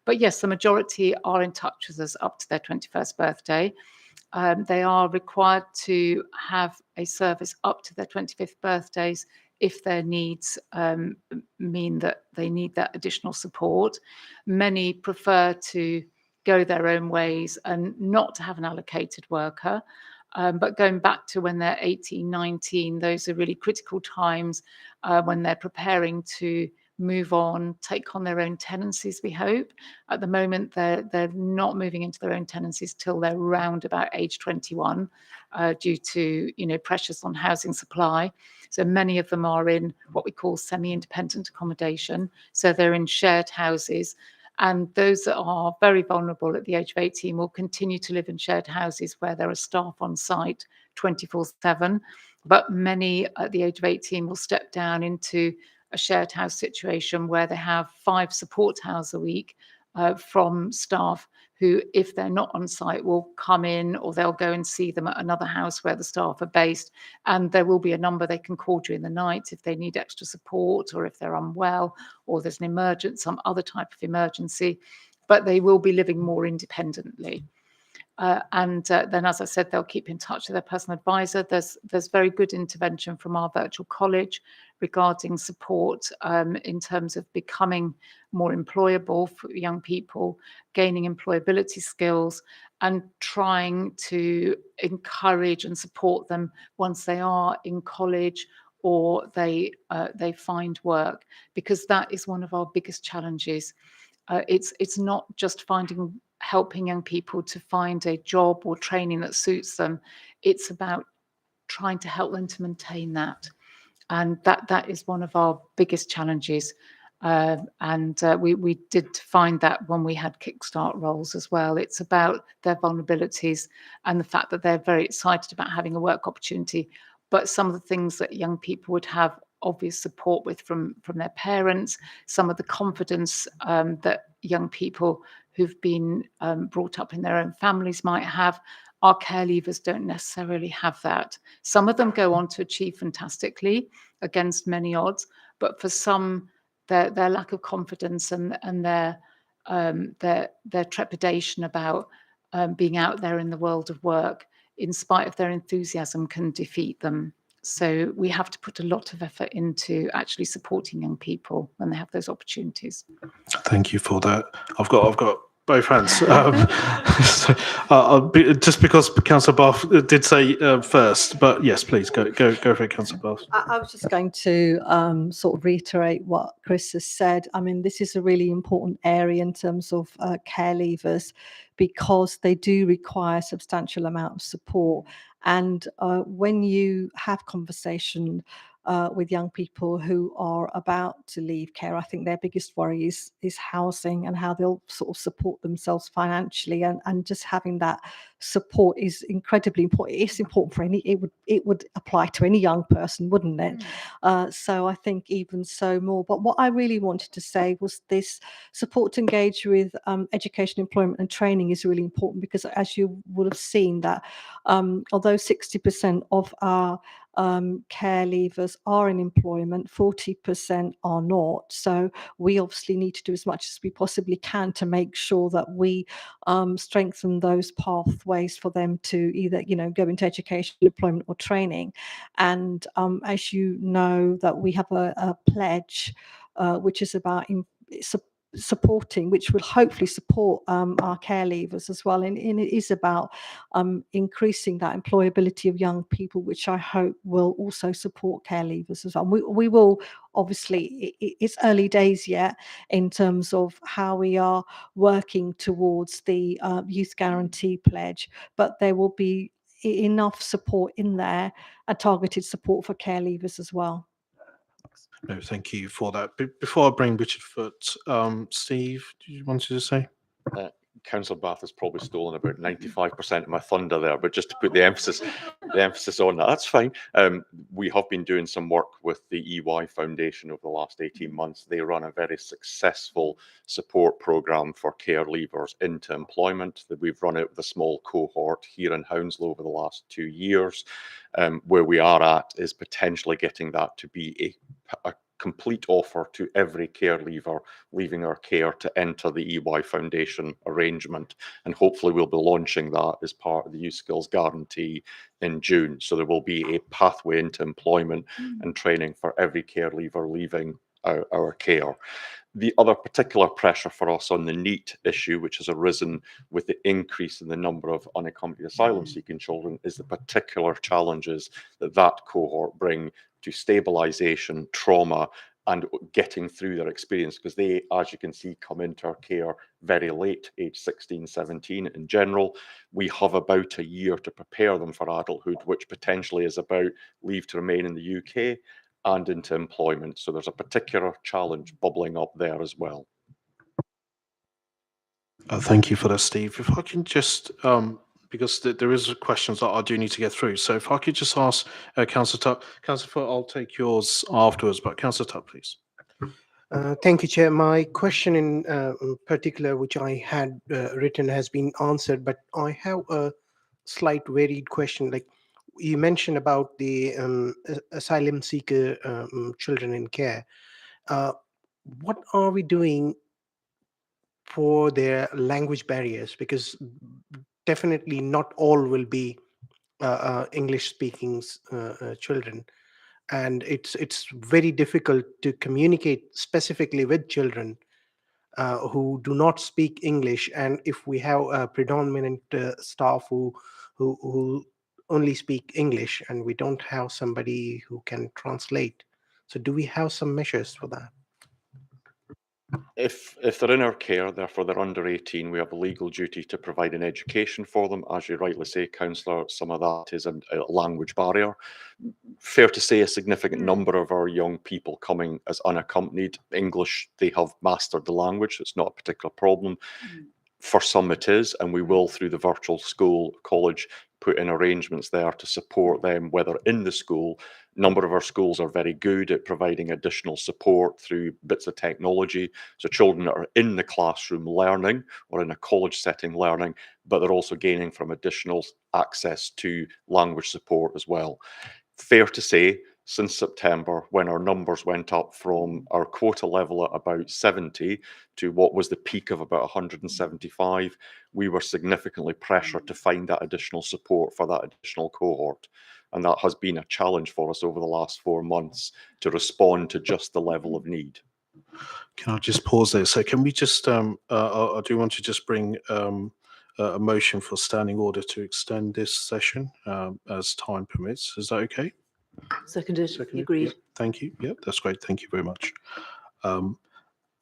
But yes, the majority are in touch with us up to their 21st birthday. They are required to have a service up to their 25th birthdays if their needs mean that they need that additional support. Many prefer to go their own ways and not to have an allocated worker. But going back to when they're 18, 19, those are really critical times when they're preparing to move on, take on their own tenancies, we hope. At the moment, they're not moving into their own tenancies till they're around about age 21 due to pressures on housing supply. So many of them are in what we call semi-independent accommodation. So they're in shared houses. And those that are very vulnerable at the age of 18 will continue to live in shared houses where there are staff on site 24/7. But many at the age of 18 will step down into a shared house situation where they have 5 support hours a week from staff who, if they're not on site, will come in, or they'll go and see them at another house where the staff are based. And there will be a number they can call during the night if they need extra support, or if they're unwell, or there's an emergency, some other type of emergency. But they will be living more independently. And then, as I said, they'll keep in touch with their personal advisor. There's very good intervention from our virtual college regarding support in terms of becoming more employable for young people, gaining employability skills, and trying to encourage and support them once they are in college or they find work, because that is one of our biggest challenges. It's not just helping young people to find a job or training that suits them. It's about trying to help them to maintain that. And that is one of our biggest challenges. We did find that when we had Kickstart roles as well. It's about their vulnerabilities and the fact that they're very excited about having a work opportunity. But some of the things that young people would have obvious support with from their parents, some of the confidence that young people who've been brought up in their own families might have, our care leavers don't necessarily have that. Some of them go on to achieve fantastically against many odds, but for some, their lack of confidence and their trepidation about being out there in the world of work, in spite of their enthusiasm, can defeat them. So we have to put a lot of effort into actually supporting young people when they have those opportunities. Thank you for that. I've got both hands. So, just because Councillor Bath did say first, but yes, please go for it, Councillor Bath. I was just going to sort of reiterate what Chris has said. I mean, this is a really important area in terms of care leavers, because they do require a substantial amount of support. And when you have conversation with young people who are about to leave care, I think their biggest worry is housing and how they'll sort of support themselves financially, and just having that support is incredibly important. It's important for it would apply to any young person, wouldn't it? So I think even so more. But what I really wanted to say was this support to engage with education, employment and training is really important, because as you would have seen that although 60% of our care leavers are in employment, 40% are not. So we obviously need to do as much as we possibly can to make sure that we strengthen those pathways for them to either, go into education, employment or training. And as you know, that we have a pledge which is about supporting, which will hopefully support our care leavers as well. And it is about increasing that employability of young people, which I hope will also support care leavers as well. We will, obviously, it's early days yet in terms of how we are working towards the Youth Guarantee Pledge, but there will be enough support in there, a targeted support for care leavers as well. No, thank you for that. Before I bring Richard Foot, Steve, did you want to say? Councillor Bath has probably stolen about 95% of my thunder there, but just to put the emphasis on that, that's fine. We have been doing some work with the EY Foundation over the last 18 months. They run a very successful support programme for care leavers into employment. That we've run it with a small cohort here in Hounslow over the last 2 years. Where we are at is potentially getting that to be a complete offer to every care leaver leaving our care to enter the EY Foundation arrangement. And hopefully we'll be launching that as part of the Youth Skills Guarantee in June. So there will be a pathway into employment and training for every care leaver leaving our care. The other particular pressure for us on the NEET issue, which has arisen with the increase in the number of unaccompanied asylum-seeking children, is the particular challenges that cohort bring to stabilisation, trauma, and getting through their experience, because they, as you can see, come into our care very late, age 16, 17 in general. We have about a year to prepare them for adulthood, which potentially is about leave to remain in the UK and into employment. So there's a particular challenge bubbling up there as well. Thank you for that, Steve. If I can just, because there is questions that I do need to get through. So if I could just ask Councillor Tuck. Councillor Foot, I'll take yours afterwards, but Councillor Tuck, please. Thank you, Chair. My question in particular, which I had written, has been answered, but I have a slight varied question. Like you mentioned about the asylum seeker children in care. What are we doing for their language barriers? Because definitely not all will be English-speaking children, and it's very difficult to communicate specifically with children who do not speak English. And if we have a predominant staff who only speak English, and we don't have somebody who can translate, so do we have some measures for that? If they're in our care, therefore they're under 18, we have a legal duty to provide an education for them. As you rightly say, Councillor, some of that is a language barrier. Fair to say a significant number of our young people coming as unaccompanied, English, they have mastered the language. It's not a particular problem. For some it is, and we will, through the virtual school college, put in arrangements there to support them, whether in the school. A number of our schools are very good at providing additional support through bits of technology. So children are in the classroom learning or in a college setting learning, but they're also gaining from additional access to language support as well. Fair to say, since September, when our numbers went up from our quota level at about 70 to what was the peak of about 175, we were significantly pressured to find that additional support for that additional cohort. And that has been a challenge for us over the last 4 months to respond to just the level of need. Can I just pause there? So can we just, I do want to just bring a motion for standing order to extend this session as time permits. Is that okay? Seconded. Seconded? Agreed. Yep, thank you. Yep, that's great. Thank you very much.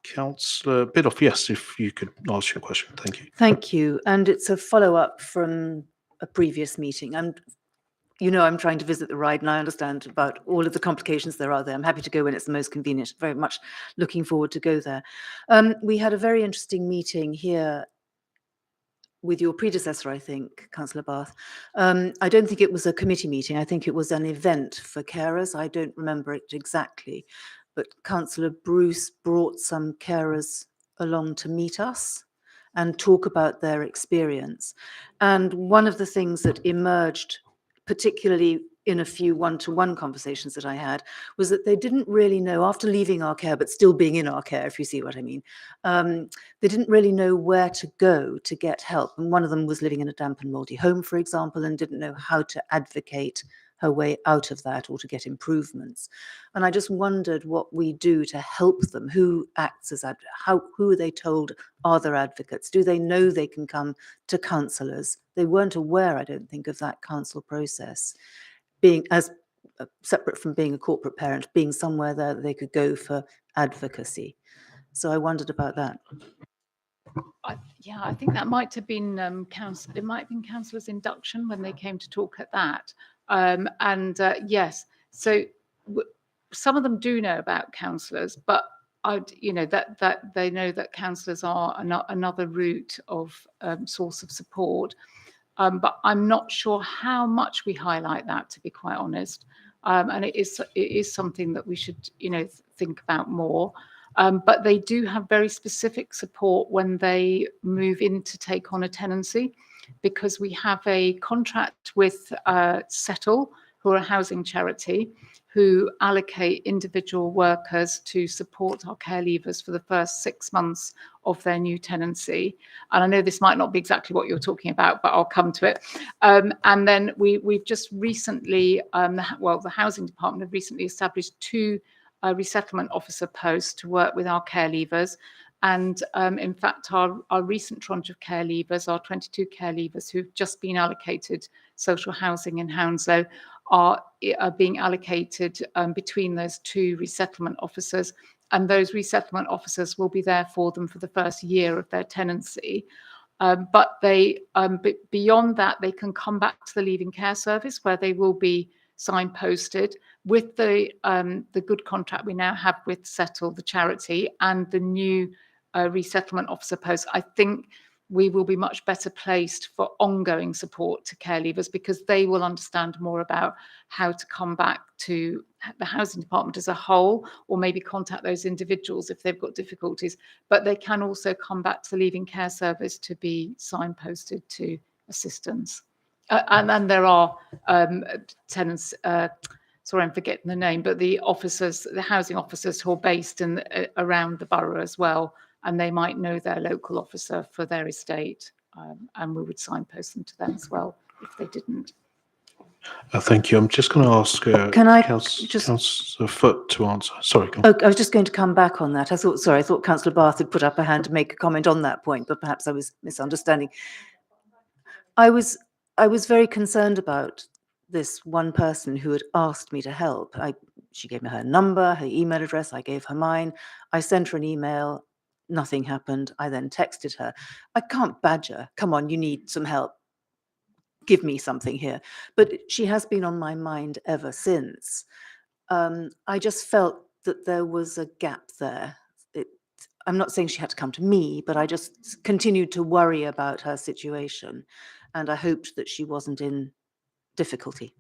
Councillor Biddulph, yes, if you could ask your question. Thank you. Thank you. And it's a follow-up from a previous meeting. You know, I'm trying to visit the ride, and I understand about all of the complications there are there. I'm happy to go when it's the most convenient. Very much looking forward to go there. We had a very interesting meeting here with your predecessor, I think, Councillor Bath. I don't think it was a committee meeting. I think it was an event for carers. I don't remember it exactly, but Councillor Bruce brought some carers along to meet us and talk about their experience. And one of the things that emerged, particularly in a few one-to-one conversations that I had, was that they didn't really know, after leaving our care, but still being in our care, if you see what I mean, they didn't really know where to go to get help. And one of them was living in a damp and mouldy home, for example, and didn't know how to advocate her way out of that or to get improvements. And I just wondered what we do to help them. Who acts as who are they told are their advocates? Do they know they can come to counsellors? They weren't aware, I don't think, of that counsel process, being as separate from being a corporate parent, being somewhere there that they could go for advocacy. So I wondered about that. Yeah, I think that might have been it might have been councillors' induction when they came to talk at that. Yes, so some of them do know about councillors, but that they know that councillors are another route of source of support. But I'm not sure how much we highlight that, to be quite honest. And it is something that we should think about more. But they do have very specific support when they move in to take on a tenancy, because we have a contract with Settle, who are a housing charity, who allocate individual workers to support our care leavers for the first 6 months of their new tenancy. And I know this might not be exactly what you're talking about, but I'll come to it. And then we've just recently, the housing department have recently established 2 resettlement officer posts to work with our care leavers. And in fact, our recent tranche of care leavers, our 22 care leavers who've just been allocated social housing in Hounslow, are being allocated between those 2 resettlement officers. And those resettlement officers will be there for them for the first year of their tenancy. But beyond that, they can come back to the Leaving Care Service, where they will be signposted with the good contract we now have with Settle, the charity, and the new resettlement officer post. I think we will be much better placed for ongoing support to care leavers, because they will understand more about how to come back to the housing department as a whole, or maybe contact those individuals if they've got difficulties. But they can also come back to the Leaving Care Service to be signposted to assistance. And then there are tenants, sorry, I'm forgetting the name, but the officers, the housing officers who are based in around the borough as well, and they might know their local officer for their estate, and we would signpost them to them as well if they didn't. Thank you. I'm just going to ask Councillor Foot to answer. Sorry. Oh, I was just going to come back on that. I thought Councillor Bath had put up her hand to make a comment on that point, but perhaps I was misunderstanding. I was very concerned about this one person who had asked me to help. She gave me her number, her email address. I gave her mine. I sent her an email. Nothing happened. I then texted her. I can't badger. Come on, you need some help. Give me something here. But she has been on my mind ever since. I just felt that there was a gap there. I'm not saying she had to come to me, but I just continued to worry about her situation. And I hoped that she wasn't in difficulty.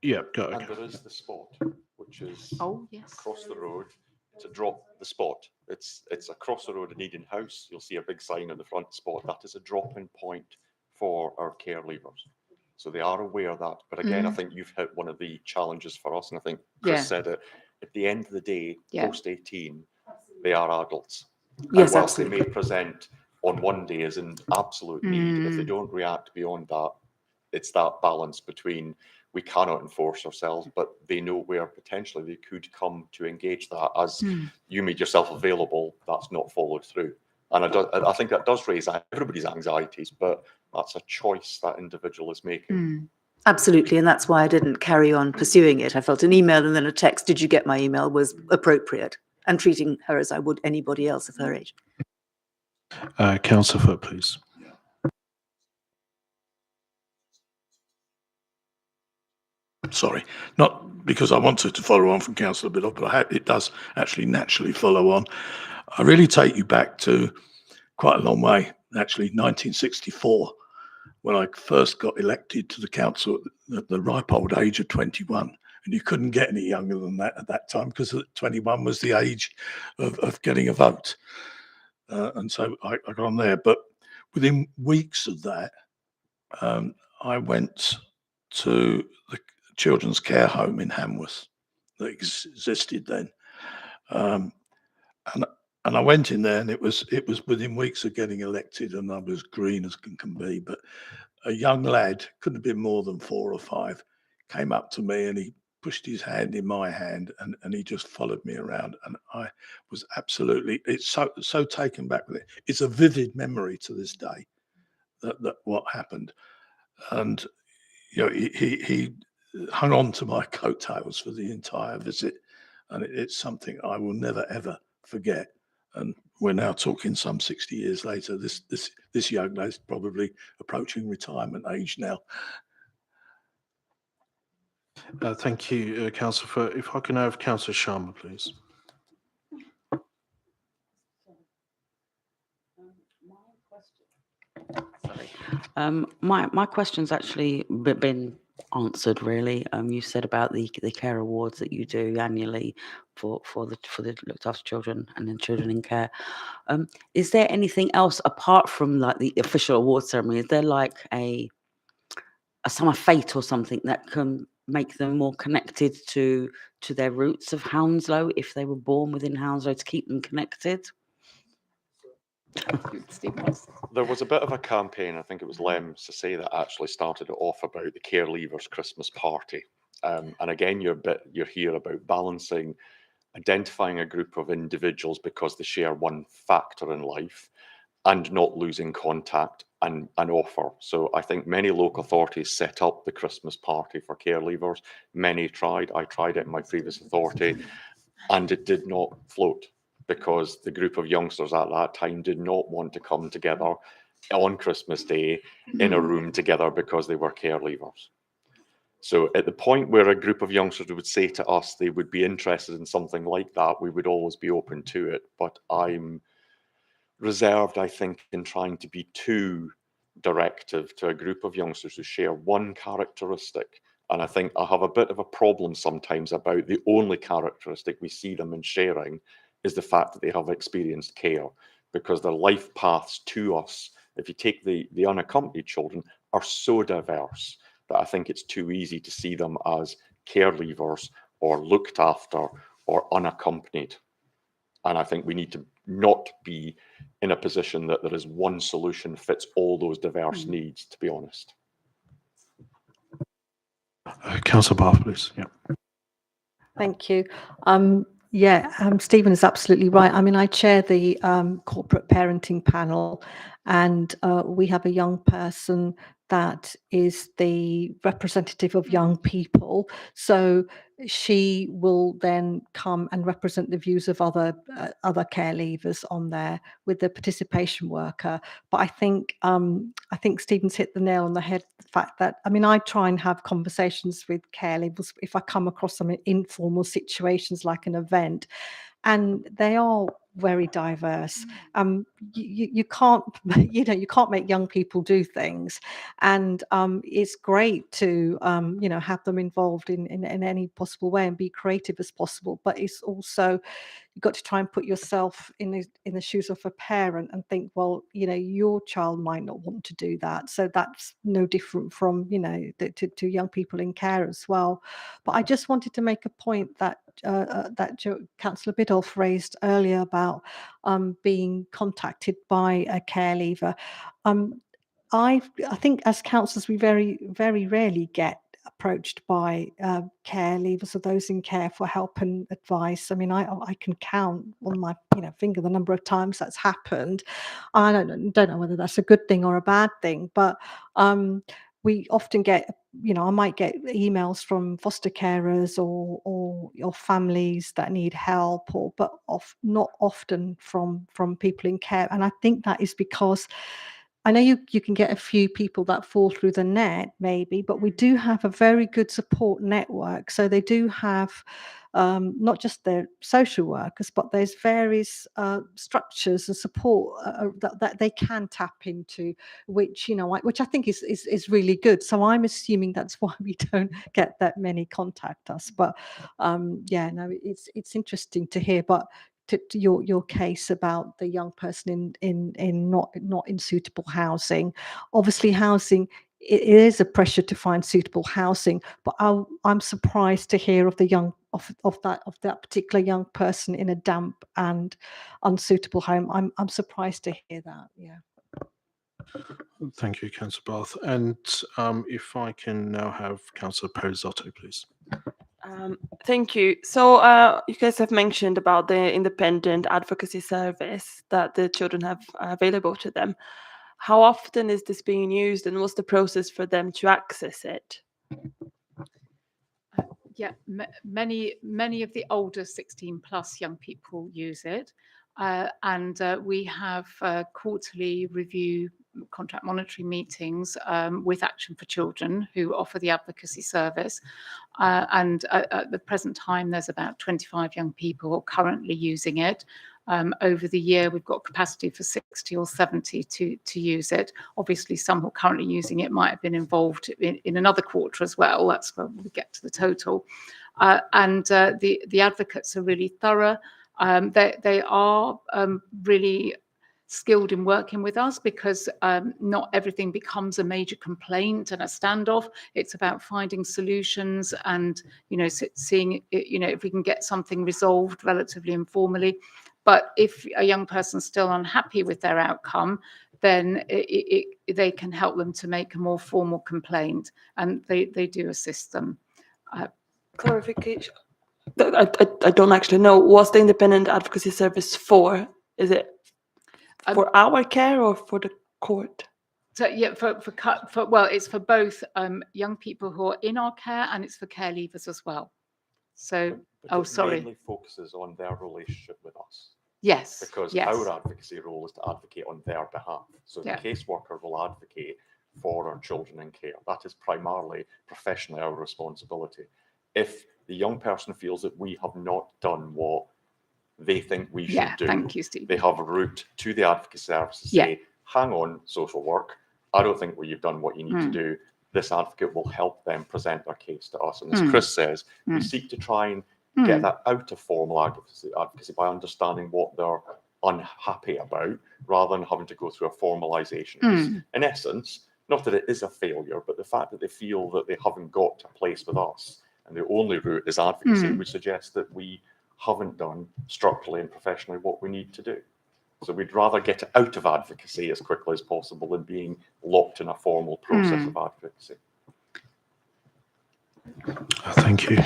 Yeah, go ahead. And there is the spot, which is yes, across the road to drop the spot. It's across the road in Eden House. You'll see a big sign on the front spot. That is a drop-in point for our care leavers. So they are aware of that. But again, I Mm. think you've hit one of the challenges for us. And I think Chris Yeah. said it, at the end of the day, Yeah. post 18, they are adults. Yes, And whilst they absolutely. may present on one day as in absolute need, if they Mm. don't react beyond that, it's that balance between we cannot enforce ourselves, but they know where potentially they could come to engage that as Mm. you made yourself available, that's not followed through. And I think that does raise everybody's anxieties, but that's a choice that individual is making. Mm. Absolutely, and that's why I didn't carry on pursuing it. I felt an email and then a text, did you get my email, was appropriate, and treating her as I would anybody else of her age. Councillor Foot, please. Sorry, not because I wanted to follow on from Councillor Biddle, but it does actually naturally follow on. I really take you back to quite a long way, actually, 1964, when I first got elected to the council at the ripe old age of 21. And you couldn't get any younger than that at that time, because 21 was the age of getting a vote. And so I got on there. But within weeks of that, I went to the children's care home in Hamworth that existed then. And I went in there, and it was within weeks of getting elected, and I was green as can be. But a young lad, couldn't have been more than 4 or 5, came up to me and he pushed his hand in my hand, and he just followed me around. And I was absolutely, it's so taken back with it. It's a vivid memory to this day that what happened. And you know, he hung on to my coattails for the entire visit, and it's something I will never ever forget. And we're now talking some 60 years later. This young lady's probably approaching retirement age now. Thank you, Councillor Foot. If I can have Councillor Sharma, please. My question's actually been answered, really. You said about the care awards that you do annually for the looked after children and then children in care. Is there anything else apart from like the official award ceremony? Is there like a summer fete or something that can make them more connected to their roots of Hounslow if they were born within Hounslow, to keep them connected? There was a bit of a campaign, I think it was Lem Sissay that actually started it off about the Care Leavers Christmas party. And again, you're here about balancing, identifying a group of individuals because they share one factor in life, and not losing contact and offer. So I think many local authorities set up the Christmas party for care leavers. Many tried. I tried it in my previous authority, and it did not float, because the group of youngsters at that time did not want to come together on Christmas Day in a room together because they were care leavers. So at the point where a group of youngsters would say to us they would be interested in something like that, we would always be open to it. But I'm reserved, I think, in trying to be too directive to a group of youngsters who share one characteristic. And I think I have a bit of a problem sometimes about the only characteristic we see them in sharing is the fact that they have experienced care, because their life paths to us, if you take the unaccompanied children, are so diverse that I think it's too easy to see them as care leavers or looked after or unaccompanied. And I think we need to not be in a position that there is one solution fits all those diverse needs, to be honest. Councillor Bath, please. Yeah. Thank you. Stephen is absolutely right. I mean, I chair the corporate parenting panel, and we have a young person that is the representative of young people. So she will then come and represent the views of other care leavers on there with the participation worker. But I think Stephen's hit the nail on the head. The fact that, I mean, I try and have conversations with care leavers if I come across some informal situations like an event, and they are very diverse. You can't, you can't make young people do things, and it's great to have them involved in any possible way and be creative as possible. But it's also, you've got to try and put yourself in the shoes of a parent and think, well, your child might not want to do that, so that's no different from to young people in care as well. But I just wanted to make a point that Councillor Biddulph raised earlier about being contacted by a care leaver. I think as councillors we very, very rarely get approached by care leavers or those in care for help and advice. I mean, I can count on my finger the number of times that's happened. I don't know whether that's a good thing or a bad thing, but we often get, I might get emails from foster carers or families that need help, but not often from people in care. And I think that is because I know you can get a few people that fall through the net, maybe, but we do have a very good support network. So they do have not just their social workers, but there's various structures and support that they can tap into, which which I think is really good. So I'm assuming that's why we don't get that many contact us. But yeah, no, it's interesting to hear. But to your case about the young person in not in suitable housing, obviously housing, it is a pressure to find suitable housing, but I'm surprised to hear of that particular young person in a damp and unsuitable home. I'm surprised to hear that. Yeah. Thank you, Councillor Bath. And if I can now have Councillor Perisotto, please. Thank you. So you guys have mentioned about the independent advocacy service that the children have available to them. How often is this being used, and what's the process for them to access it? Yeah, many of the older 16 plus young people use it. And we have quarterly review contract monitoring meetings with Action for Children, who offer the advocacy service. And at the present time, there's about 25 young people currently using it. Over the year, we've got capacity for 60 or 70 to use it. Obviously, some who are currently using it might have been involved in another quarter as well. That's where we get to the total. And the advocates are really thorough. They are really skilled in working with us, because not everything becomes a major complaint and a standoff. It's about finding solutions and seeing if we can get something resolved relatively informally. But if a young person's still unhappy with their outcome, then they can help them to make a more formal complaint, and they do assist them. Clarification. I don't actually know. What's the independent advocacy service for? Is it for our care or for the court? So yeah, well, it's for both young people who are in our care, and it's for care leavers as well. So, sorry. Mainly focuses on their relationship with us. Yes. Because yes. our advocacy role is to advocate on their behalf. So the caseworker will advocate for our children in care. That is primarily professionally our responsibility. If the young person feels that we have not done what they think we should do, thank you, Steve. they have a route to the advocacy service to say, hang on, social work, I don't think you've done what you need to do. This advocate will help them present their case to us. And as Chris says, we seek to try and get that out of formal advocacy by understanding what they're unhappy about, rather than having to go through a formalization. In essence, not that it is a failure, but the fact that they feel that they haven't got to a place with us and the only route is advocacy, would suggest that we haven't done structurally and professionally what we need to do. So we'd rather get out of advocacy as quickly as possible than being locked in a formal process of advocacy. Thank you.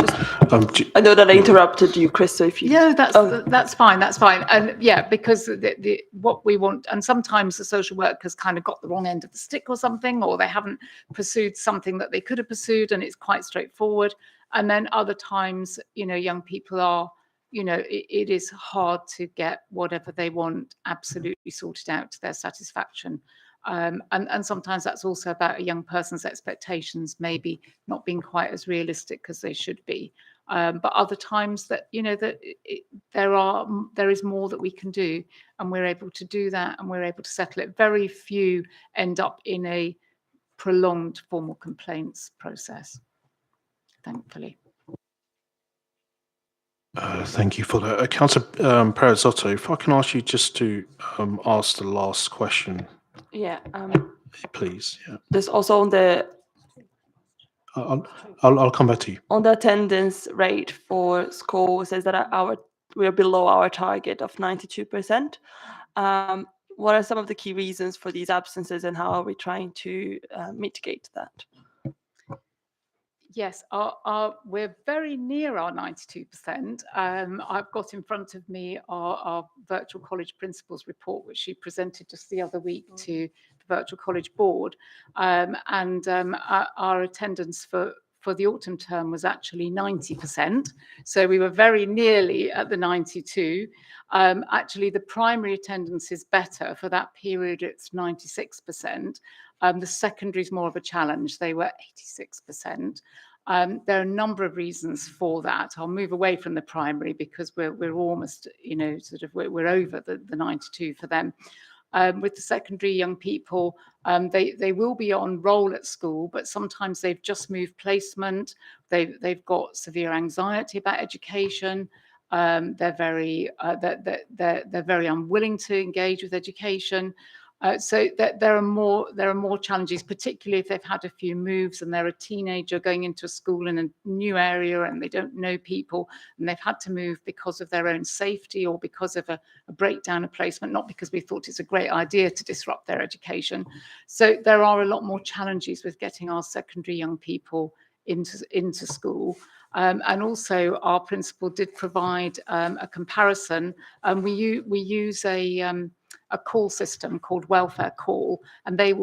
I know that I interrupted you, Chris. So if you that's fine. That's fine. And yeah, because what we want, and sometimes the social workers kind of got the wrong end of the stick or something, or they haven't pursued something that they could have pursued, and it's quite straightforward. And then other times, young people are, it is hard to get whatever they want absolutely sorted out to their satisfaction. And sometimes that's also about a young person's expectations maybe not being quite as realistic as they should be. But other times that, there is more that we can do, and we're able to do that, and we're able to settle it. Very few end up in a prolonged formal complaints process, thankfully. Thank you for that. Councillor Perezzotto, if I can ask you just to ask the last question, Yeah. please. Yeah. There's also on the I'll come back to you. on the attendance rate for school, it says that we're below our target of 92%. What are some of the key reasons for these absences, and how are we trying to mitigate that? Yes, we're very near our 92%. I've got in front of me our virtual college principals report, which she presented just the other week to the virtual college board. Our attendance for the autumn term was actually 90%. So we were very nearly at the 92. Actually, the primary attendance is better. For that period, it's 96%. The secondary is more of a challenge. They were 86%. There are a number of reasons for that. I'll move away from the primary because we're almost, we're over the 92 for them. With the secondary young people, they will be on roll at school, but sometimes they've just moved placement. They've got severe anxiety about education. They're very unwilling to engage with education. So there are more challenges, particularly if they've had a few moves and they're a teenager going into a school in a new area and they don't know people, and they've had to move because of their own safety or because of a breakdown of placement, not because we thought it's a great idea to disrupt their education. So there are a lot more challenges with getting our secondary young people into school. And also our principal did provide a comparison. We use a call system called Welfare Call, and they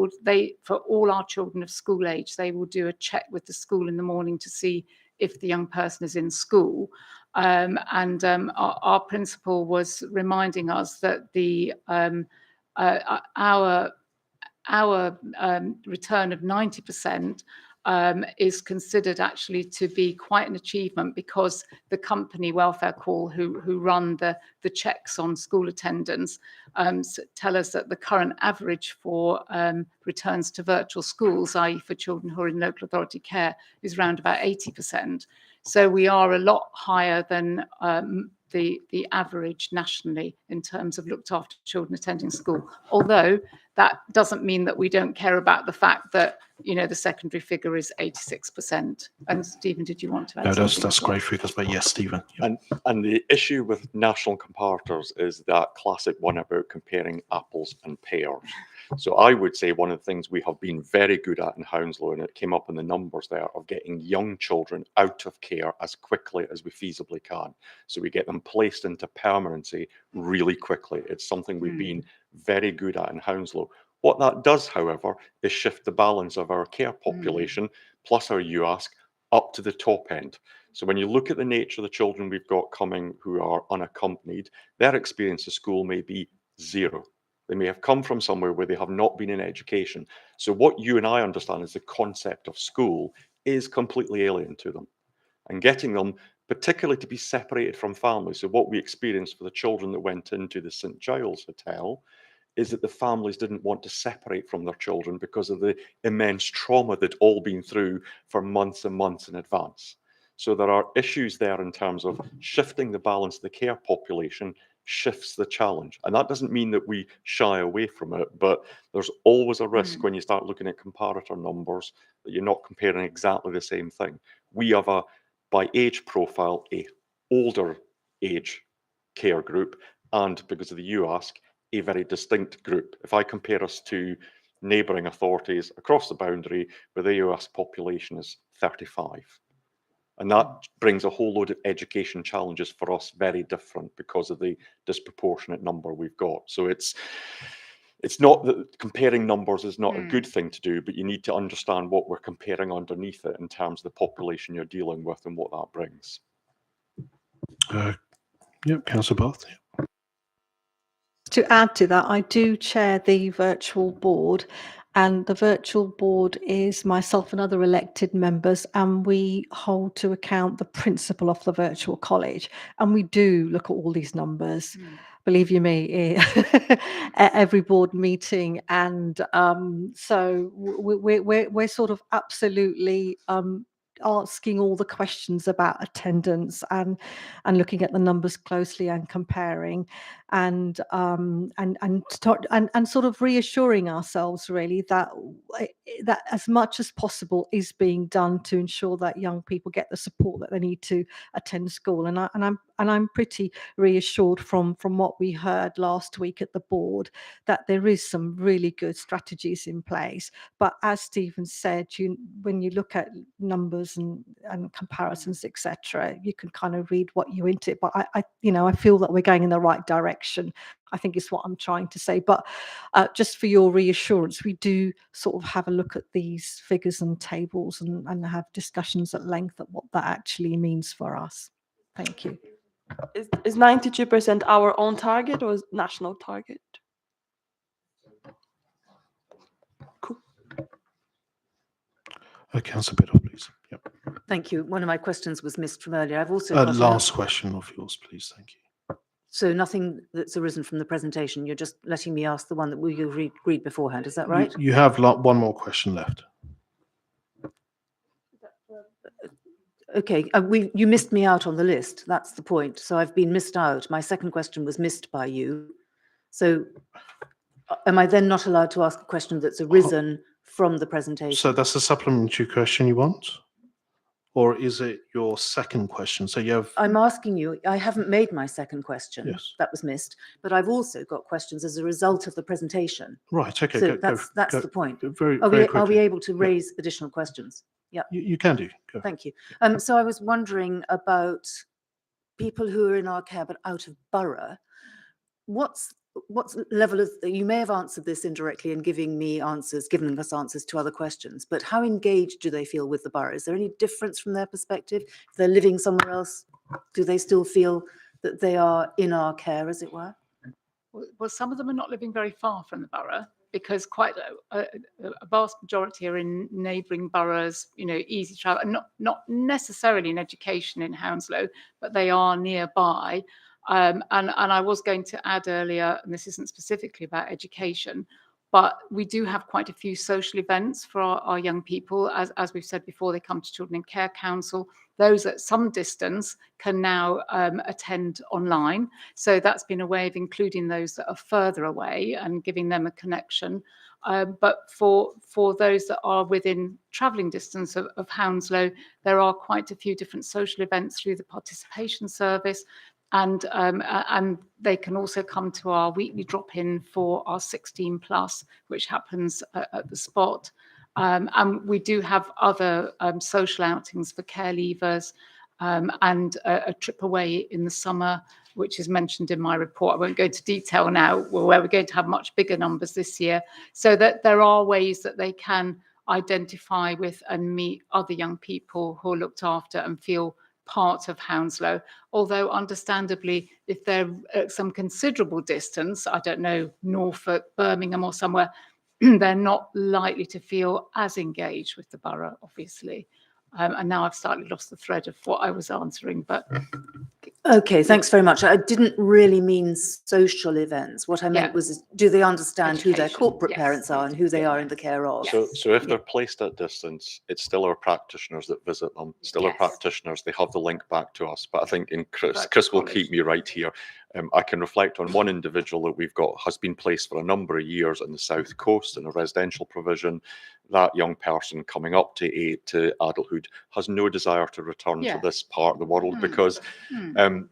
for all our children of school age, they will do a check with the school in the morning to see if the young person is in school. Our principal was reminding us that our return of 90% is considered actually to be quite an achievement, because the company Welfare Call, who run the checks on school attendance, tell us that the current average for returns to virtual schools, i.e. for children who are in local authority care, is around about 80%. So we are a lot higher than the average nationally in terms of looked after children attending school. Although that doesn't mean that we don't care about the fact that, the secondary figure is 86%. And Stephen, did you want to add something? No, that's great figures, but yes, Stephen. Yeah. And the issue with national comparators is that classic one about comparing apples and pears. So I would say one of the things we have been very good at in Hounslow, and it came up in the numbers there, of getting young children out of care as quickly as we feasibly can. So we get them placed into permanency really quickly. It's something we've been very good at in Hounslow. What that does, however, is shift the balance of our care population, plus our UASC, up to the top end. So when you look at the nature of the children we've got coming who are unaccompanied, their experience of school may be zero. They may have come from somewhere where they have not been in education. So what you and I understand as the concept of school is completely alien to them. And getting them, particularly to be separated from families. So what we experienced for the children that went into the St. Giles Hotel is that the families didn't want to separate from their children because of the immense trauma they'd all been through for months and months in advance. So there are issues there in terms of shifting the balance of the care population shifts the challenge. And that doesn't mean that we shy away from it, but there's always a risk when you start looking at comparator numbers that you're not comparing exactly the same thing. We have by age profile, a older age care group, and because of the UASC, a very distinct group. If I compare us to neighbouring authorities across the boundary, where the UASC population is 35. And that brings a whole load of education challenges for us, very different because of the disproportionate number we've got. So it's not that comparing numbers is not a good thing to do, but you need to understand what we're comparing underneath it in terms of the population you're dealing with and what that brings. Councillor Bath. To add to that, I do chair the virtual board, and the virtual board is myself and other elected members, and we hold to account the principal of the virtual college, and we do look at all these numbers. Believe you me, at every board meeting, and so we're sort of absolutely asking all the questions about attendance and looking at the numbers closely and comparing and sort of reassuring ourselves really that that as much as possible is being done to ensure that young people get the support that they need to attend school. And I'm pretty reassured from what we heard last week at the board that there is some really good strategies in place. But as Stephen said, when you look at numbers and comparisons, etc., you can kind of read what you're into. But I feel that we're going in the right direction, I think is what I'm trying to say. But just for your reassurance, we do sort of have a look at these figures and tables and have discussions at length at what that actually means for us. Thank you. Is 92% our own target or is national target? Councillor Biddle, please. Yep. Thank you. One of my questions was missed from earlier. I've also got Last question of yours, please. Thank you. So nothing that's arisen from the presentation. You're just letting me ask the one that we read beforehand. Is that right? You have one more question left. Okay. You missed me out on the list. That's the point. So I've been missed out. My second question was missed by you. So am I then not allowed to ask a question that's arisen from the presentation? So that's a supplementary question you want? Or is it your second question? So you have... I'm asking you, I haven't made my second question. Yes. That was missed, but I've also got questions as a result of the presentation. Right, okay. So that's the point. Very Are we quickly. able to raise additional questions? Yeah. You can do. Go. Thank you. So I was wondering about people who are in our care but out of borough. What's level of, you may have answered this indirectly in giving us answers to other questions, but how engaged do they feel with the borough? Is there any difference from their perspective? If they're living somewhere else, do they still feel that they are in our care, as it were? Well, some of them are not living very far from the borough because quite a vast majority are in neighbouring boroughs, easy travel, and not necessarily in education in Hounslow, but they are nearby. And I was going to add earlier, and this isn't specifically about education, but we do have quite a few social events for our young people. As we've said before, they come to Children in Care Council. Those at some distance can now attend online. So that's been a way of including those that are further away and giving them a connection. But for those that are within travelling distance of Hounslow, there are quite a few different social events through the participation service. And they can also come to our weekly drop-in for our 16 plus, which happens at the spot. And we do have other social outings for care leavers and a trip away in the summer, which is mentioned in my report. I won't go into detail now, where we're going to have much bigger numbers this year. So that there are ways that they can identify with and meet other young people who are looked after and feel part of Hounslow, although understandably, if they're at some considerable distance, I don't know, Norfolk, Birmingham or somewhere, they're not likely to feel as engaged with the borough, obviously. And now I've slightly lost the thread of what I was answering, but... Okay, thanks very much. I didn't really mean social events. What I meant was, do they understand who their corporate parents are and who they are in the care of? So if they're placed at distance, it's still our practitioners that visit them, still our practitioners, they have the link back to us. But I think Chris will keep me right here. I can reflect on one individual that we've got has been placed for a number of years on the South Coast in a residential provision. That young person coming up to adulthood has no desire to return to this part of the world because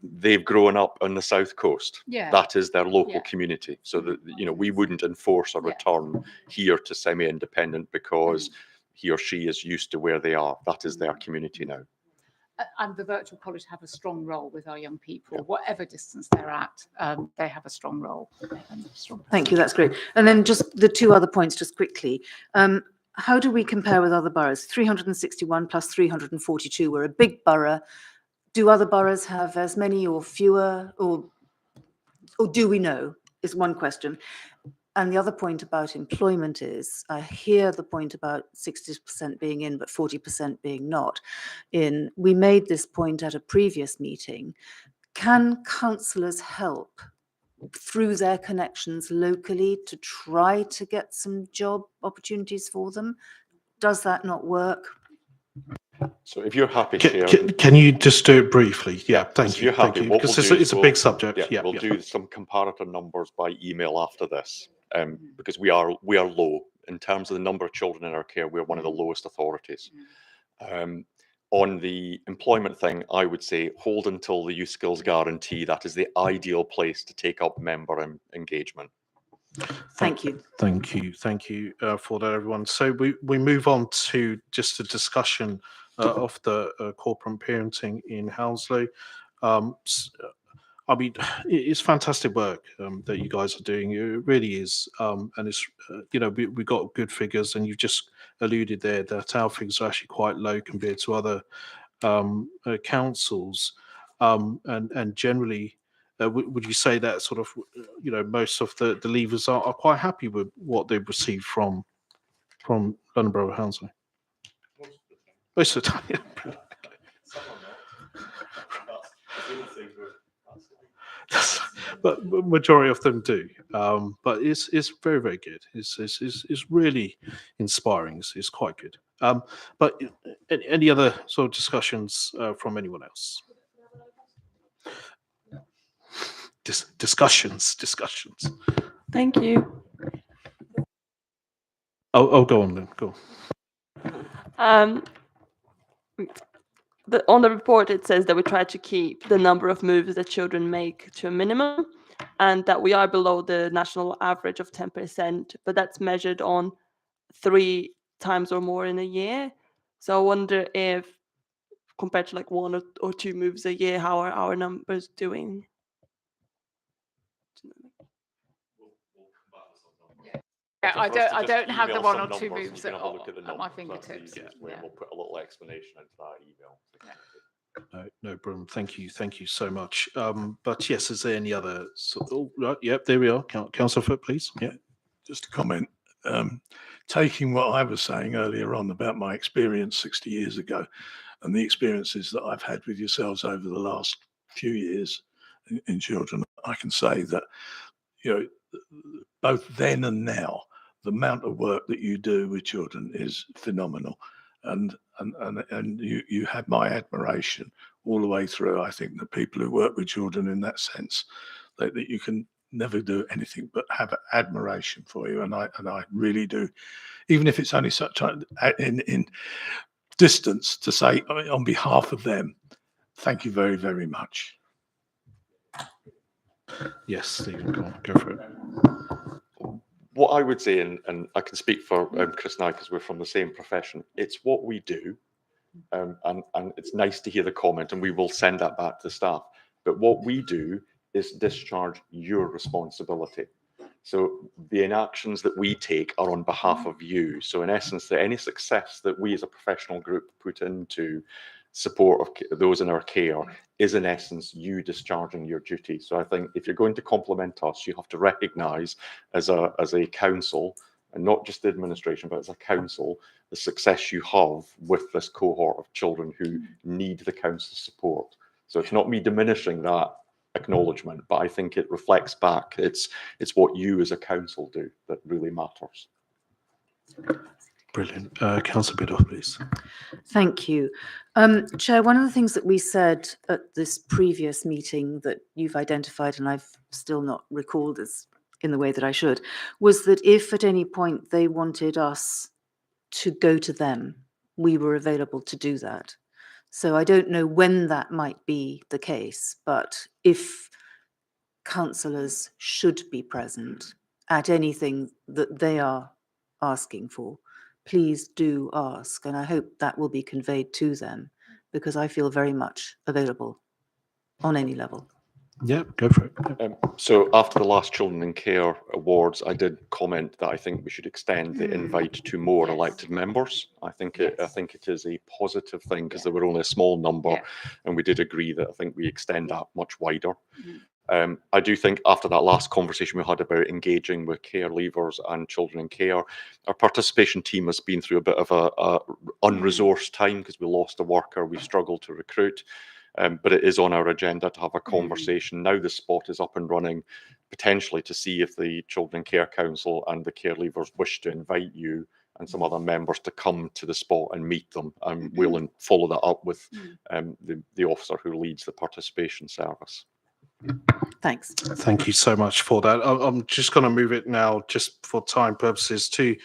they've grown up on the South Coast. That is their local community. So that we wouldn't enforce a return here to semi-independent because he or she is used to where they are. That is their community now. And the virtual college have a strong role with our young people, whatever distance they're at, they have a strong role. Thank you, that's great. And then just the two other points, just quickly. How do we compare with other boroughs? 361 plus 342, we're a big borough. Do other boroughs have as many or fewer, or do we know, is one question. And the other point about employment is, I hear the point about 60% being in, but 40% being not in. We made this point at a previous meeting. Can councillors help through their connections locally to try to get some job opportunities for them? Does that not work? So if you're happy, Can, Chair. can you just do it briefly? Yeah, thank So you. if you're happy, what because we'll do it's is a big subject. Yeah, we'll do some comparator numbers by email after this, because we are low in terms of the number of children in our care. We're one of the lowest authorities. On the employment thing, I would say hold until the youth skills guarantee. That is the ideal place to take up member engagement. Thank you. Thank you for that, everyone. So we move on to just a discussion of the corporate parenting in Hounslow. I mean, it's fantastic work that you guys are doing. It really is, and it's we got good figures, and you've just alluded there that our figures are actually quite low compared to other councils, and generally. Would you say that sort of, most of the leavers are quite happy with what they've received from London Borough Hounslow? Most of the time, yeah. But majority of them do. But it's very, very good. It's really inspiring. It's quite good. But any other sort of discussions from anyone else? Discussions. Thank you. Oh, go on then. Go on. On the report, it says that we try to keep the number of moves that children make to a minimum, and that we are below the national average of 10%, but that's measured on 3 times or more in a year. So I wonder if, compared to like 1 or 2 moves a year, how are our numbers doing? Yeah, I don't have the 1 or 2 numbers, moves you can at have a look at the my numbers. fingertips. Yeah. We'll put a little explanation into that email. No problem. Thank you so much. But yes, is there any other? Right, yep, there we are. Councillor Foot, please. Yeah, just a comment. Taking what I was saying earlier on about my experience 60 years ago, and the experiences that I've had with yourselves over the last few years in children, I can say that both then and now, the amount of work that you do with children is phenomenal, and you have my admiration all the way through. I think that people who work with children in that sense, that you can never do anything but have admiration for you, and I really do, even if it's only such in distance, to say on behalf of them, thank you very, very much. Yes, Stephen, go for it. What I would say, and I can speak for Chris and I because we're from the same profession, it's what we do, and it's nice to hear the comment, and we will send that back to the staff. But what we do is discharge your responsibility. So the inactions that we take are on behalf of you. So in essence, that any success that we as a professional group put into support of those in our care is in essence you discharging your duty. So I think if you're going to compliment us, you have to recognise as a council, and not just the administration, but as a council, the success you have with this cohort of children who need the council's support. So it's not me diminishing that acknowledgement, but I think it reflects back. It's what you as a council do that really matters. Brilliant. Councillor Biddulph, please. Thank you. Chair, one of the things that we said at this previous meeting that you've identified, and I've still not recalled as in the way that I should, was that if at any point they wanted us to go to them, we were available to do that. So I don't know when that might be the case, but if councillors should be present at anything that they are asking for, please do ask. And I hope that will be conveyed to them, because I feel very much available on any level. Yeah, go for it. So after the last Children in Care Awards, I did comment that I think we should extend the invite to more elected members. I think it is a positive thing because there were only a small number, and we did agree that I think we extend that much wider. I do think after that last conversation we had about engaging with care leavers and children in care, our participation team has been through a bit of a unresourced time because we lost a worker, we struggled to recruit. But it is on our agenda to have a conversation. Now the spot is up and running, potentially to see if the Children Care Council and the care leavers wish to invite you and some other members to come to the spot and meet them. And we'll follow that up with the officer who leads the participation service. Thanks. Thank you so much for that. I'm just going to move it now, just for time purposes, to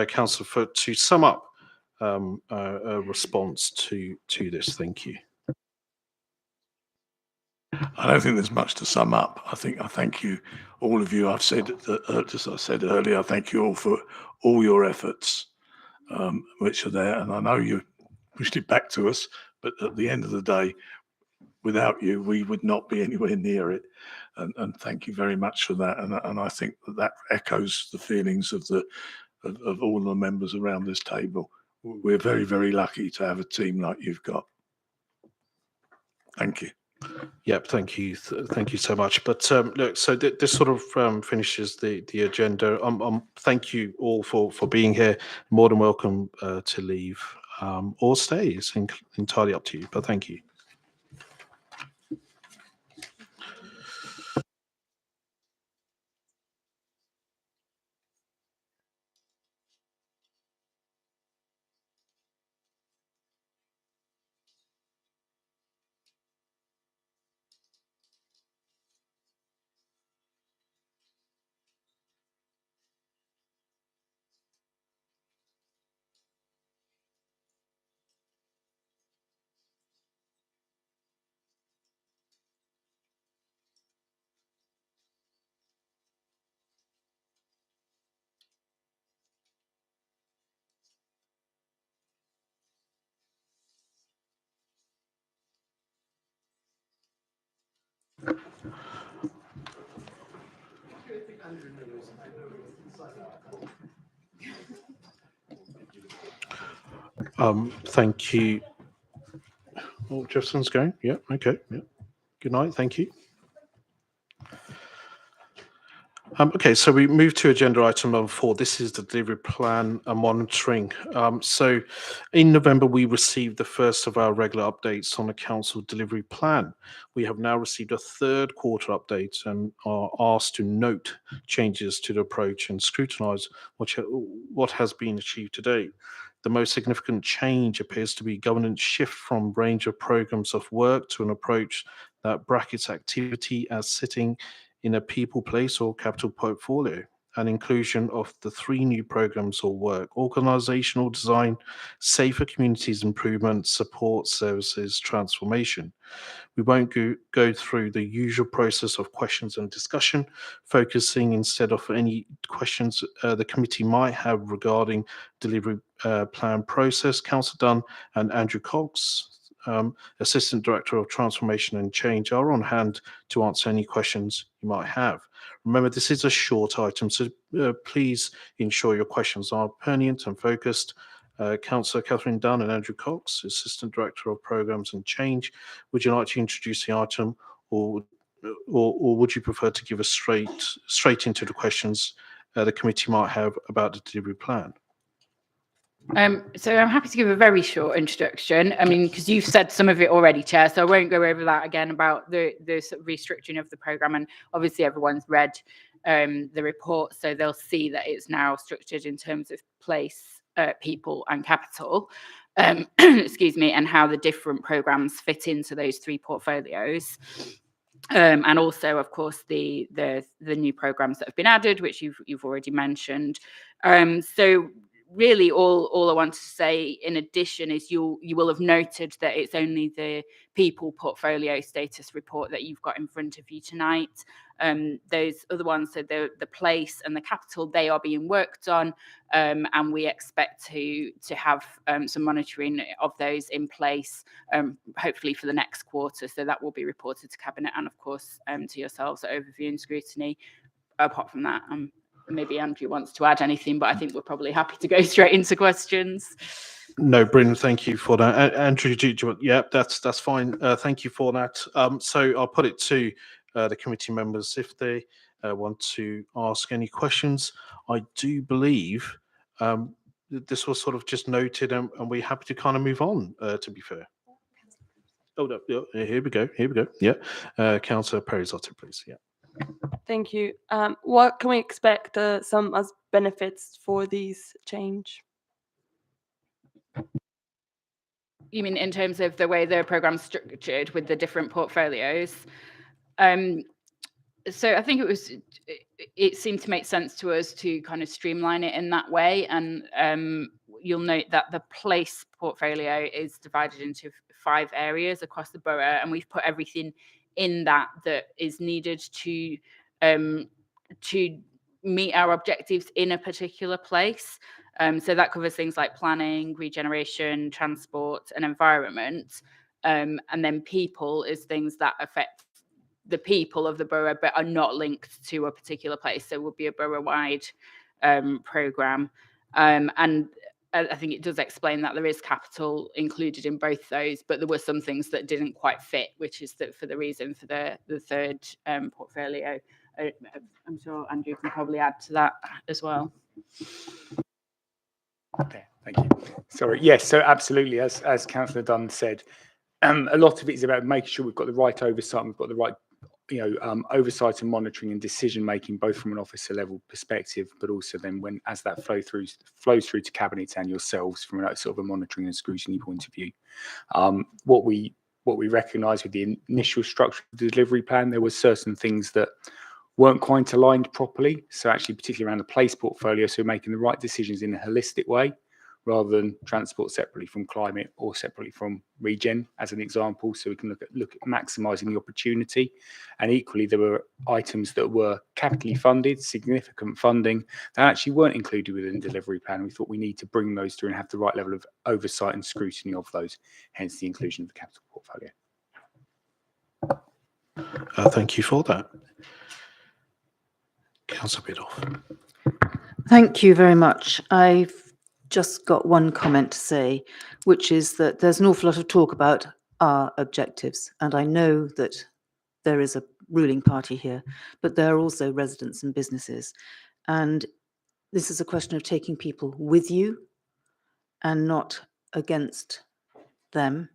Councillor Foot to sum up a response to this. Thank you. I don't think there's much to sum up. I thank you, all of you. I've said, as I said earlier, I thank you all for all your efforts, which are there. And I know you pushed it back to us, but at the end of the day, without you, we would not be anywhere near it. And thank you very much for that. And I think that echoes the feelings of all the members around this table. We're very, very lucky to have a team like you've got. Thank you. Yep, thank you so much. But look, so this sort of finishes the agenda. Thank you all for being here. More than welcome to leave or stay. It's entirely up to you. But thank you. Thank you. Oh, Jefferson's going. Yeah. Okay. Yeah. Good night. Thank you. Okay, so we move to agenda item number 4. This is the delivery plan and monitoring. So in November, we received the first of our regular updates on the council delivery plan. We have now received a third quarter update and are asked to note changes to the approach and scrutinise what has been achieved to date. The most significant change appears to be governance shift from range of programs of work to an approach that brackets activity as sitting in a people, place or capital portfolio, and inclusion of the 3 new programs or work: organizational design, safer communities improvement, support services transformation. We won't go through the usual process of questions and discussion, focusing instead of any questions the committee might have regarding delivery plan process. Councillor Dunn and Andrew Cox, Assistant Director of Transformation and Change, are on hand to answer any questions you might have. Remember, this is a short item, so please ensure your questions are pertinent and focused. Councillor Catherine Dunn and Andrew Cox, Assistant Director of Programmes and Change, would you like to introduce the item, or would you prefer to give us straight into the questions the committee might have about the delivery plan? So I'm happy to give a very short introduction. I mean, because you've said some of it already, Chair, so I won't go over that again about the sort of restructuring of the programme. And obviously everyone's read the report, so they'll see that it's now structured in terms of place, people and capital, excuse me, and how the different programmes fit into those 3 portfolios. And also, of course, the new programmes that have been added, which you've already mentioned. So really all I want to say in addition is you will have noted that it's only the people portfolio status report that you've got in front of you tonight. Those other ones, so the place and the capital, they are being worked on, and we expect to have some monitoring of those in place, hopefully for the next quarter. So that will be reported to Cabinet and of course to yourselves at Overview and Scrutiny. Apart from that, maybe Andrew wants to add anything, but I think we're probably happy to go straight into questions. No, brilliant. Thank you for that. Andrew, do you want? Yeah, that's fine. Thank you for that. So I'll put it to the committee members if they want to ask any questions. I do believe this was sort of just noted, and we're happy to kind of move on, to be fair. Oh, no, yeah, here we go. Yeah. Councillor Perizotto, please. Yeah. Thank you. What can we expect some as benefits for these change? You mean in terms of the way the program's structured with the different portfolios? So I think it seemed to make sense to us to kind of streamline it in that way. And you'll note that the place portfolio is divided into 5 areas across the borough, and we've put everything in that is needed to meet our objectives in a particular place. So that covers things like planning, regeneration, transport, and environment. And then people is things that affect the people of the borough but are not linked to a particular place. So it would be a borough-wide programme. And I think it does explain that there is capital included in both those, but there were some things that didn't quite fit, which is for the reason for the third portfolio. I'm sure Andrew can probably add to that as well. Okay, thank you. Sorry. Yes, so absolutely, as Councillor Dunn said, a lot of it is about making sure we've got the right oversight, we've got the right, oversight and monitoring and decision making, both from an officer level perspective, but also then as that flows through to cabinet and yourselves from a sort of a monitoring and scrutiny point of view. What we recognise with the initial structure of the delivery plan, there were certain things that weren't quite aligned properly. So actually, particularly around the place portfolio, so making the right decisions in a holistic way, rather than transport separately from climate or separately from regen, as an example. So we can look at maximising the opportunity. And equally, there were items that were capitally funded, significant funding, that actually weren't included within the delivery plan. We thought we need to bring those through and have the right level of oversight and scrutiny of those, hence the inclusion of the capital portfolio. Thank you for that. Councillor Biddulph. Thank you very much. I've just got one comment to say, which is that there's an awful lot of talk about our objectives, and I know that there is a ruling party here, but there are also residents and businesses, and this is a question of taking people with you and not against them.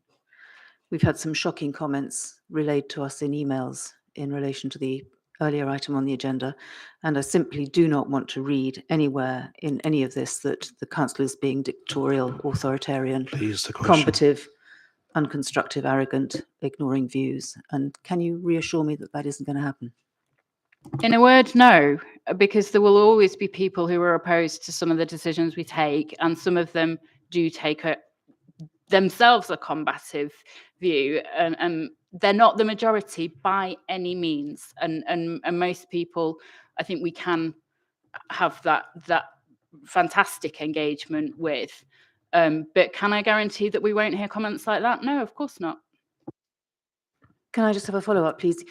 We've had some shocking comments relayed to us in emails in relation to the earlier item on the agenda, and I simply do not want to read anywhere in any of this that the council is being dictatorial, authoritarian, combative, unconstructive, arrogant, ignoring views. And can you reassure me that that isn't going to happen? In a word, no, because there will always be people who are opposed to some of the decisions we take, and some of them do take themselves a combative view, and they're not the majority by any means. And most people, I think we can have that fantastic engagement with. But can I guarantee that we won't hear comments like that? No, of course not. Can I just have a follow-up, please?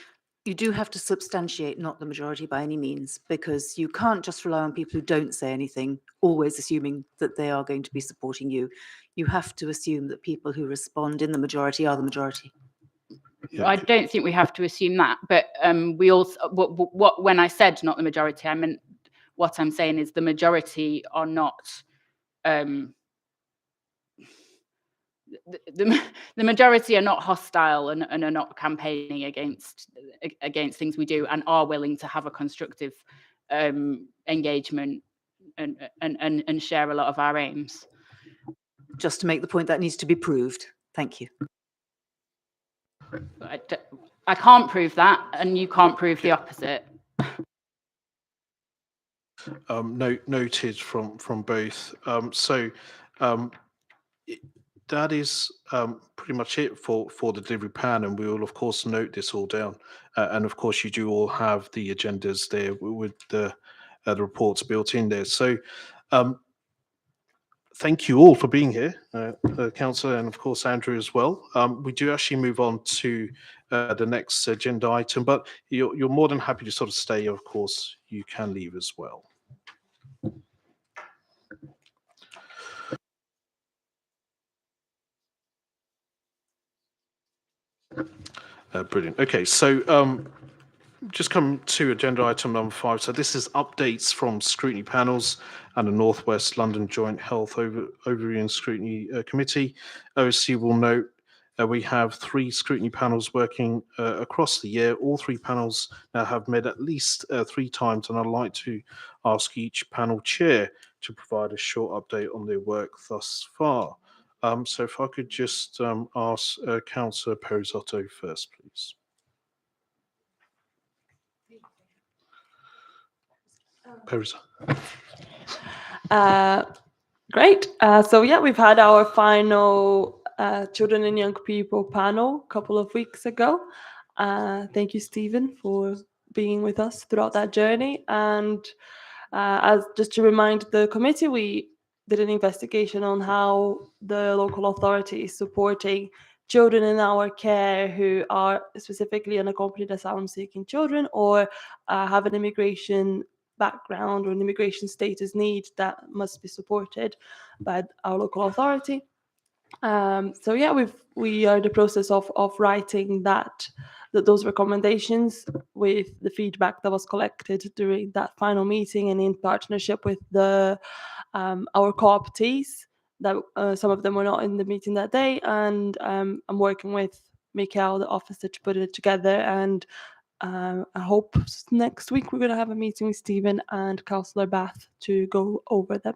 You do have to substantiate not the majority by any means, because you can't just rely on people who don't say anything, always assuming that they are going to be supporting you. You have to assume that people who respond in the majority are the majority. Yeah. I don't think we have to assume that, but we also, when I said not the majority, I meant what I'm saying is the majority are not, the majority are not hostile and are not campaigning against things we do, and are willing to have a constructive engagement and share a lot of our aims. Just to make the point, that needs to be proved. Thank you. I can't prove that, and you can't prove the opposite. Noted from both. That is pretty much it for the delivery plan, and we will of course note this all down. And of course, you do all have the agendas there with the reports built in there. So thank you all for being here, Councillor, and of course Andrew as well. We do actually move on to the next agenda item, but you're more than happy to sort of stay. Of course, you can leave as well. Brilliant. Okay, so just come to agenda item number 5. So this is updates from scrutiny panels and the North West London Joint Health Overview and Scrutiny Committee. OSC will note we have 3 scrutiny panels working across the year. All 3 panels now have met at least 3 times, and I'd like to ask each panel chair to provide a short update on their work thus far. So if I could just ask Councillor Perisotto first, please. Great. So yeah, we've had our final children and young people panel a couple of weeks ago. Thank you, Stephen, for being with us throughout that journey. And as just to remind the committee, we did an investigation on how the local authority is supporting children in our care who are specifically unaccompanied asylum-seeking children or have an immigration background or an immigration status need that must be supported by our local authority. So yeah, we are in the process of writing those recommendations with the feedback that was collected during that final meeting and in partnership with the our co-optees. That some of them were not in the meeting that day, and I'm working with Mikael, the officer, to put it together. And I hope next week we're going to have a meeting with Stephen and Councillor Bath to go over them.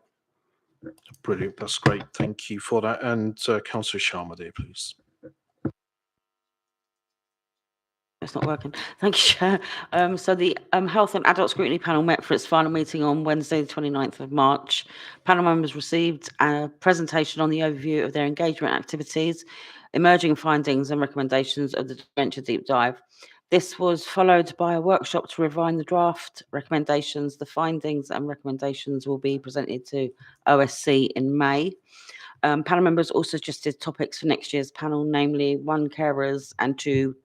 Brilliant, that's great. Thank you for that. And Councillor Sharma there, please. It's not working. Thank you, Chair. So the Health and Adult Scrutiny Panel met for its final meeting on Wednesday, the 29th of March. Panel members received a presentation on the overview of their engagement activities, emerging findings and recommendations of the Dementia Deep Dive. This was followed by a workshop to refine the draft recommendations. The findings and recommendations will be presented to OSC in May. Panel members also suggested topics for next year's panel, namely 1, carers, and 2,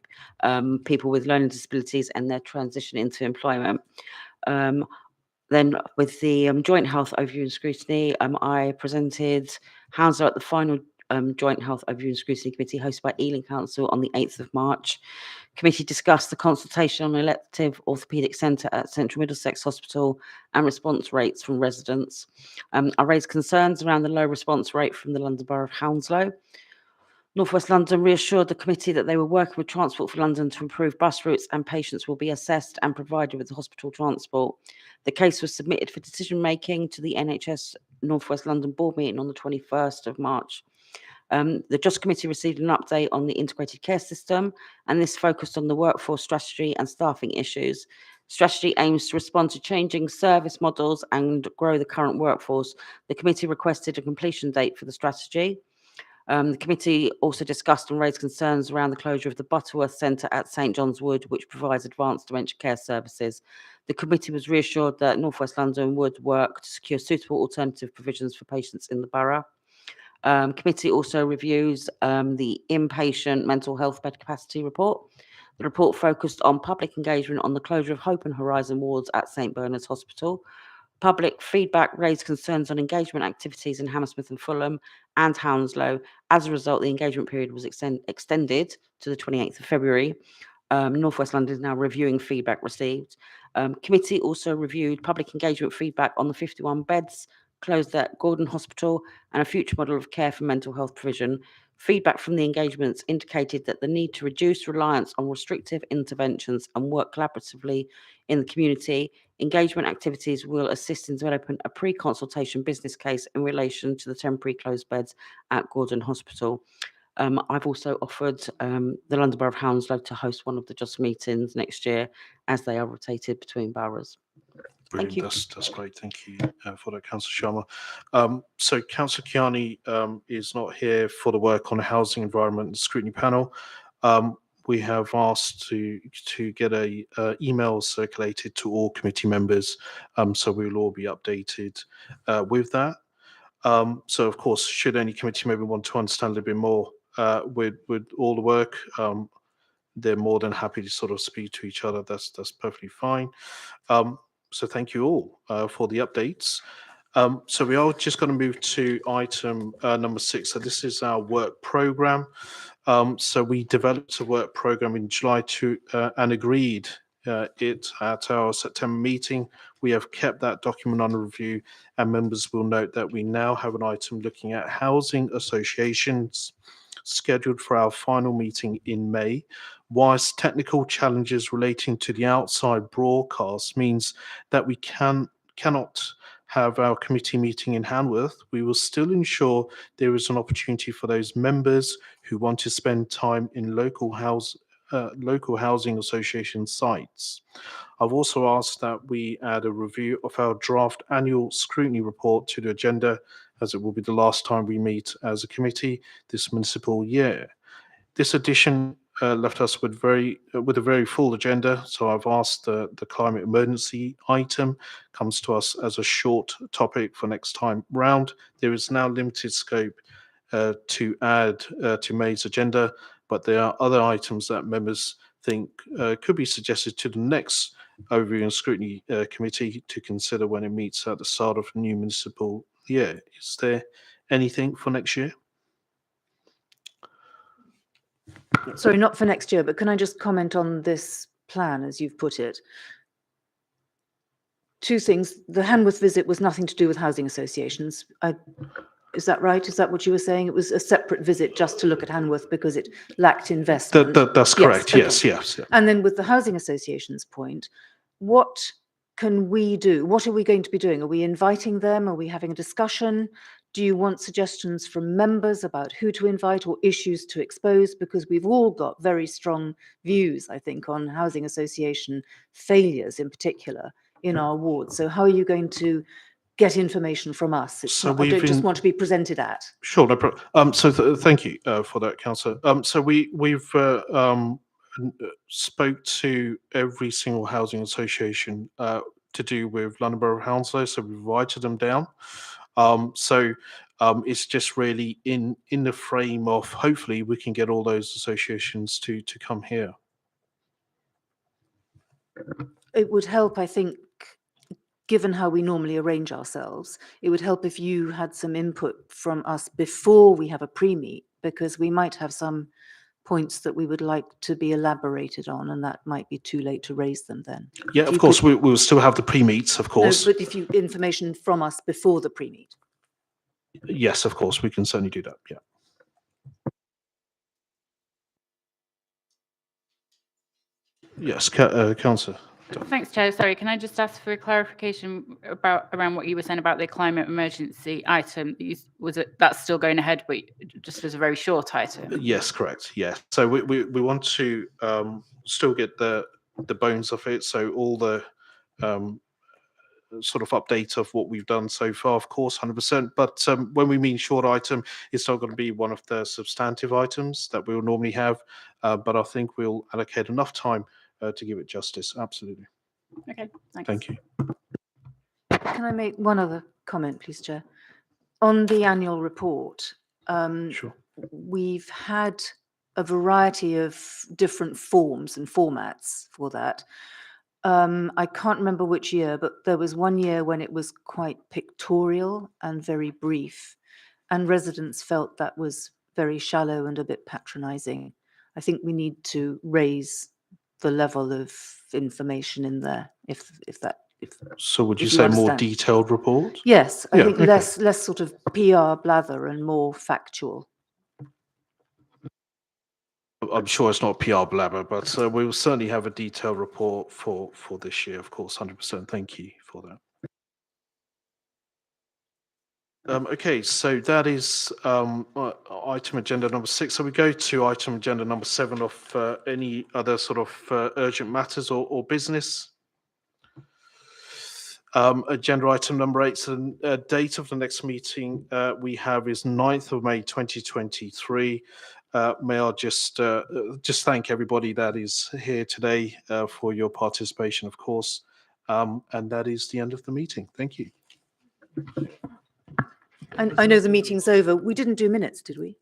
people with learning disabilities and their transition into employment. Then with the Joint Health Overview and Scrutiny, I presented Hounslow at the final Joint Health Overview and Scrutiny Committee hosted by Ealing Council on the 8th of March. Committee discussed the consultation on elective orthopaedic centre at Central Middlesex Hospital and response rates from residents. I raised concerns around the low response rate from the London Borough of Hounslow. North West London reassured the committee that they were working with Transport for London to improve bus routes and patients will be assessed and provided with hospital transport. The case was submitted for decision making to the NHS North West London board meeting on the 21st of March. The Just Committee received an update on the integrated care system, and this focused on the workforce strategy and staffing issues. Strategy aims to respond to changing service models and grow the current workforce. The committee requested a completion date for the strategy. The committee also discussed and raised concerns around the closure of the Butterworth Centre at St John's Wood, which provides advanced dementia care services. The committee was reassured that North West London would work to secure suitable alternative provisions for patients in the borough. Committee also reviews the inpatient mental health bed capacity report. The report focused on public engagement on the closure of Hope and Horizon wards at St Bernard's Hospital. Public feedback raised concerns on engagement activities in Hammersmith and Fulham and Hounslow. As a result, the engagement period was extended to the 28th of February. North West London is now reviewing feedback received. Committee also reviewed public engagement feedback on the 51 beds closed at Gordon Hospital and a future model of care for mental health provision. Feedback from the engagements indicated that the need to reduce reliance on restrictive interventions and work collaboratively in the community. Engagement activities will assist in developing a pre-consultation business case in relation to the temporary closed beds at Gordon Hospital. I've also offered the London Borough of Hounslow to host one of the Just meetings next year as they are rotated between boroughs. Brilliant. Thank you. That's great. Thank you for that, Councillor Sharma. So Councillor Kiani is not here for the work on the housing environment and scrutiny panel. We have asked to get a email circulated to all committee members, so we will all be updated with that. So of course, should any committee member want to understand a little bit more with all the work, they're more than happy to sort of speak to each other. That's perfectly fine. So thank you all for the updates. So we are just going to move to item number 6. So this is our work program. So we developed a work program in July and agreed it at our September meeting. We have kept that document under review, and members will note that we now have an item looking at housing associations scheduled for our final meeting in May. Whilst technical challenges relating to the outside broadcast means that we cannot have our committee meeting in Hanworth, we will still ensure there is an opportunity for those members who want to spend time in local housing association sites. I've also asked that we add a review of our draft annual scrutiny report to the agenda, as it will be the last time we meet as a committee this municipal year. This addition left us with a very full agenda, so I've asked the climate emergency item comes to us as a short topic for next time round. There is now limited scope to add to May's agenda, but there are other items that members think could be suggested to the next Overview and Scrutiny Committee to consider when it meets at the start of the new municipal year. Is there anything for next year? Sorry, not for next year, but can I just comment on this plan as you've put it? Two things. The Hanworth visit was nothing to do with housing associations. Is that right? Is that what you were saying? It was a separate visit just to look at Hanworth because it lacked investment. That's correct. Yes. Yes. And then with the housing associations point, what can we do? What are we going to be doing? Are we inviting them? Are we having a discussion? Do you want suggestions from members about who to invite or issues to expose? Because we've all got very strong views, I think, on housing association failures in particular in our wards. So how are you going to get information from us? I don't just want to be presented at. Sure, no problem. Thank you for that, Councillor. So we've spoke to every single housing association to do with London Borough of Hounslow, so we've invited them down. It's just really in the frame of hopefully we can get all those associations to come here. It would help, I think, given how we normally arrange ourselves, it would help if you had some input from us before we have a pre-meet, because we might have some points that we would like to be elaborated on, and that might be too late to raise them then. Yeah, of course, we will still have the pre-meets, of course. No, but if you information from us before the pre-meet. Yes, of course, we can certainly do that, yeah. Yes, Councillor. Thanks, Chair. Sorry, can I just ask for a clarification around what you were saying about the climate emergency item? That's still going ahead, but just as a very short item? Yes, correct. Yeah. So we want to still get the bones of it. So all the sort of update of what we've done so far, of course, 100%. But when we mean short item, it's not going to be one of the substantive items that we'll normally have. But I think we'll allocate enough time to give it justice. Absolutely. Okay, thanks. Thank you. Can I make one other comment, please, Chair? On the annual report, Sure. We've had a variety of different forms and formats for that. I can't remember which year, but there was one year when it was quite pictorial and very brief, and residents felt that was very shallow and a bit patronizing. I think we need to raise the level of information in there, So would you say more detailed report? Yes, I think okay. less sort of PR blather and more factual. I'm sure it's not PR blabber, but we will certainly have a detailed report for this year, of course, 100%. Thank you for that. Okay, so that is item agenda number 6. So we go to item agenda number 7 of any other sort of urgent matters or business. Agenda item number 8. So the date of the next meeting we have is 9th of May 2023. May I just thank everybody that is here today for your participation, of course. And that is the end of the meeting. Thank you. I know the meeting's over. We didn't do minutes, did we?